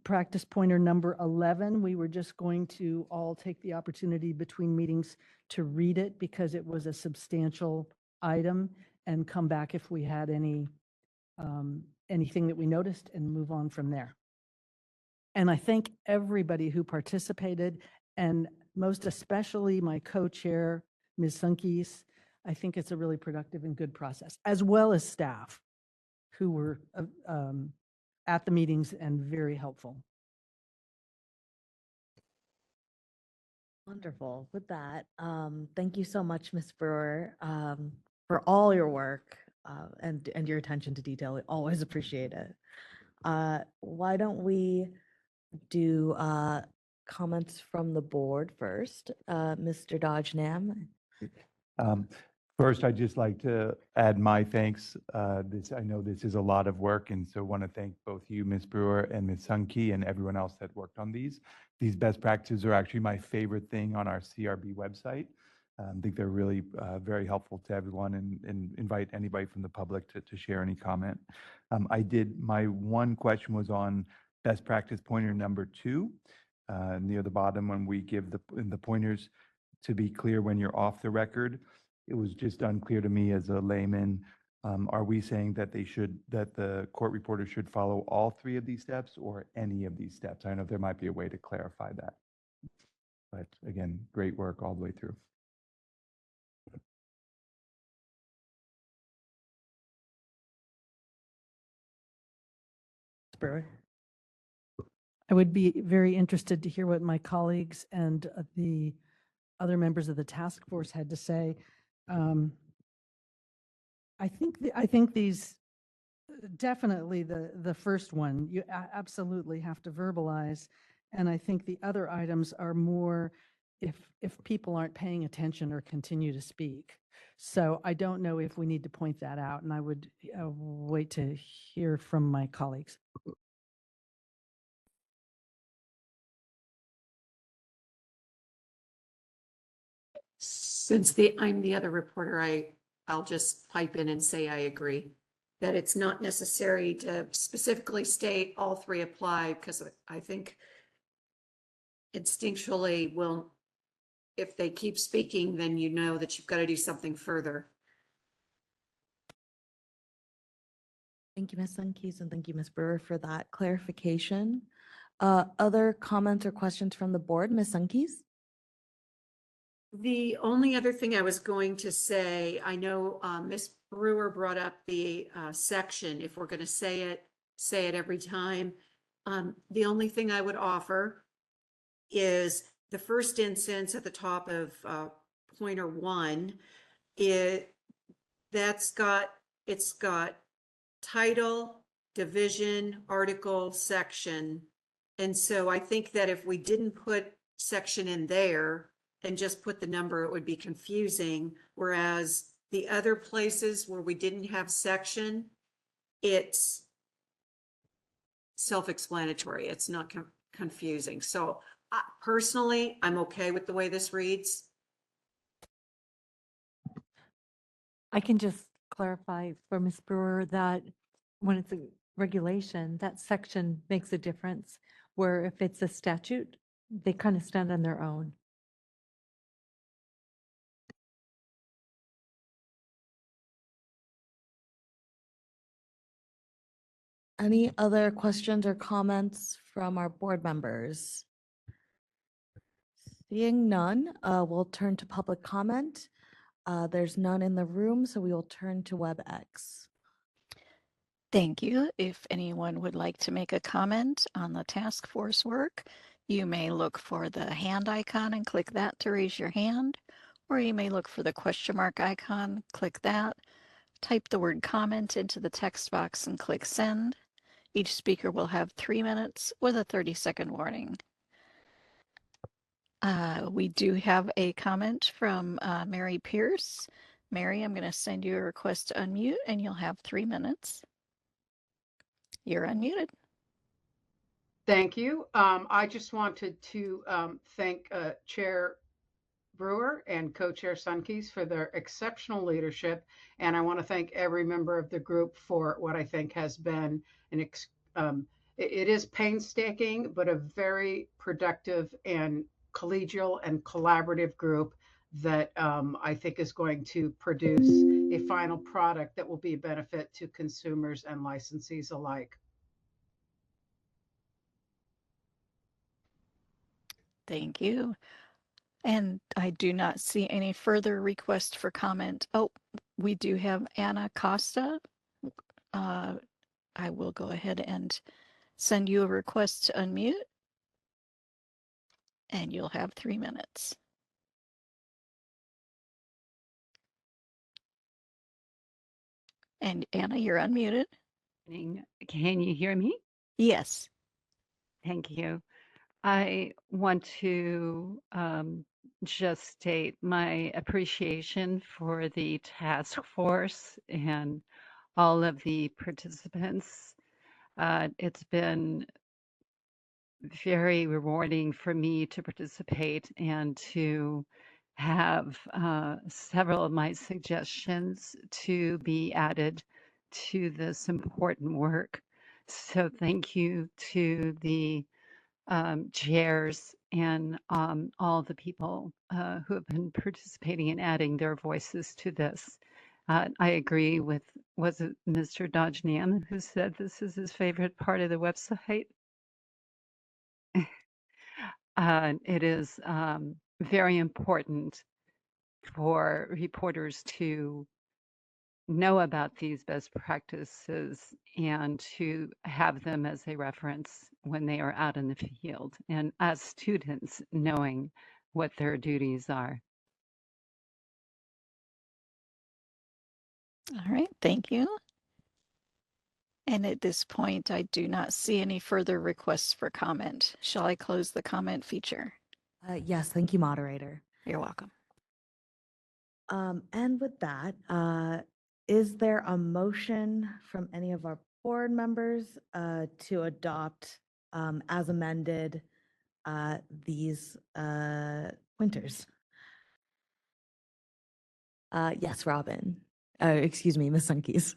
G: practice pointer number 11. We were just going to all take the opportunity between meetings to read it because it was a substantial item and come back if we had any anything that we noticed and move on from there. And I thank everybody who participated, and most especially my co-chair, Ms. Sunkis. I think it's a really productive and good process, as well as staff who were at the meetings and very helpful.
A: Wonderful. With that, thank you so much, Ms. Brewer, for all your work and your attention to detail. We always appreciate it. Why don't we do comments from the board first? Mr. Dodgenham.
F: First, I'd just like to add my thanks. I know this is a lot of work, and so want to thank both you, Ms. Brewer, and Ms. Sunke, and everyone else that worked on these. These best practices are actually my favorite thing on our CRB website. I think they're really very helpful to everyone, and invite anybody from the public to share any comment. My one question was on best practice pointer number 2, near the bottom when we give the pointers to be clear when you're off the record. It was just unclear to me as a layman. Are we saying that the court reporter should follow all 3 of these steps or any of these steps? I know there might be a way to clarify that. But again, great work all the way through.
G: Brewer. I would be very interested to hear what my colleagues and the other members of the task force had to say. I think these, definitely the first one, you absolutely have to verbalize. And I think the other items are more if people aren't paying attention or continue to speak. So I don't know if we need to point that out, and I would wait to hear from my colleagues.
H: Since I'm the other reporter, I'll just pipe in and say I agree that it's not necessary to specifically state all three apply, because I think instinctually if they keep speaking, then you know that you've got to do something further.
A: Thank you, Ms. Sunkeys, and thank you, Ms. Brewer, for that clarification. Other comments or questions from the board? Ms. Sunkeys?
H: The only other thing I was going to say, I know Ms. Brewer brought up the section. If we're going to say it every time. The only thing I would offer is the first instance at the top of pointer 1. It's got title, division, article, section. And so I think that if we didn't put section in there and just put the number, it would be confusing. Whereas the other places where we didn't have section, it's self-explanatory. It's not confusing. So personally, I'm okay with the way this reads.
D: I can just clarify for Ms. Brewer that when it's a regulation, that section makes a difference, where if it's a statute, they kind of stand on their own.
A: Any other questions or comments from our board members? Seeing none, we'll turn to public comment. There's none in the room, so we will turn to WebEx.
C: Thank you. If anyone would like to make a comment on the task force work, you may look for the hand icon and click that to raise your hand, or you may look for the question mark icon, click that, type the word comment into the text box and click send. Each speaker will have 3 minutes with a 30-second warning. We do have a comment from Mary Pierce. Mary, I'm going to send you a request to unmute and you'll have 3 minutes. You're unmuted.
P: Thank you. I just wanted to thank Chair Brewer and Co-Chair Sunkeys for their exceptional leadership. And I want to thank every member of the group for what I think has been it is painstaking, but a very productive and collegial and collaborative group that I think is going to produce a final product that will be a benefit to consumers and licensees alike.
C: Thank you. And I do not see any further request for comment. Oh, we do have Anna Costa. I will go ahead and send you a request to unmute. And you'll have 3 minutes. And Anna, you're unmuted.
Q: Can you hear me?
C: Yes.
Q: Thank you. I want to just state my appreciation for the task force and all of the participants. It's been very rewarding for me to participate and to have several of my suggestions to be added to this important work. So thank you to the chairs and all the people who have been participating and adding their voices to this. I agree with, was it Mr. Dodge Nam who said this is his favorite part of the website? It is very important for reporters to know about these best practices and to have them as a reference when they are out in the field, and as students knowing what their duties are.
C: All right, thank you. And at this point, I do not see any further requests for comment. Shall I close the comment feature?
A: Yes, thank you, moderator.
C: You're welcome.
A: And with that, is there a motion from any of our board members to adopt as amended these pointers? Yes, Robin. Excuse me, Ms. Sunkeys.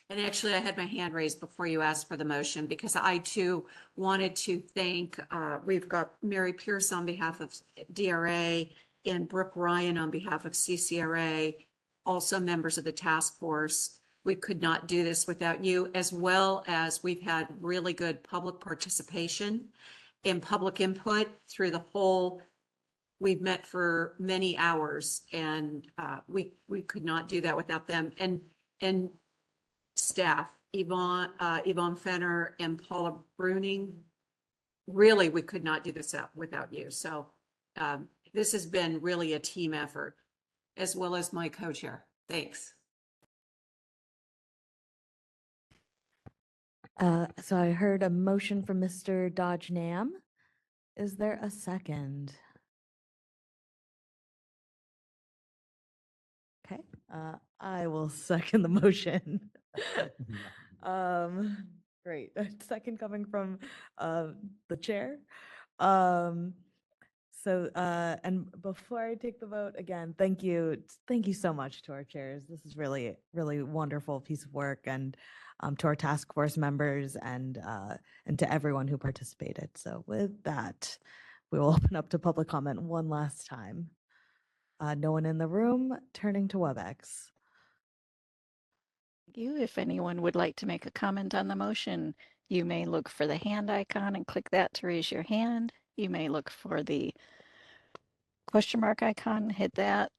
H: And actually, I had my hand raised before you asked for the motion because I too wanted to thank, we've got Mary Pierce on behalf of DRA and Brooke Ryan on behalf of CCRA, also members of the task force. We could not do this without you, as well as we've had really good public participation and public input through the whole. We've met for many hours and we could not do that without them. And staff, Yvonne Fenner and Paula Bruning. Really, we could not do this without you. So this has been really a team effort, as well as my co-chair. Thanks.
A: So I heard a motion from Mr. Dodge Nam. Is there a second? Okay, I will second the motion. Great. Second coming from the chair. And before I take the vote, again, thank you so much to our chairs. This is really, really wonderful piece of work, and to our task force members and to everyone who participated. So with that, we will open up to public comment one last time. No one in the room, turning to WebEx.
C: You, if anyone would like to make a comment on the motion, you may look for the hand icon and click that to raise your hand. You may look for the question mark icon, hit that,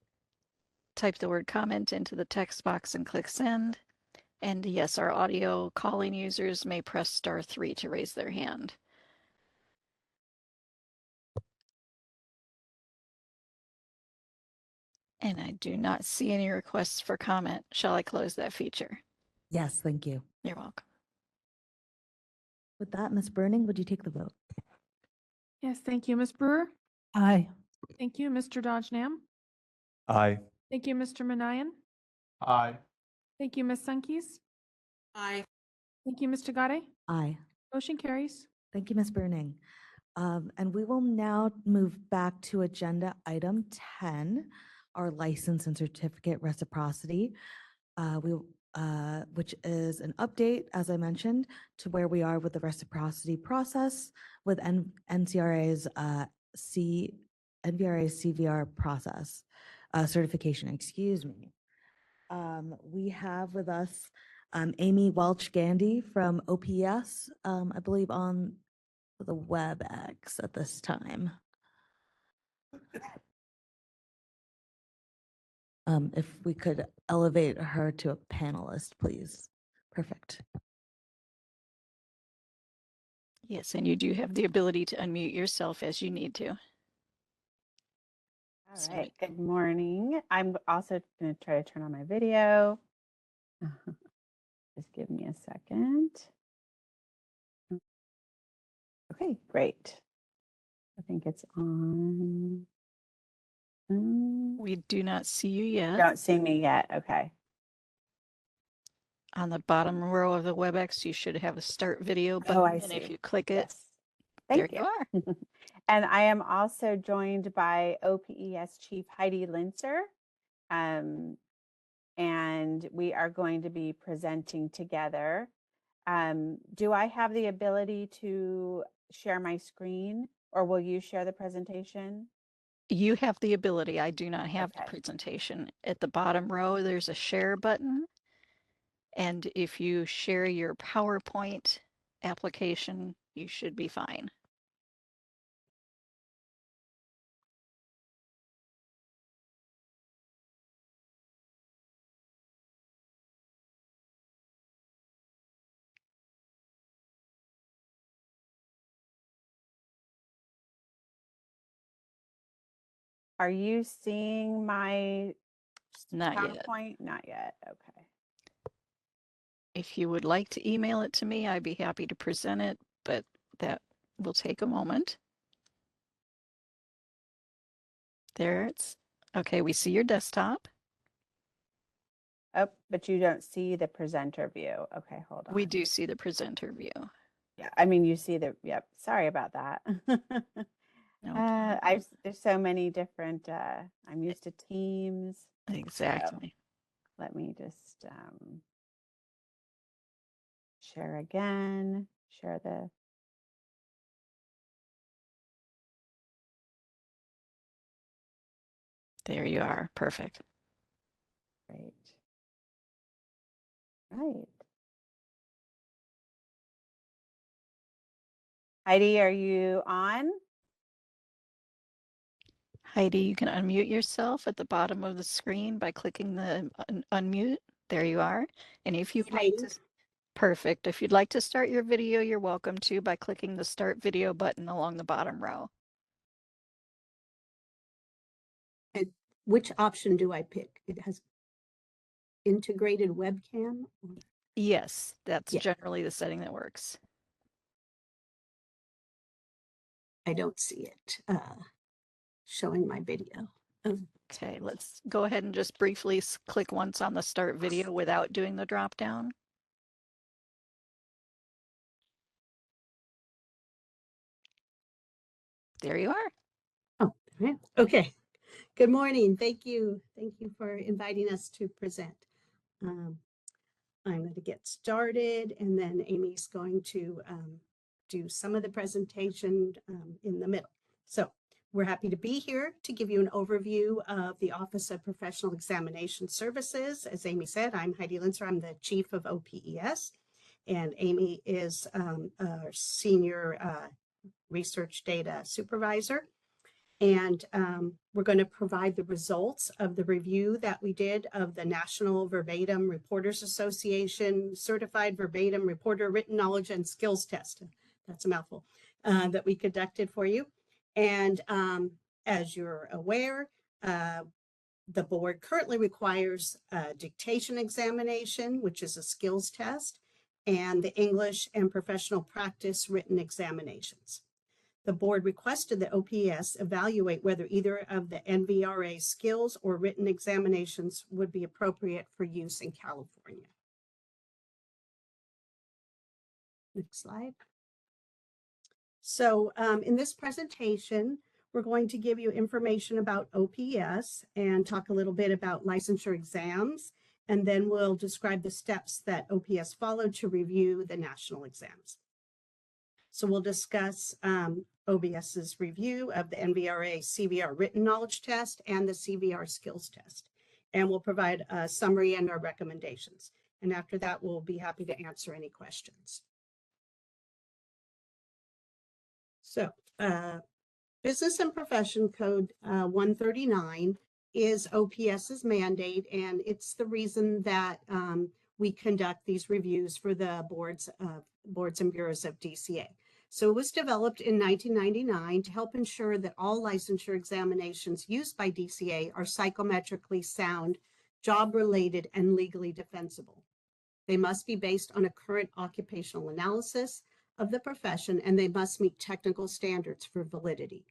C: type the word comment into the text box and click send. And yes, our audio calling users may press *3 to raise their hand. And I do not see any requests for comment. Shall I close that feature?
A: Yes, thank you.
C: You're welcome.
A: With that, Ms. Burning, would you take the vote?
B: Yes, thank you, Ms. Brewer.
G: Aye.
B: Thank you, Mr. Dodge Nam.
F: Aye.
B: Thank you, Mr. Manayan.
L: Aye.
B: Thank you, Ms. Sunkeys.
H: Aye.
B: Thank you, Mr. Gade.
A: Aye.
B: Motion carries.
A: Thank you, Ms. Burning. And we will now move back to agenda item 10, our license and certificate reciprocity, which is an update, as I mentioned, to where we are with the reciprocity process with NVRA's CVR process, certification, excuse me. We have with us Amy Welch-Gandy from OPS, I believe on the WebEx at this time. If we could elevate her to a panelist, please. Perfect.
C: Yes, and you do have the ability to unmute yourself as you need to.
R: All right, good morning. I'm also going to try to turn on my video. Just give me a second. Okay, great. I think it's on.
C: We do not see you yet.
R: Don't see me yet. Okay.
C: On the bottom row of the WebEx, you should have a start video button.
R: Oh, I
C: and
R: see.
C: if you click it,
R: Yes. Thank
C: there
R: you.
C: you are.
R: And I am also joined by OPES Chief Heidi Linzer. And we are going to be presenting together. Do I have the ability to share my screen, or will you share the presentation?
C: You have the ability. I do not have
R: Okay.
C: the presentation. At the bottom row, there's a share button. And if you share your PowerPoint application, you should be fine.
R: Are you seeing my
C: Not yet.
R: PowerPoint? Not yet. Okay.
C: If you would like to email it to me, I'd be happy to present it, but that will take a moment. There it's, okay, we see your desktop.
R: Oh, but you don't see the presenter view. Okay, hold on.
C: We do see the presenter view.
R: Yeah, I mean, you see the, yep, sorry about that.
C: No
R: There's so many different, I'm used to Teams. So
C: exactly.
R: let me just share again, share the.
C: There you are. Perfect.
R: Great. Right. Heidi, are you on?
C: Heidi, you can unmute yourself at the bottom of the screen by clicking the unmute. There you are. And if you'd like to, perfect. If you'd like to start your video, you're welcome to by clicking the start video button along the bottom row.
S: And which option do I pick? It has integrated webcam?
C: Yes, that's
S: Yeah.
C: generally the setting that works.
S: I don't see it showing my video.
C: Okay, let's go ahead and just briefly click once on the start video without doing the drop down. There you are.
S: Oh, right. Okay. Good morning. Thank you. Thank you for inviting us to present. I'm going to get started, and then Amy's going to do some of the presentation in the middle. So we're happy to be here to give you an overview of the Office of Professional Examination Services. As Amy said, I'm Heidi Linzer. I'm the Chief of OPES, and Amy is our Senior Research Data Supervisor. And we're going to provide the results of the review that we did of the National Verbatim Reporters Association Certified Verbatim Reporter Written Knowledge and Skills Test. That's a mouthful, that we conducted for you. And as you're aware, the board currently requires a dictation examination, which is a skills test, and the English and professional practice written examinations. The board requested that OPS evaluate whether either of the NVRA skills or written examinations would be appropriate for use in California. Next slide. So in this presentation, we're going to give you information about OPS and talk a little bit about licensure exams, and then we'll describe the steps that OPS followed to review the national exams. So we'll discuss OPS's review of the NVRA CVR written knowledge test and the CVR skills test. And we'll provide a summary and our recommendations. And after that, we'll be happy to answer any questions. So Business and Profession Code 139 is OPS's mandate, and it's the reason that we conduct these reviews for the boards and bureaus of DCA. So it was developed in 1999 to help ensure that all licensure examinations used by DCA are psychometrically sound, job-related, and legally defensible. They must be based on a current occupational analysis of the profession, and they must meet technical standards for validity.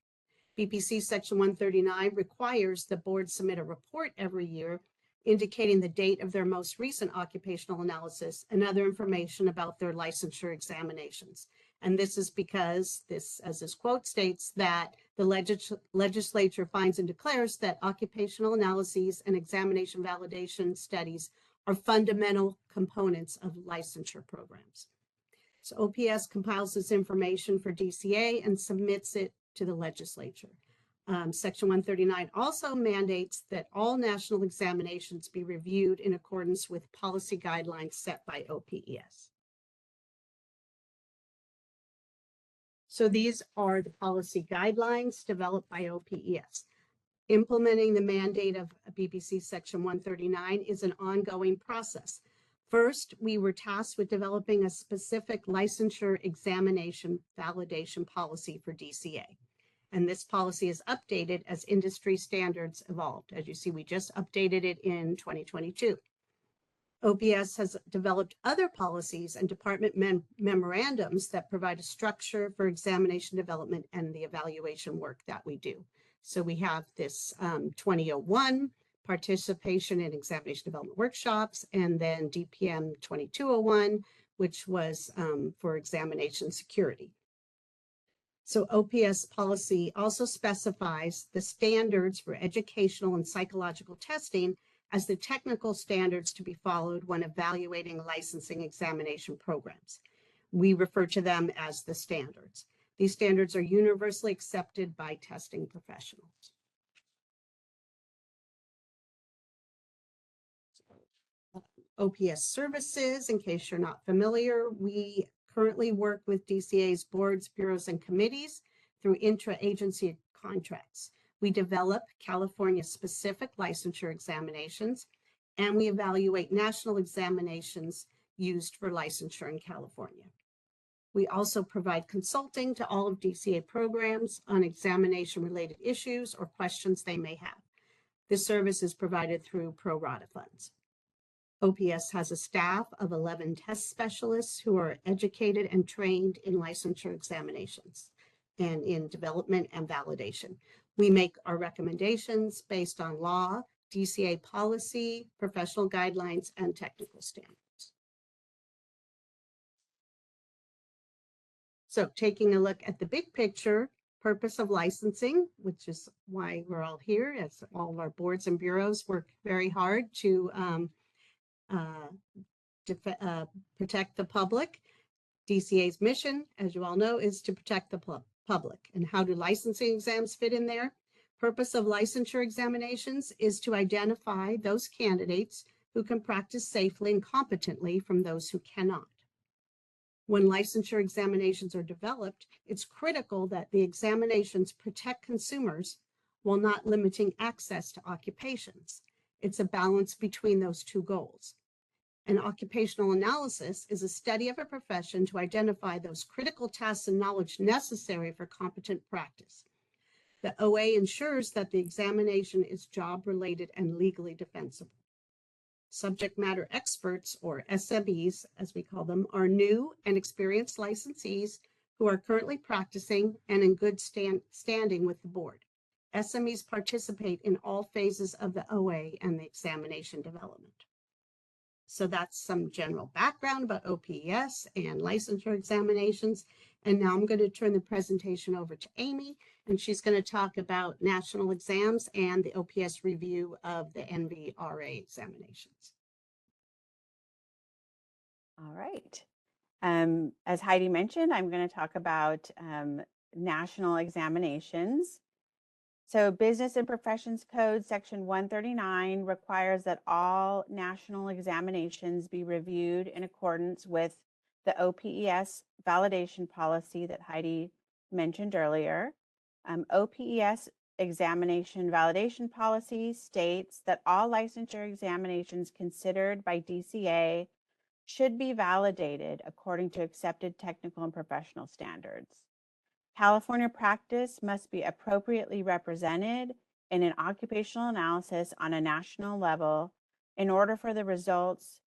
S: BPC Section 139 requires the board submit a report every year indicating the date of their most recent occupational analysis and other information about their licensure examinations. And this is because this, as this quote states, that the legislature finds and declares that occupational analyses and examination validation studies are fundamental components of licensure programs. So OPS compiles this information for DCA and submits it to the legislature. Section 139 also mandates that all national examinations be reviewed in accordance with policy guidelines set by OPES. So these are the policy guidelines developed by OPES. Implementing the mandate of BPC Section 139 is an ongoing process. First, we were tasked with developing a specific licensure examination validation policy for DCA. And this policy is updated as industry standards evolved. As you see, we just updated it in 2022. OPS has developed other policies and department memorandums that provide a structure for examination development and the evaluation work that we do. So we have this 2001, participation in examination development workshops, and then DPM 2201, which was for examination security. So OPS policy also specifies the standards for educational and psychological testing as the technical standards to be followed when evaluating licensing examination programs. We refer to them as the standards. These standards are universally accepted by testing professionals. OPS services, in case you're not familiar, we currently work with DCA's boards, bureaus, and committees through intra-agency contracts. We develop California-specific licensure examinations, and we evaluate national examinations used for licensure in California. We also provide consulting to all of DCA programs on examination-related issues or questions they may have. This service is provided through pro rata funds. OPS has a staff of 11 test specialists who are educated and trained in licensure examinations and in development and validation. We make our recommendations based on law, DCA policy, professional guidelines, and technical standards. So taking a look at the big picture, purpose of licensing, which is why we're all here, as all of our boards and bureaus work very hard to protect the public. DCA's mission, as you all know, is to protect the public. And how do licensing exams fit in there? Purpose of licensure examinations is to identify those candidates who can practice safely and competently from those who cannot. When licensure examinations are developed, it's critical that the examinations protect consumers while not limiting access to occupations. It's a balance between those two goals. An occupational analysis is a study of a profession to identify those critical tasks and knowledge necessary for competent practice. The OA ensures that the examination is job-related and legally defensible. Subject matter experts, or SMEs, as we call them, are new and experienced licensees who are currently practicing and in good standing with the board. SMEs participate in all phases of the OA and the examination development. So that's some general background about OPS and licensure examinations. And now I'm going to turn the presentation over to Amy, and she's going to talk about national exams and the OPS review of the NVRA examinations.
R: All right. As Heidi mentioned, I'm going to talk about national examinations. So Business and Professions Code Section 139 requires that all national examinations be reviewed in accordance with the OPES validation policy that Heidi mentioned earlier. OPES examination validation policy states that all licensure examinations considered by DCA should be validated according to accepted technical and professional standards. California practice must be appropriately represented in an occupational analysis on a national level in order for the results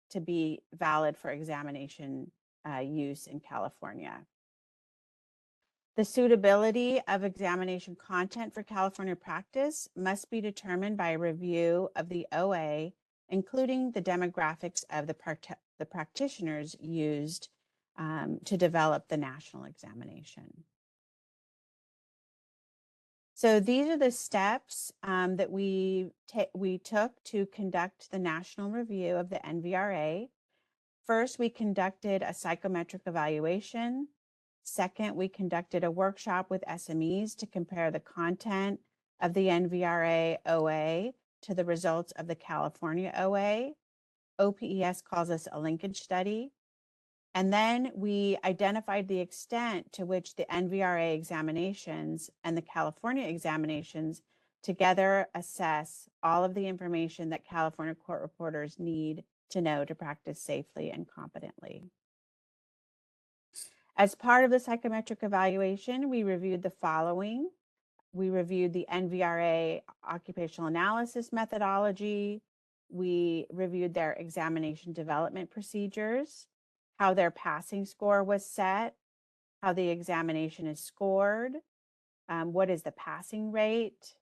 R: to be valid for examination use in California. The suitability of examination content for California practice must be determined by a review of the OA, including the demographics of the practitioners used to develop the national examination. So these are the steps that we took to conduct the national review of the NVRA. First, we conducted a psychometric evaluation. Second, we conducted a workshop with SMEs to compare the content of the NVRA OA to the results of the California OA. OPES calls this a linkage study. And then we identified the extent to which the NVRA examinations and the California examinations together assess all of the information that California court reporters need to know to practice safely and competently. As part of the psychometric evaluation, we reviewed the following. We reviewed the NVRA occupational analysis methodology. we reviewed their examination development procedures, how their passing score was set, how the examination is scored, what is the passing rate.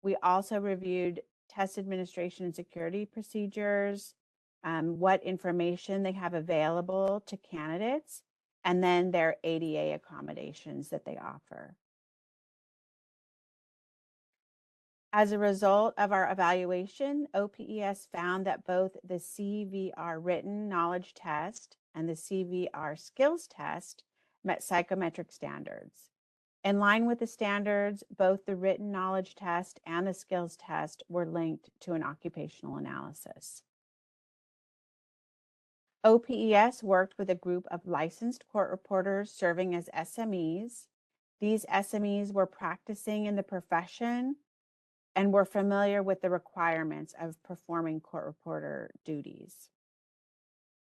R: We also reviewed test administration and security procedures, what information they have available to candidates, and then their ADA accommodations that they offer. As a result of our evaluation, OPES found that both the CVR written knowledge test and the CVR skills test met psychometric standards. In line with the standards, both the written knowledge test and the skills test were linked to an occupational analysis. OPES worked with a group of licensed court reporters serving as SMEs. These SMEs were practicing in the profession and were familiar with the requirements of performing court reporter duties.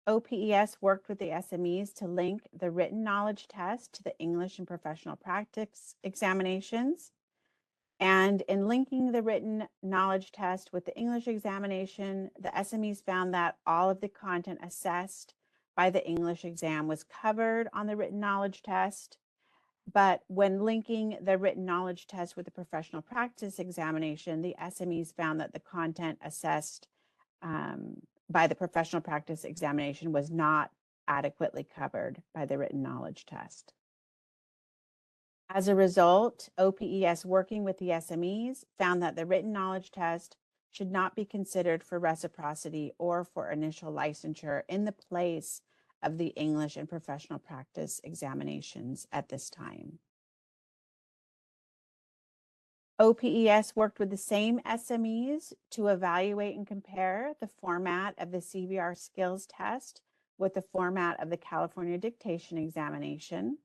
R: OPES worked with the SMEs to link the written knowledge test to the English and professional practice examinations. And in linking the written knowledge test with the English examination, the SMEs found that all of the content assessed by the English exam was covered on the written knowledge test. But when linking the written knowledge test with the professional practice examination, the SMEs found that the content assessed by the professional practice examination was not adequately covered by the written knowledge test. As a result, OPES working with the SMEs found that the written knowledge test should not be considered for reciprocity or for initial licensure in the place of the English and professional practice examinations at this time. OPES worked with the same SMEs to evaluate and compare the format of the CVR skills test with the format of the California dictation examination.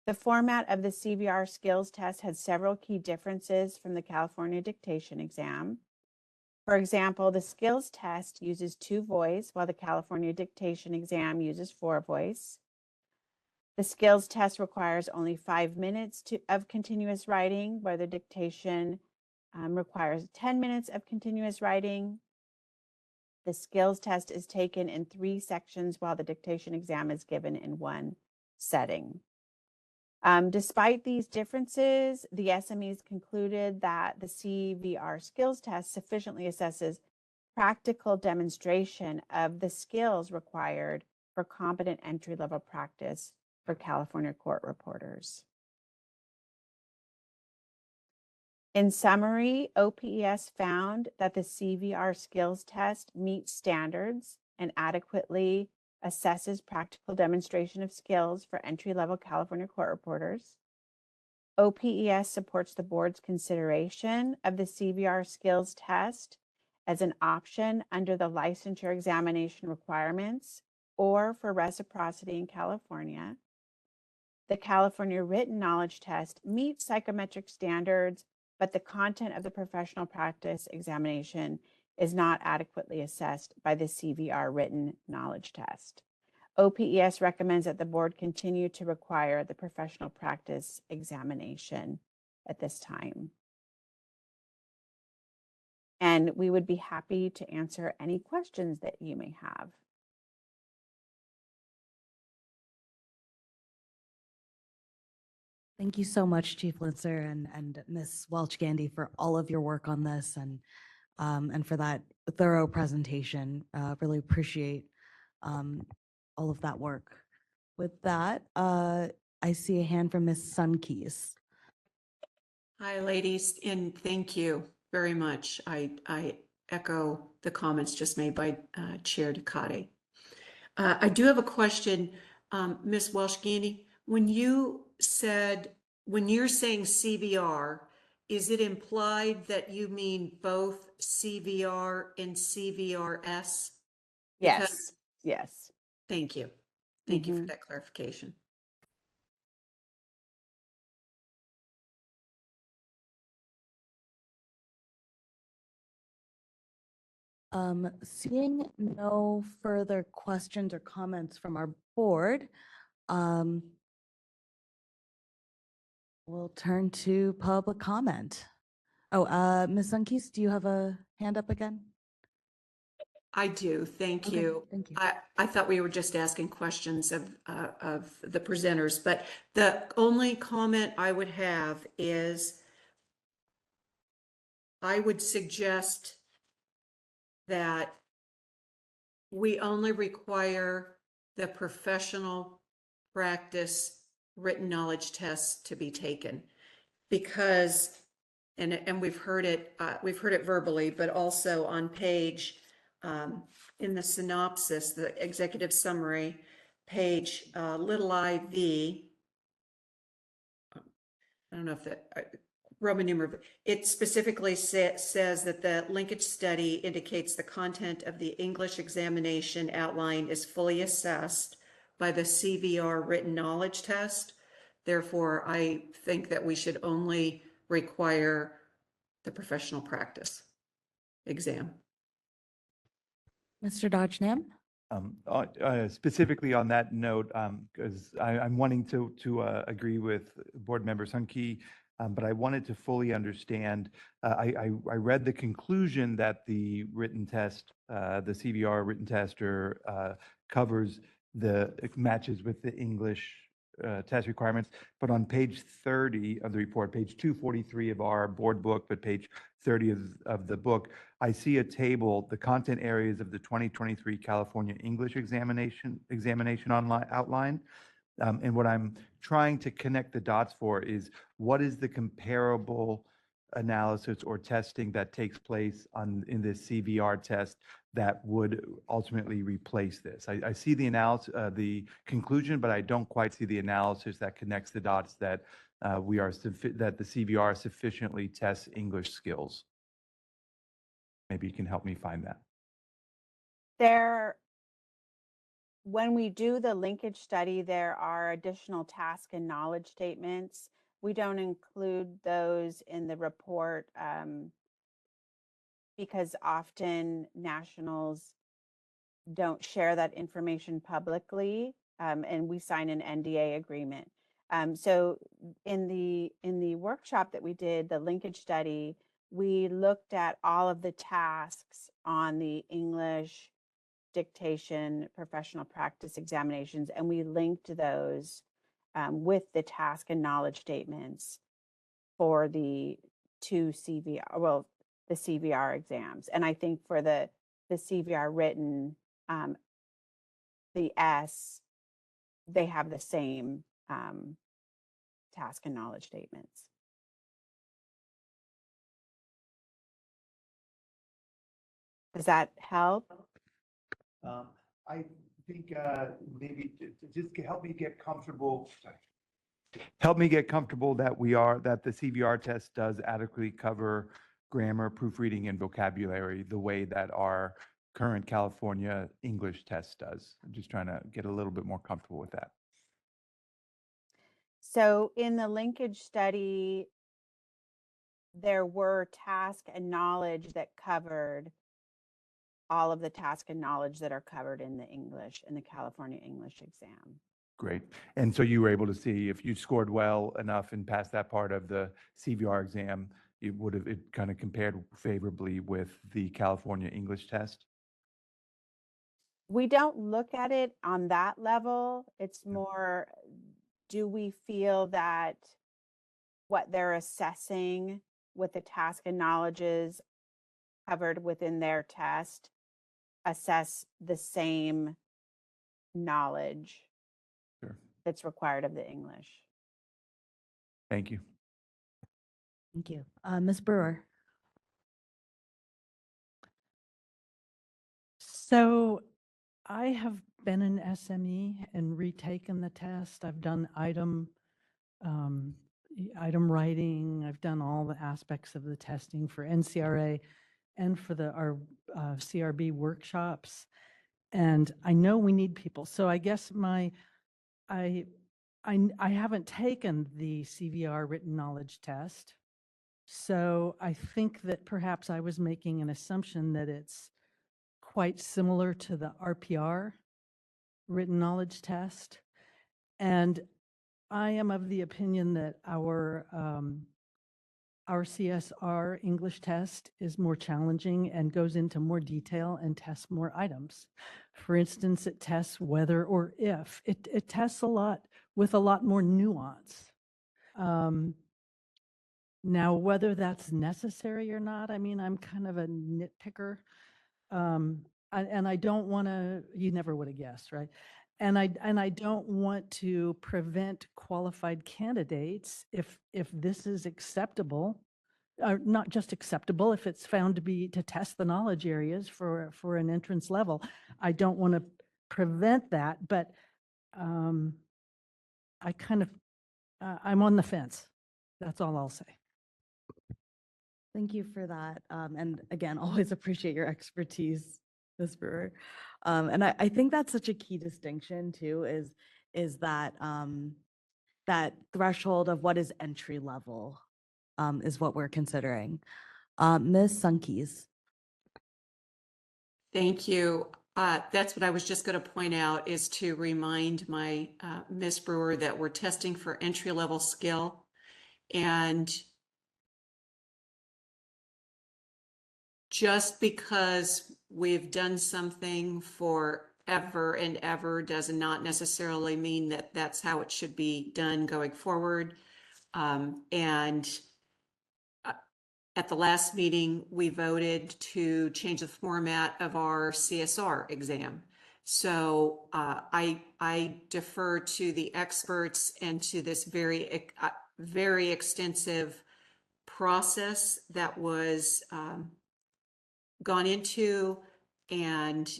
R: The format of the CVR skills test had several key differences from the California dictation exam. For example, the skills test uses 2 voice, while the California dictation exam uses 4 voice. The skills test requires only 5 minutes of continuous writing, where the dictation requires 10 minutes of continuous writing. The skills test is taken in 3 sections, while the dictation exam is given in 1 setting. Despite these differences, the SMEs concluded that the CVR skills test sufficiently assesses practical demonstration of the skills required for competent entry-level practice for California court reporters. In summary, OPES found that the CVR skills test meets standards and adequately assesses practical demonstration of skills for entry-level California court reporters. OPES supports the board's consideration of the CVR skills test as an option under the licensure examination requirements or for reciprocity in California. The California written knowledge test meets psychometric standards, but the content of the professional practice examination is not adequately assessed by the CVR written knowledge test. OPES recommends that the board continue to require the professional practice examination at this time. And we would be happy to answer any questions that you may have.
A: Thank you so much, Chief Linzer and Ms. Welch-Gandy, for all of your work on this and for that thorough presentation. Really appreciate all of that work. With that, I see a hand from Ms. Sunkeys.
H: Hi, ladies, and thank you very much. I echo the comments just made by Chair Ducati. I do have a question, Ms. Welch-Gandy. When you're saying CVR, is it implied that you mean both CVR and CVRS?
R: Yes, yes.
H: Thank you. Thank you for that clarification.
A: Seeing no further questions or comments from our board, we'll turn to public comment. Oh, Ms. Sunkeys, do you have a hand up again?
H: I do, thank
A: Okay,
H: you.
A: thank you.
H: I thought we were just asking questions of the presenters, but the only comment I would have is I would suggest that we only require the professional practice written knowledge tests to be taken because, and we've heard it verbally, but also on page, in the synopsis, the executive summary, page little IV. I don't know if that Roman numeral, it specifically says that the linkage study indicates the content of the English examination outline is fully assessed by the CVR written knowledge test. Therefore, I think that we should only require the professional practice exam.
A: Mr. Dodge Nam?
F: Specifically on that note, because I'm wanting to agree with Board Member Hunke, but I wanted to fully understand. I read the conclusion that the written test, the CVR written tester covers matches with the English test requirements, but on page 30 of the report, page 243 of our board book, but page 30 of the book, I see a table, the content areas of the 2023 California English examination outline. And what I'm trying to connect the dots for is what is the comparable analysis or testing that takes place in this CVR test that would ultimately replace this? I see the analysis, the conclusion, but I don't quite see the analysis that connects the dots that that the CVR sufficiently tests English skills. Maybe you can help me find that.
R: When we do the linkage study, there are additional task and knowledge statements. We don't include those in the report because often nationals don't share that information publicly, and we sign an NDA agreement. So in the workshop that we did, the linkage study, we looked at all of the tasks on the English dictation professional practice examinations, and we linked those with the task and knowledge statements for the two CVR, the CVR exams. And I think for the CVR written, the S, they have the same task and knowledge statements. Does that help?
F: I think maybe just help me get comfortable. Help me get comfortable that that the CVR test does adequately cover grammar, proofreading, and vocabulary the way that our current California English test does. I'm just trying to get a little bit more comfortable with that.
R: So in the linkage study, there were task and knowledge that covered all of the task and knowledge that are covered in the English, in the California English exam.
F: Great. And so you were able to see if you scored well enough and passed that part of the CVR exam, it kind of compared favorably with the California English test?
R: We don't look at it on that level. It's more, do we feel that what they're assessing with the task and knowledges covered within their test assess the same knowledge that's required of the English?
F: Thank you.
A: Thank you. Ms. Brewer?
G: So I have been an SME and retaken the test. I've done item writing. I've done all the aspects of the testing for NCRA and for our CRB workshops. And I know we need people. So I guess I haven't taken the CVR written knowledge test. So I think that perhaps I was making an assumption that it's quite similar to the RPR written knowledge test. And I am of the opinion that our our CSR English test is more challenging and goes into more detail and tests more items. For instance, it tests whether or if. It tests a lot with a lot more nuance. Now, whether that's necessary or not, I mean, I'm kind of a nitpicker. And I don't want to, you never would have guessed, right? And I don't want to prevent qualified candidates if this is acceptable, or not just acceptable, if it's found to be to test the knowledge areas for an entrance level. I don't want to prevent that, but I kind of, I'm on the fence. That's all I'll say.
A: Thank you for that. And again, always appreciate your expertise, Ms. Brewer. And I think that's such a key distinction too, is that that threshold of what is entry level is what we're considering. Ms. Sunkis.
H: Thank you. That's what I was just going to point out, is to remind my Ms. Brewer that we're testing for entry-level skill. And just because we've done something forever and ever does not necessarily mean that that's how it should be done going forward. At the last meeting, we voted to change the format of our CSR exam. So I defer to the experts and to this very extensive process that was gone into, and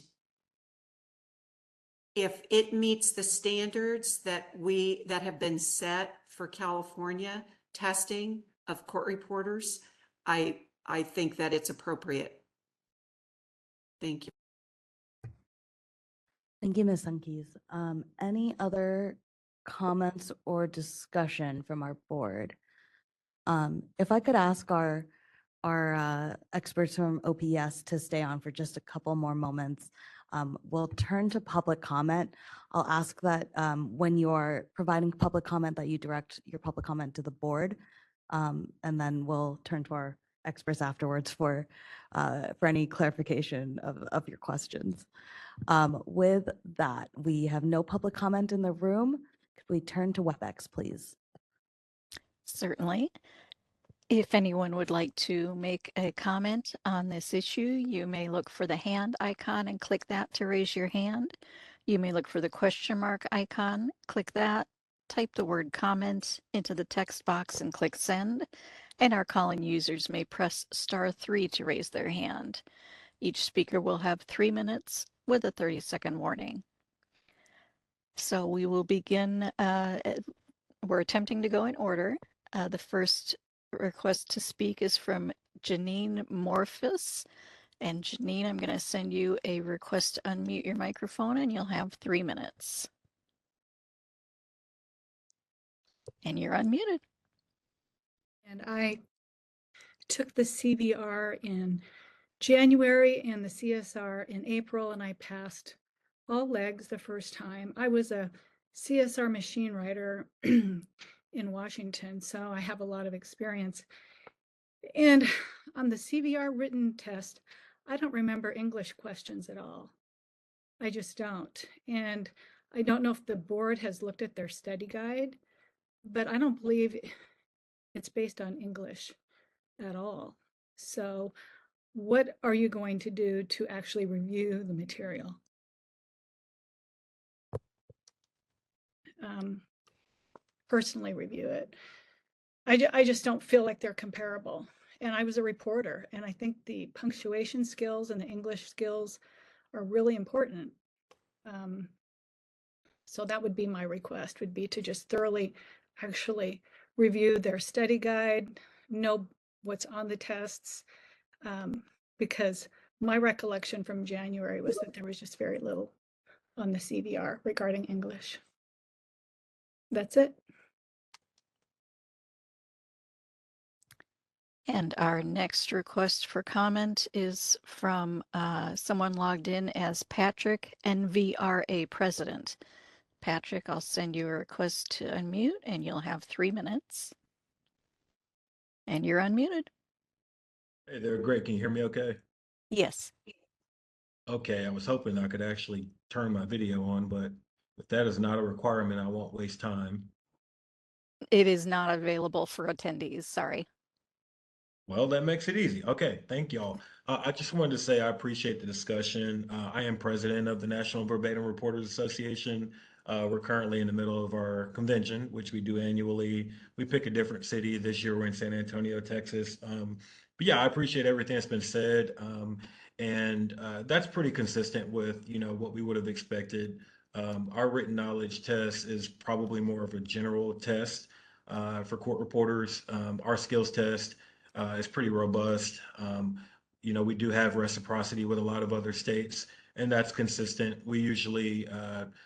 H: if it meets the standards that have been set for California testing of court reporters, I think that it's appropriate. Thank you.
A: Thank you, Ms. Sunkis. Any other comments or discussion from our board? If I could ask our experts from OPS to stay on for just a couple more moments, we'll turn to public comment. I'll ask that when you're providing public comment that you direct your public comment to the board, and then we'll turn to our experts afterwards for any clarification of your questions. With that, we have no public comment in the room. Could we turn to WebEx, please?
C: Certainly. If anyone would like to make a comment on this issue, you may look for the hand icon and click that to raise your hand. You may look for the question mark icon, click that, type the word comment into the text box and click send. And our call-in users may press *3 to raise their hand. Each speaker will have 3 minutes with a 30-second warning. So we will begin. We're attempting to go in order. The first request to speak is from Janine Morphus. And Janine, I'm going to send you a request to unmute your microphone, and you'll have 3 minutes. And you're unmuted.
T: And I took the CVR in January and the CSR in April, and I passed all legs the first time. I was a CSR machine writer in Washington, so I have a lot of experience. And on the CVR written test, I don't remember English questions at all. I just don't. And I don't know if the board has looked at their study guide, but I don't believe it's based on English at all. So what are you going to do to actually review the material? Personally review it. I just don't feel like they're comparable. And I was a reporter, and I think the punctuation skills and the English skills are really important. So that would be my request, would be to just thoroughly actually review their study guide, know what's on the tests, because my recollection from January was that there was just very little on the CVR regarding English. That's it.
C: And our next request for comment is from someone logged in as Patrick, NVRA President. Patrick, I'll send you a request to unmute, and you'll have 3 minutes. And you're unmuted.
U: Hey there, great. Can you hear me okay?
C: Yes.
U: Okay, I was hoping I could actually turn my video on, but if that is not a requirement, I won't waste time.
C: It is not available for attendees. Sorry.
U: Well, that makes it easy. Okay, thank y'all. I just wanted to say I appreciate the discussion. I am president of the National Verbatim Reporters Association. We're currently in the middle of our convention, which we do annually. We pick a different city. This year we're in San Antonio, Texas. But yeah, I appreciate everything that's been said. And that's pretty consistent with, what we would have expected. Our written knowledge test is probably more of a general test for court reporters. Our skills test is pretty robust. We do have reciprocity with a lot of other states, and that's consistent. We usually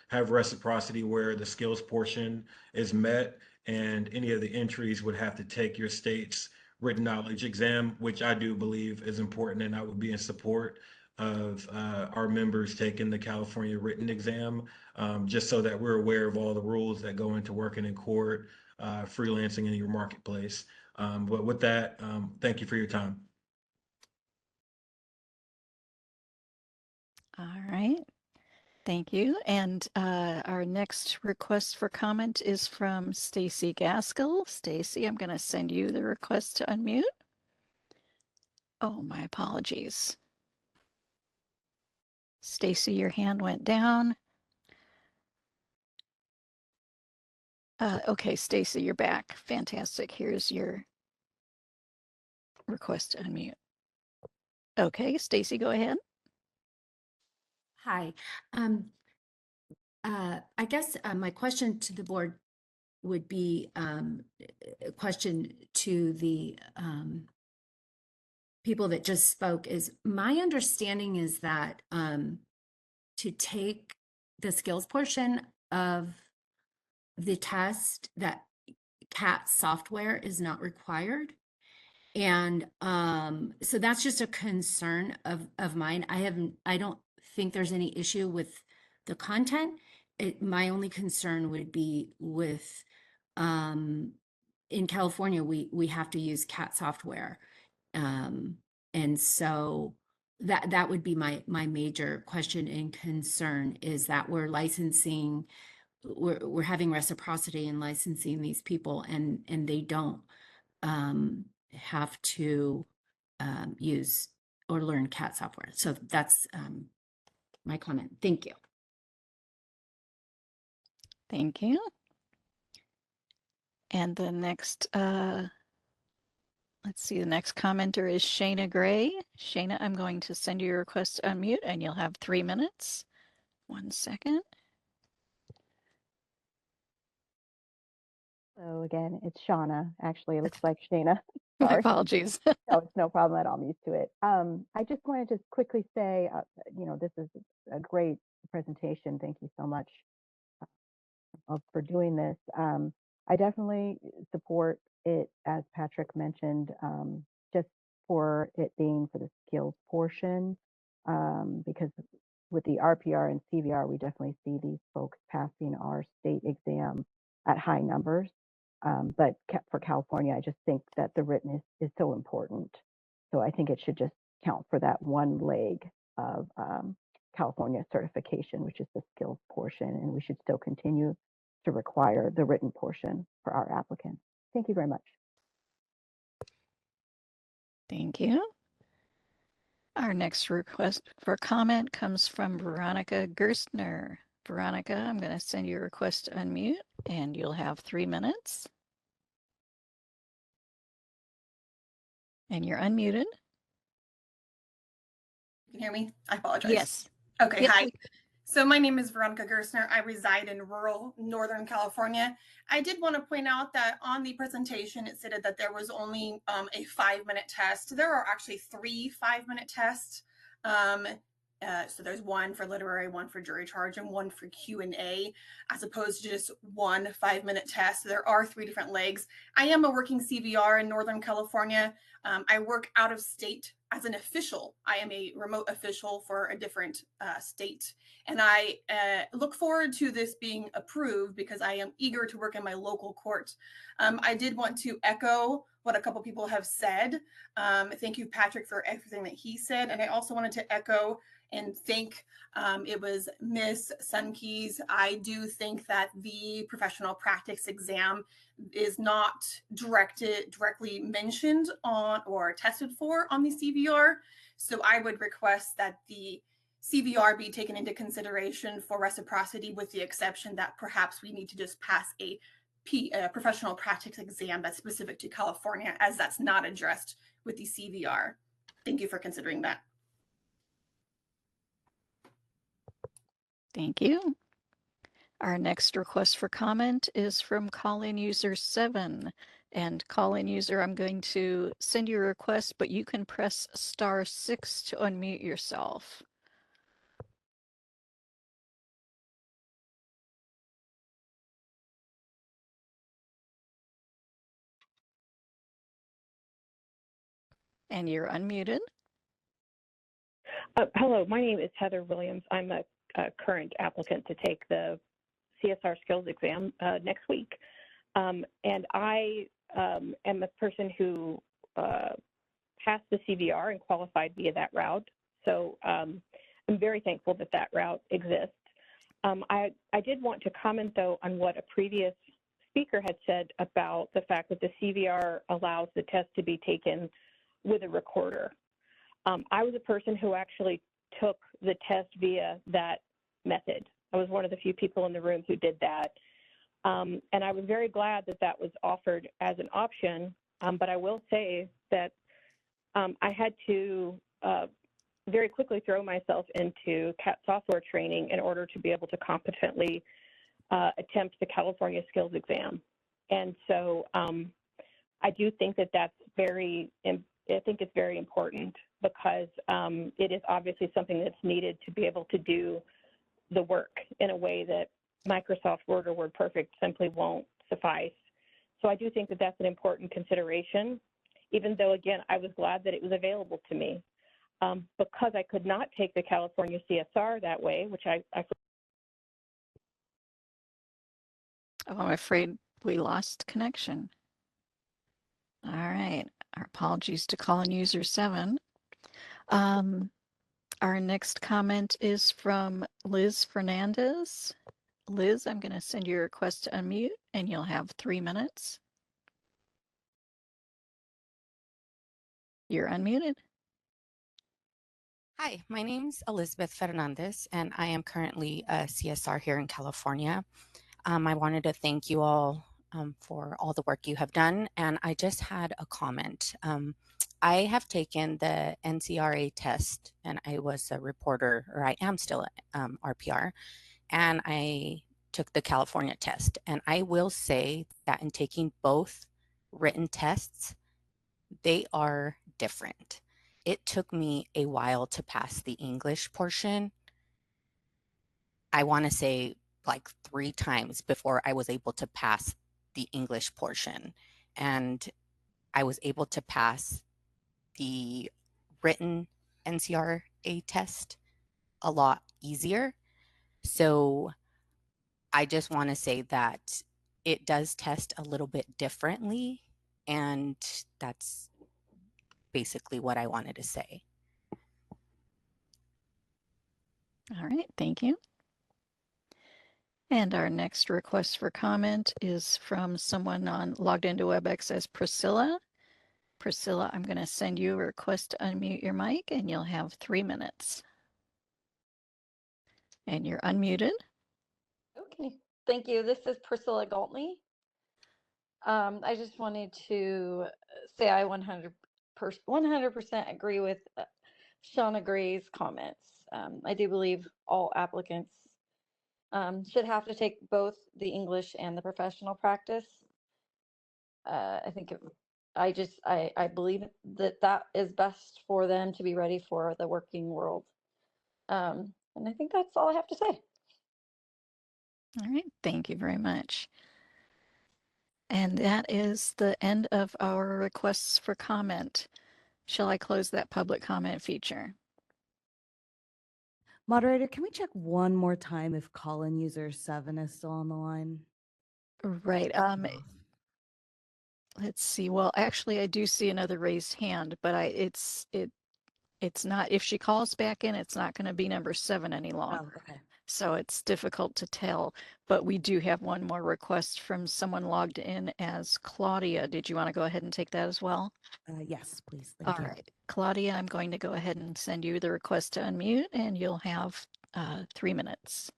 U: have reciprocity where the skills portion is met, and any of the entries would have to take your state's written knowledge exam, which I do believe is important, and I would be in support of our members taking the California written exam, just so that we're aware of all the rules that go into working in court, freelancing in your marketplace. But with that, thank you for your time.
C: All right. Thank you. And our next request for comment is from Stacy Gaskell. Stacy, I'm going to send you the request to unmute. Oh, my apologies. Stacy, your hand went down. Okay, Stacy, you're back. Fantastic. Here's your request to unmute. Okay, Stacy, go ahead.
V: Hi. I guess my question to the board would be a question to the people that just spoke is my understanding is that to take the skills portion of the test that CAT software is not required. And so that's just a concern of mine. I don't think there's any issue with the content. My only concern would be with in California, we have to use CAT software. And so that would be my major question and concern is that we're licensing, we're having reciprocity in licensing these people and they don't have to use or learn CAT software. So that's my comment. Thank you.
C: Thank you. And the next, let's see, the next commenter is Shayna Gray. Shayna, I'm going to send you your request to unmute and you'll have 3 minutes. 1 second.
W: So again, it's Shauna. Actually, it looks like Shayna.
C: My
W: Sorry.
C: apologies.
W: No, it's no problem at all. I'm used to it. I just wanted to quickly say, this is a great presentation. Thank you so much for doing this. I definitely support it, as Patrick mentioned, just for it being for the skills portion, because with the RPR and CVR, we definitely see these folks passing our state exam at high numbers. But for California, I just think that the written is so important. So I think it should just count for that one leg of California certification, which is the skills portion. And we should still continue to require the written portion for our applicants. Thank you very much.
C: Thank you. Our next request for comment comes from Veronica Gerstner. Veronica, I'm going to send you a request to unmute and you'll have 3 minutes. And you're unmuted.
X: You can hear me? I apologize.
C: Yes.
X: Okay,
C: Yep.
X: hi. So my name is Veronica Gerstner. I reside in rural Northern California. I did want to point out that on the presentation, it stated that there was only a 5-minute test. There are actually 3 5-minute tests. So there's one for literary, one for jury charge, and one for Q&A, as opposed to just one 5-minute test. There are 3 different legs. I am a working CVR in Northern California. I work out of state as an official. I am a remote official for a different state. And I look forward to this being approved because I am eager to work in my local court. I did want to echo what a couple people have said. Thank you, Patrick, for everything that he said. And I also wanted to echo and thank, it was Miss Sunkeys. I do think that the professional practice exam is not directly mentioned on or tested for on the CVR. So I would request that the CVR be taken into consideration for reciprocity, with the exception that perhaps we need to just pass a professional practice exam that's specific to California, as that's not addressed with the CVR. Thank you for considering that.
C: Thank you. Our next request for comment is from call-in user 7. And call-in user, I'm going to send you a request, but you can press *6 to unmute yourself. And you're unmuted.
E: Hello, my name is Heather Williams. I'm a current applicant to take the CSR skills exam next week. And I am a person who passed the CVR and qualified via that route. So I'm very thankful that that route exists. I did want to comment, though, on what a previous speaker had said about the fact that the CVR allows the test to be taken with a recorder. I was a person who actually took the test via that method. I was one of the few people in the room who did that. And I was very glad that that was offered as an option. But I will say that I had to very quickly throw myself into CAT software training in order to be able to competently attempt the California skills exam. And so I do think that that's I think it's very important, because it is obviously something that's needed to be able to do the work in a way that Microsoft Word or WordPerfect simply won't suffice. So I do think that that's an important consideration, even though, again, I was glad that it was available to me. Because I could not take the California CSR that way, which I
C: Oh, I'm afraid we lost connection. All right. Our apologies to call-in user 7. Our next comment is from Liz Fernandez. Liz, I'm going to send you a request to unmute, and you'll have 3 minutes. You're unmuted.
K: Hi, my name's Elizabeth Fernandez, and I am currently a CSR here in California. I wanted to thank you all for all the work you have done, and I just had a comment. I have taken the NCRA test, and I was a reporter, or I am still at RPR, and I took the California test. And I will say that in taking both written tests, they are different. It took me a while to pass the English portion. I want to say like 3 times before I was able to pass the English portion. And I was able to pass the written NCRA test a lot easier. So I just want to say that it does test a little bit differently, and that's basically what I wanted to say.
C: All right, thank you. And our next request for comment is from someone logged into WebEx as Priscilla. Priscilla, I'm going to send you a request to unmute your mic, and you'll have 3 minutes. And you're unmuted.
M: Okay, thank you. This is Priscilla Galtney. I just wanted to say I 100% agree with Shauna Gray's comments. I do believe all applicants should have to take both the English and the professional practice. I think I believe that is best for them to be ready for the working world. And I think that's all I have to say.
C: All right, thank you very much. And that is the end of our requests for comment. Shall I close that public comment feature?
A: Moderator, can we check one more time if call-in user 7 is still on the line?
C: Right. Let's see. Well, actually, I do see another raised hand, but it's not, if she calls back in, it's not going to be number 7 any longer.
A: okay.
C: So it's difficult to tell, but we do have one more request from someone logged in as Claudia. Did you want to go ahead and take that as well?
A: Yes, please.
C: All
A: Thank you.
C: right, Claudia, I'm going to go ahead and send you the request to unmute, and you'll have 3 minutes.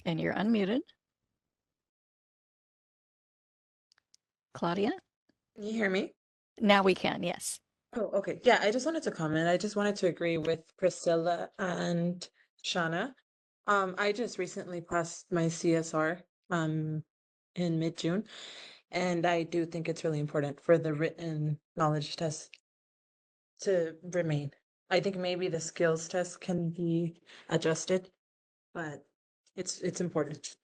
C: And you're unmuted. Claudia?
I: Can you hear me?
C: Now we can, yes.
I: Oh, okay. Yeah, I just wanted to comment. I just wanted to agree with Priscilla and Shauna. I just recently passed my CSR in mid-June, and I do think it's really important for the written knowledge test to remain. I think maybe the skills test can be adjusted, but it's important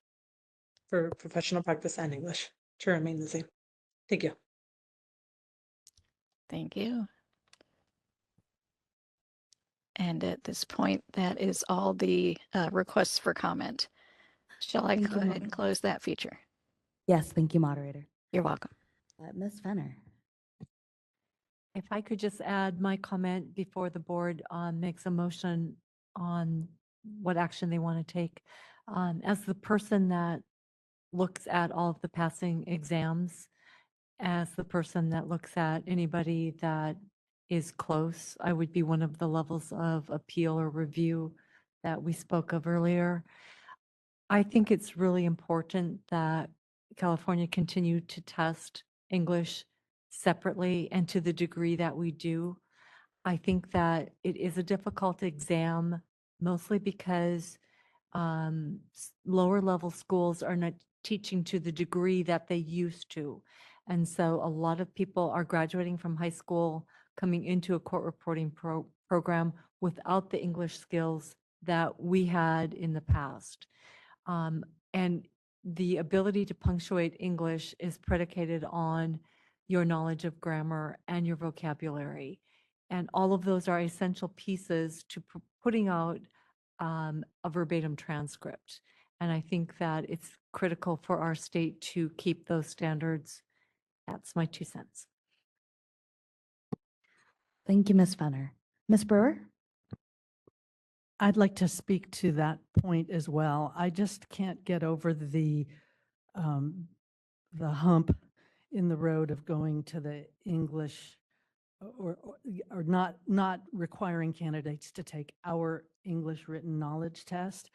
I: for professional practice and English to remain the same. Thank you.
C: Thank you. And at this point, that is all the requests for comment. Shall I
A: Thank
C: go
A: you,
C: ahead and close that feature?
A: Yes, thank you, moderator.
C: You're welcome.
A: Ms. Fenner.
D: If I could just add my comment before the board makes a motion on what action they want to take. As the person that looks at all of the passing exams, as the person that looks at anybody that is close, I would be one of the levels of appeal or review that we spoke of earlier. I think it's really important that California continue to test English separately, and to the degree that we do. I think that it is a difficult exam, mostly because lower level schools are not teaching to the degree that they used to. And so a lot of people are graduating from high school, coming into a court reporting program without the English skills that we had in the past. And the ability to punctuate English is predicated on your knowledge of grammar and your vocabulary. And all of those are essential pieces to putting out a verbatim transcript. And I think that it's critical for our state to keep those standards. That's my 2 cents.
A: Thank you, Ms. Fenner. Ms. Brewer?
G: I'd like to speak to that point as well. I just can't get over the hump in the road of going to the English or not requiring candidates to take our English written knowledge test.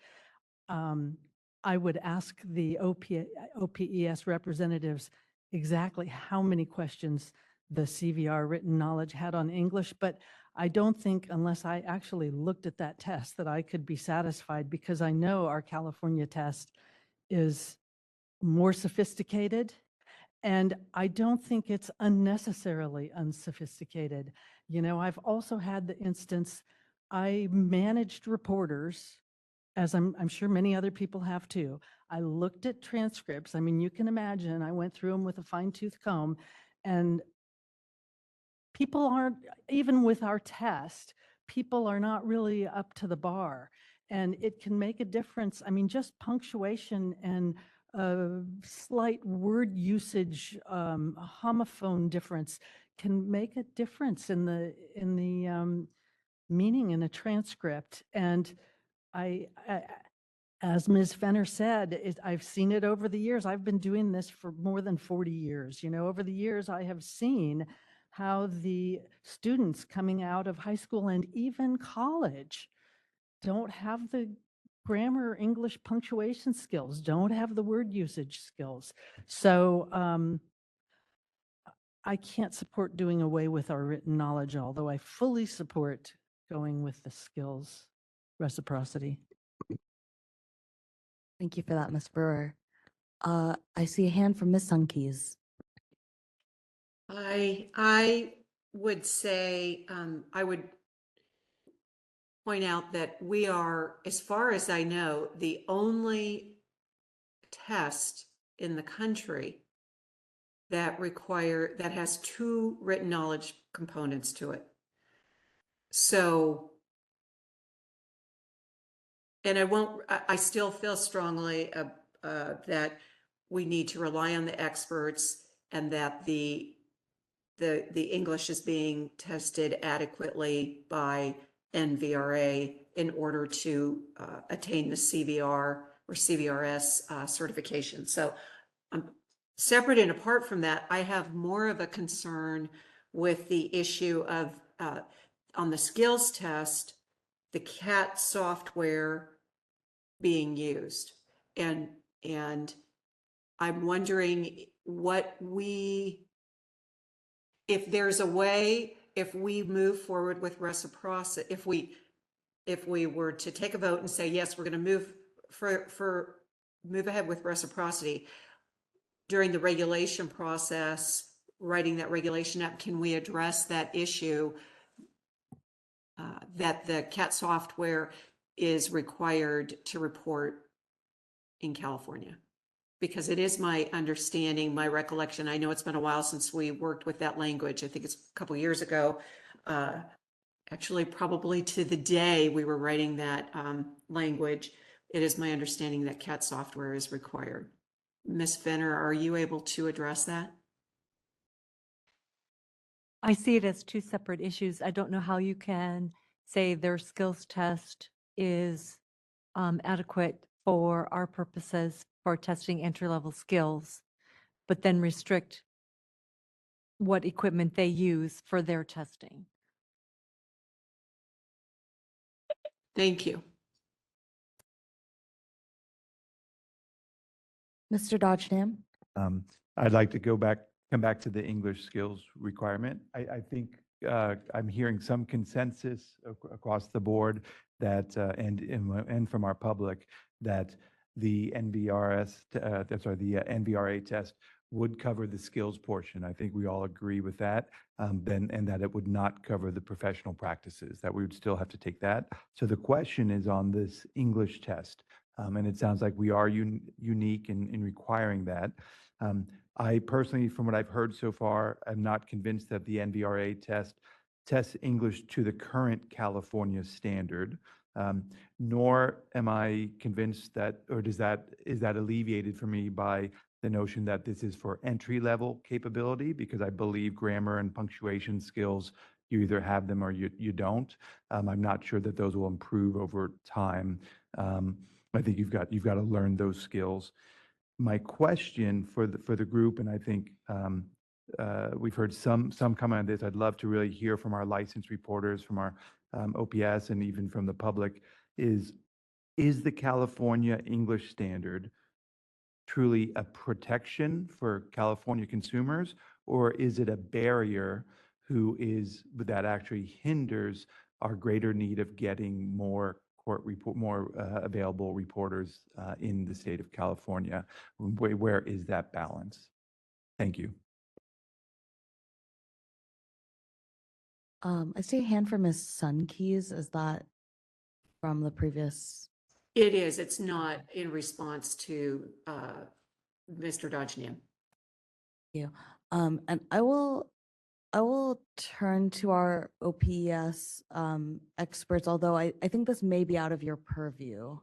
G: I would ask the OPES representatives exactly how many questions the CVR written knowledge had on English, but I don't think, unless I actually looked at that test, that I could be satisfied, because I know our California test is more sophisticated, and I don't think it's unnecessarily unsophisticated. You know, I've also had the instance, I managed reporters, as I'm sure many other people have too. I looked at transcripts. I mean, you can imagine, I went through them with a fine-tooth comb, and people aren't, even with our test, people are not really up to the bar. And it can make a difference. I mean, just punctuation and slight word usage, homophone difference can make a difference in the meaning in a transcript. And as Ms. Fenner said, I've seen it over the years. I've been doing this for more than 40 years. You know, over the years, I have seen how the students coming out of high school and even college don't have the grammar, English punctuation skills, don't have the word usage skills. So I can't support doing away with our written knowledge, although I fully support going with the skills reciprocity.
A: Thank you for that, Ms. Brewer. I see a hand from Ms. Sunkeys.
H: I would say, I would point out that we are, as far as I know, the only test in the country that has 2 written knowledge components to it. So, and I still feel strongly that we need to rely on the experts and that the English is being tested adequately by NVRA in order to attain the CVR or CVRS certification. So separate and apart from that, I have more of a concern with the issue of on the skills test, the CAT software being used. And I'm wondering if there's a way, if we move forward with reciprocity, if we were to take a vote and say, yes, we're going to move ahead with reciprocity during the regulation process, writing that regulation up, can we address that issue that the CAT software is required to report in California? Because it is my understanding, my recollection, I know it's been a while since we worked with that language. I think it's a couple years ago. Actually, probably to the day we were writing that language, it is my understanding that CAT software is required. Ms. Fenner, are you able to address that?
D: I see it as two separate issues. I don't know how you can say their skills test is adequate for our purposes for testing entry-level skills, but then restrict what equipment they use for their testing.
H: Thank you.
A: Mr. Dodgenham?
F: I'd like to come back to the English skills requirement. I think I'm hearing some consensus across the board that, and from our public, that the NVRA test would cover the skills portion. I think we all agree with that, and that it would not cover the professional practices, that we would still have to take that. So the question is on this English test, and it sounds like we are unique in requiring that. I personally, from what I've heard so far, am not convinced that the NVRA tests English to the current California standard, nor am I convinced that, or is that alleviated for me by the notion that this is for entry-level capability, because I believe grammar and punctuation skills, you either have them or you don't. I'm not sure that those will improve over time. I think you've got to learn those skills. My question for the group, and I think we've heard some comment on this, I'd love to really hear from our licensed reporters, from our OPS, and even from the public, is the California English standard truly a protection for California consumers, or is it a barrier that actually hinders our greater need of getting more available reporters in the state of California? Where is that balance? Thank you.
A: I see a hand from Ms. Sunkeys. Is that from the previous?
H: It is. It's not in response to Mr. Dodgenham.
A: Thank you. And I will turn to our OPS experts, although I think this may be out of your purview.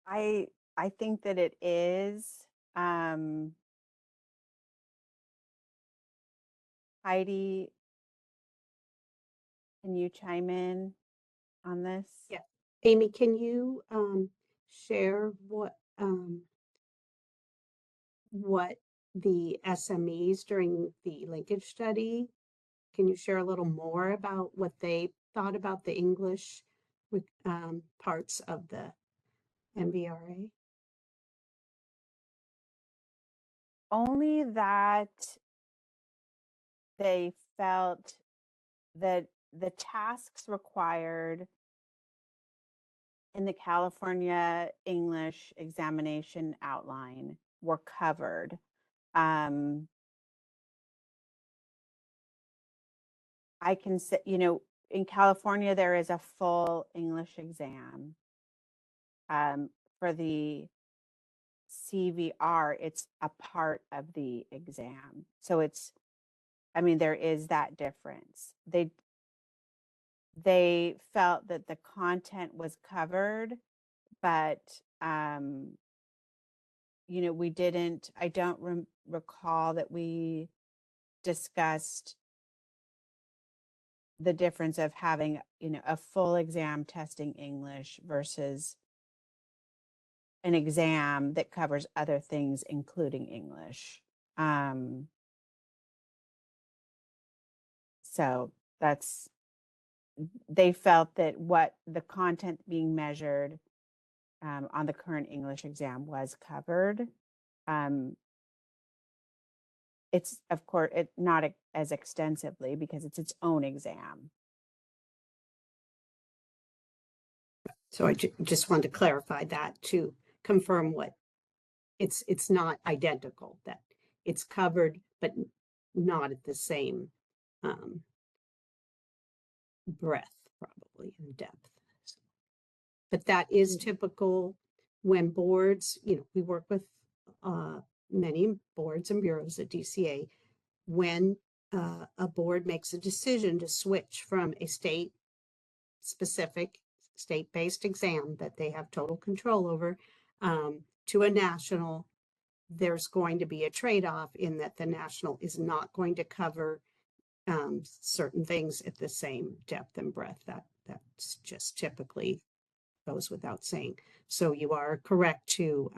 R: I think that it is. Heidi, can you chime in on this?
S: Yeah. Amy, can you share what the SMEs during the linkage study, can you share a little more about what they thought about the English parts of the NVRA?
R: Only that they felt that the tasks required in the California English examination outline were covered. I can say, in California, there is a full English exam. For the CVR, it's a part of the exam. So there is that difference. they felt that the content was covered, but you know, I don't recall that we discussed the difference of having, you know, a full exam testing English versus an exam that covers other things, including English. So they felt that what the content being measured on the current English exam was covered. It's, of course, not as extensively because it's its own exam.
S: So I just wanted to clarify that to confirm what it's not identical, that it's covered, but not at the same breadth, probably, in depth. But that is typical when boards, you know, we work with many boards and bureaus at DCA. When a board makes a decision to switch from a state-specific, state-based exam that they have total control over to a national, there's going to be a trade-off in that the national is not going to cover certain things at the same depth and breadth. That's just typically goes without saying. So you are correct to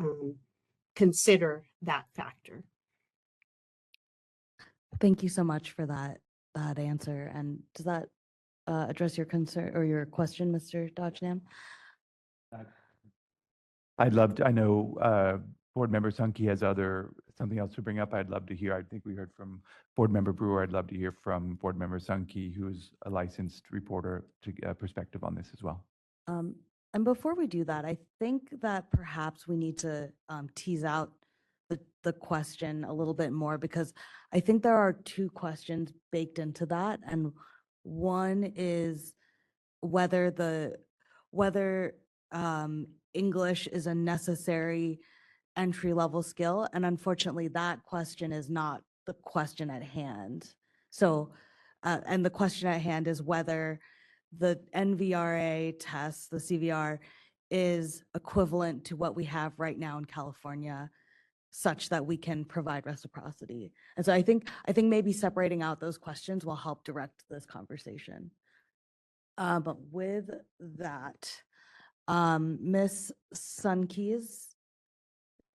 S: consider that factor.
A: Thank you so much for that answer. And does that address your concern or your question, Mr. Dodgenham?
F: I'd love to, I know Board Member Sankey has something else to bring up. I'd love to hear. I think we heard from Board Member Brewer. I'd love to hear from Board Member Sankey, who's a licensed reporter, to perspective on this as well.
A: And before we do that, I think that perhaps we need to tease out the question a little bit more, because I think there are two questions baked into that. And one is whether English is a necessary entry-level skill. And unfortunately, that question is not the question at hand. So, and the question at hand is whether the NVRA test, the CVR, is equivalent to what we have right now in California, such that we can provide reciprocity. And so I think maybe separating out those questions will help direct this conversation. But with that, Ms. Sunkeys,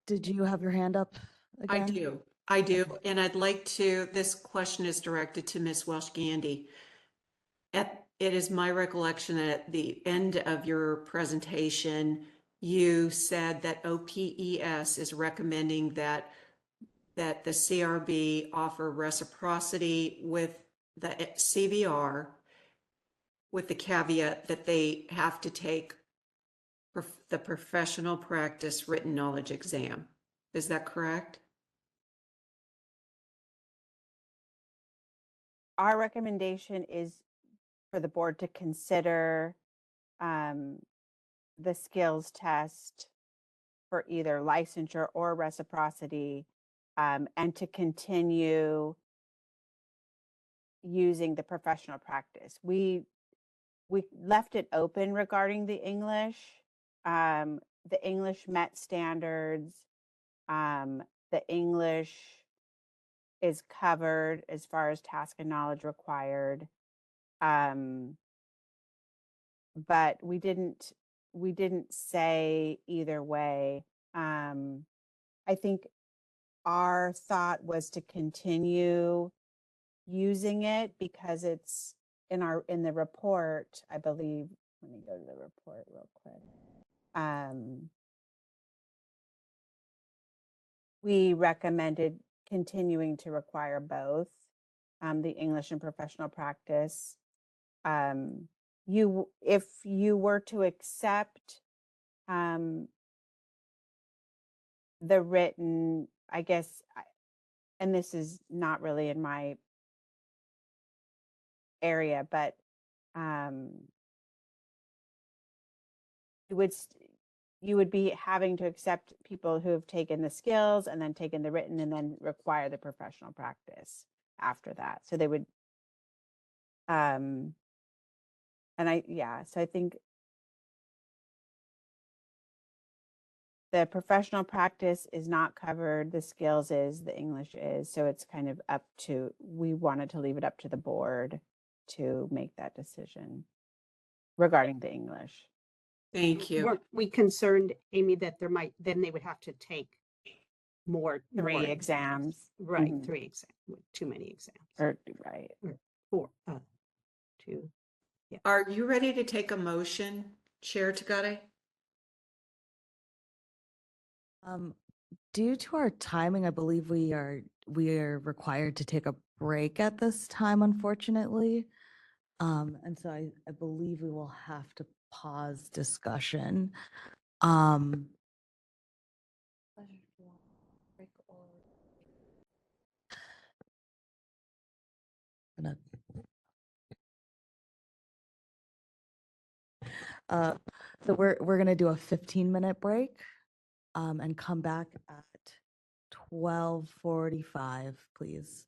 A: did you have your hand up again?
H: I do. And I'd like to, this question is directed to Ms. Welsh-Gandy. It is my recollection that at the end of your presentation, you said that OPES is recommending that the CRB offer reciprocity with the CVR, with the caveat that they have to take the professional practice written knowledge exam. Is that correct?
R: Our recommendation is for the board to consider the skills test for either licensure or reciprocity, and to continue using the professional practice. We left it open regarding the English. The English met standards. The English is covered as far as task and knowledge required. But we didn't say either way. I think our thought was to continue using it because it's in the report, I believe. Let me go to the report real quick. We recommended continuing to require both the English and professional practice. If you were to accept the written, I guess, and this is not really in my area, but you would be having to accept people who have taken the skills and then taken the written and then require the professional practice after that. So they would so I think the professional practice is not covered, the skills is, the English is, so it's kind of up to, we wanted to leave it up to the board to make that decision regarding the English.
H: Thank you.
S: Weren't we concerned, Amy, that then they would have to take more.
R: 3 exams.
S: Right,
R: Mhm.
S: 3 exams, too many exams.
R: Right.
S: Or 4, 2.
H: Are you ready to take a motion, Chair Tagare?
A: Due to our timing, I believe we are required to take a break at this time, unfortunately. And so I believe we will have to pause discussion. Gonna- So we're gonna do a 15-minute break, and come back at 12:45, please.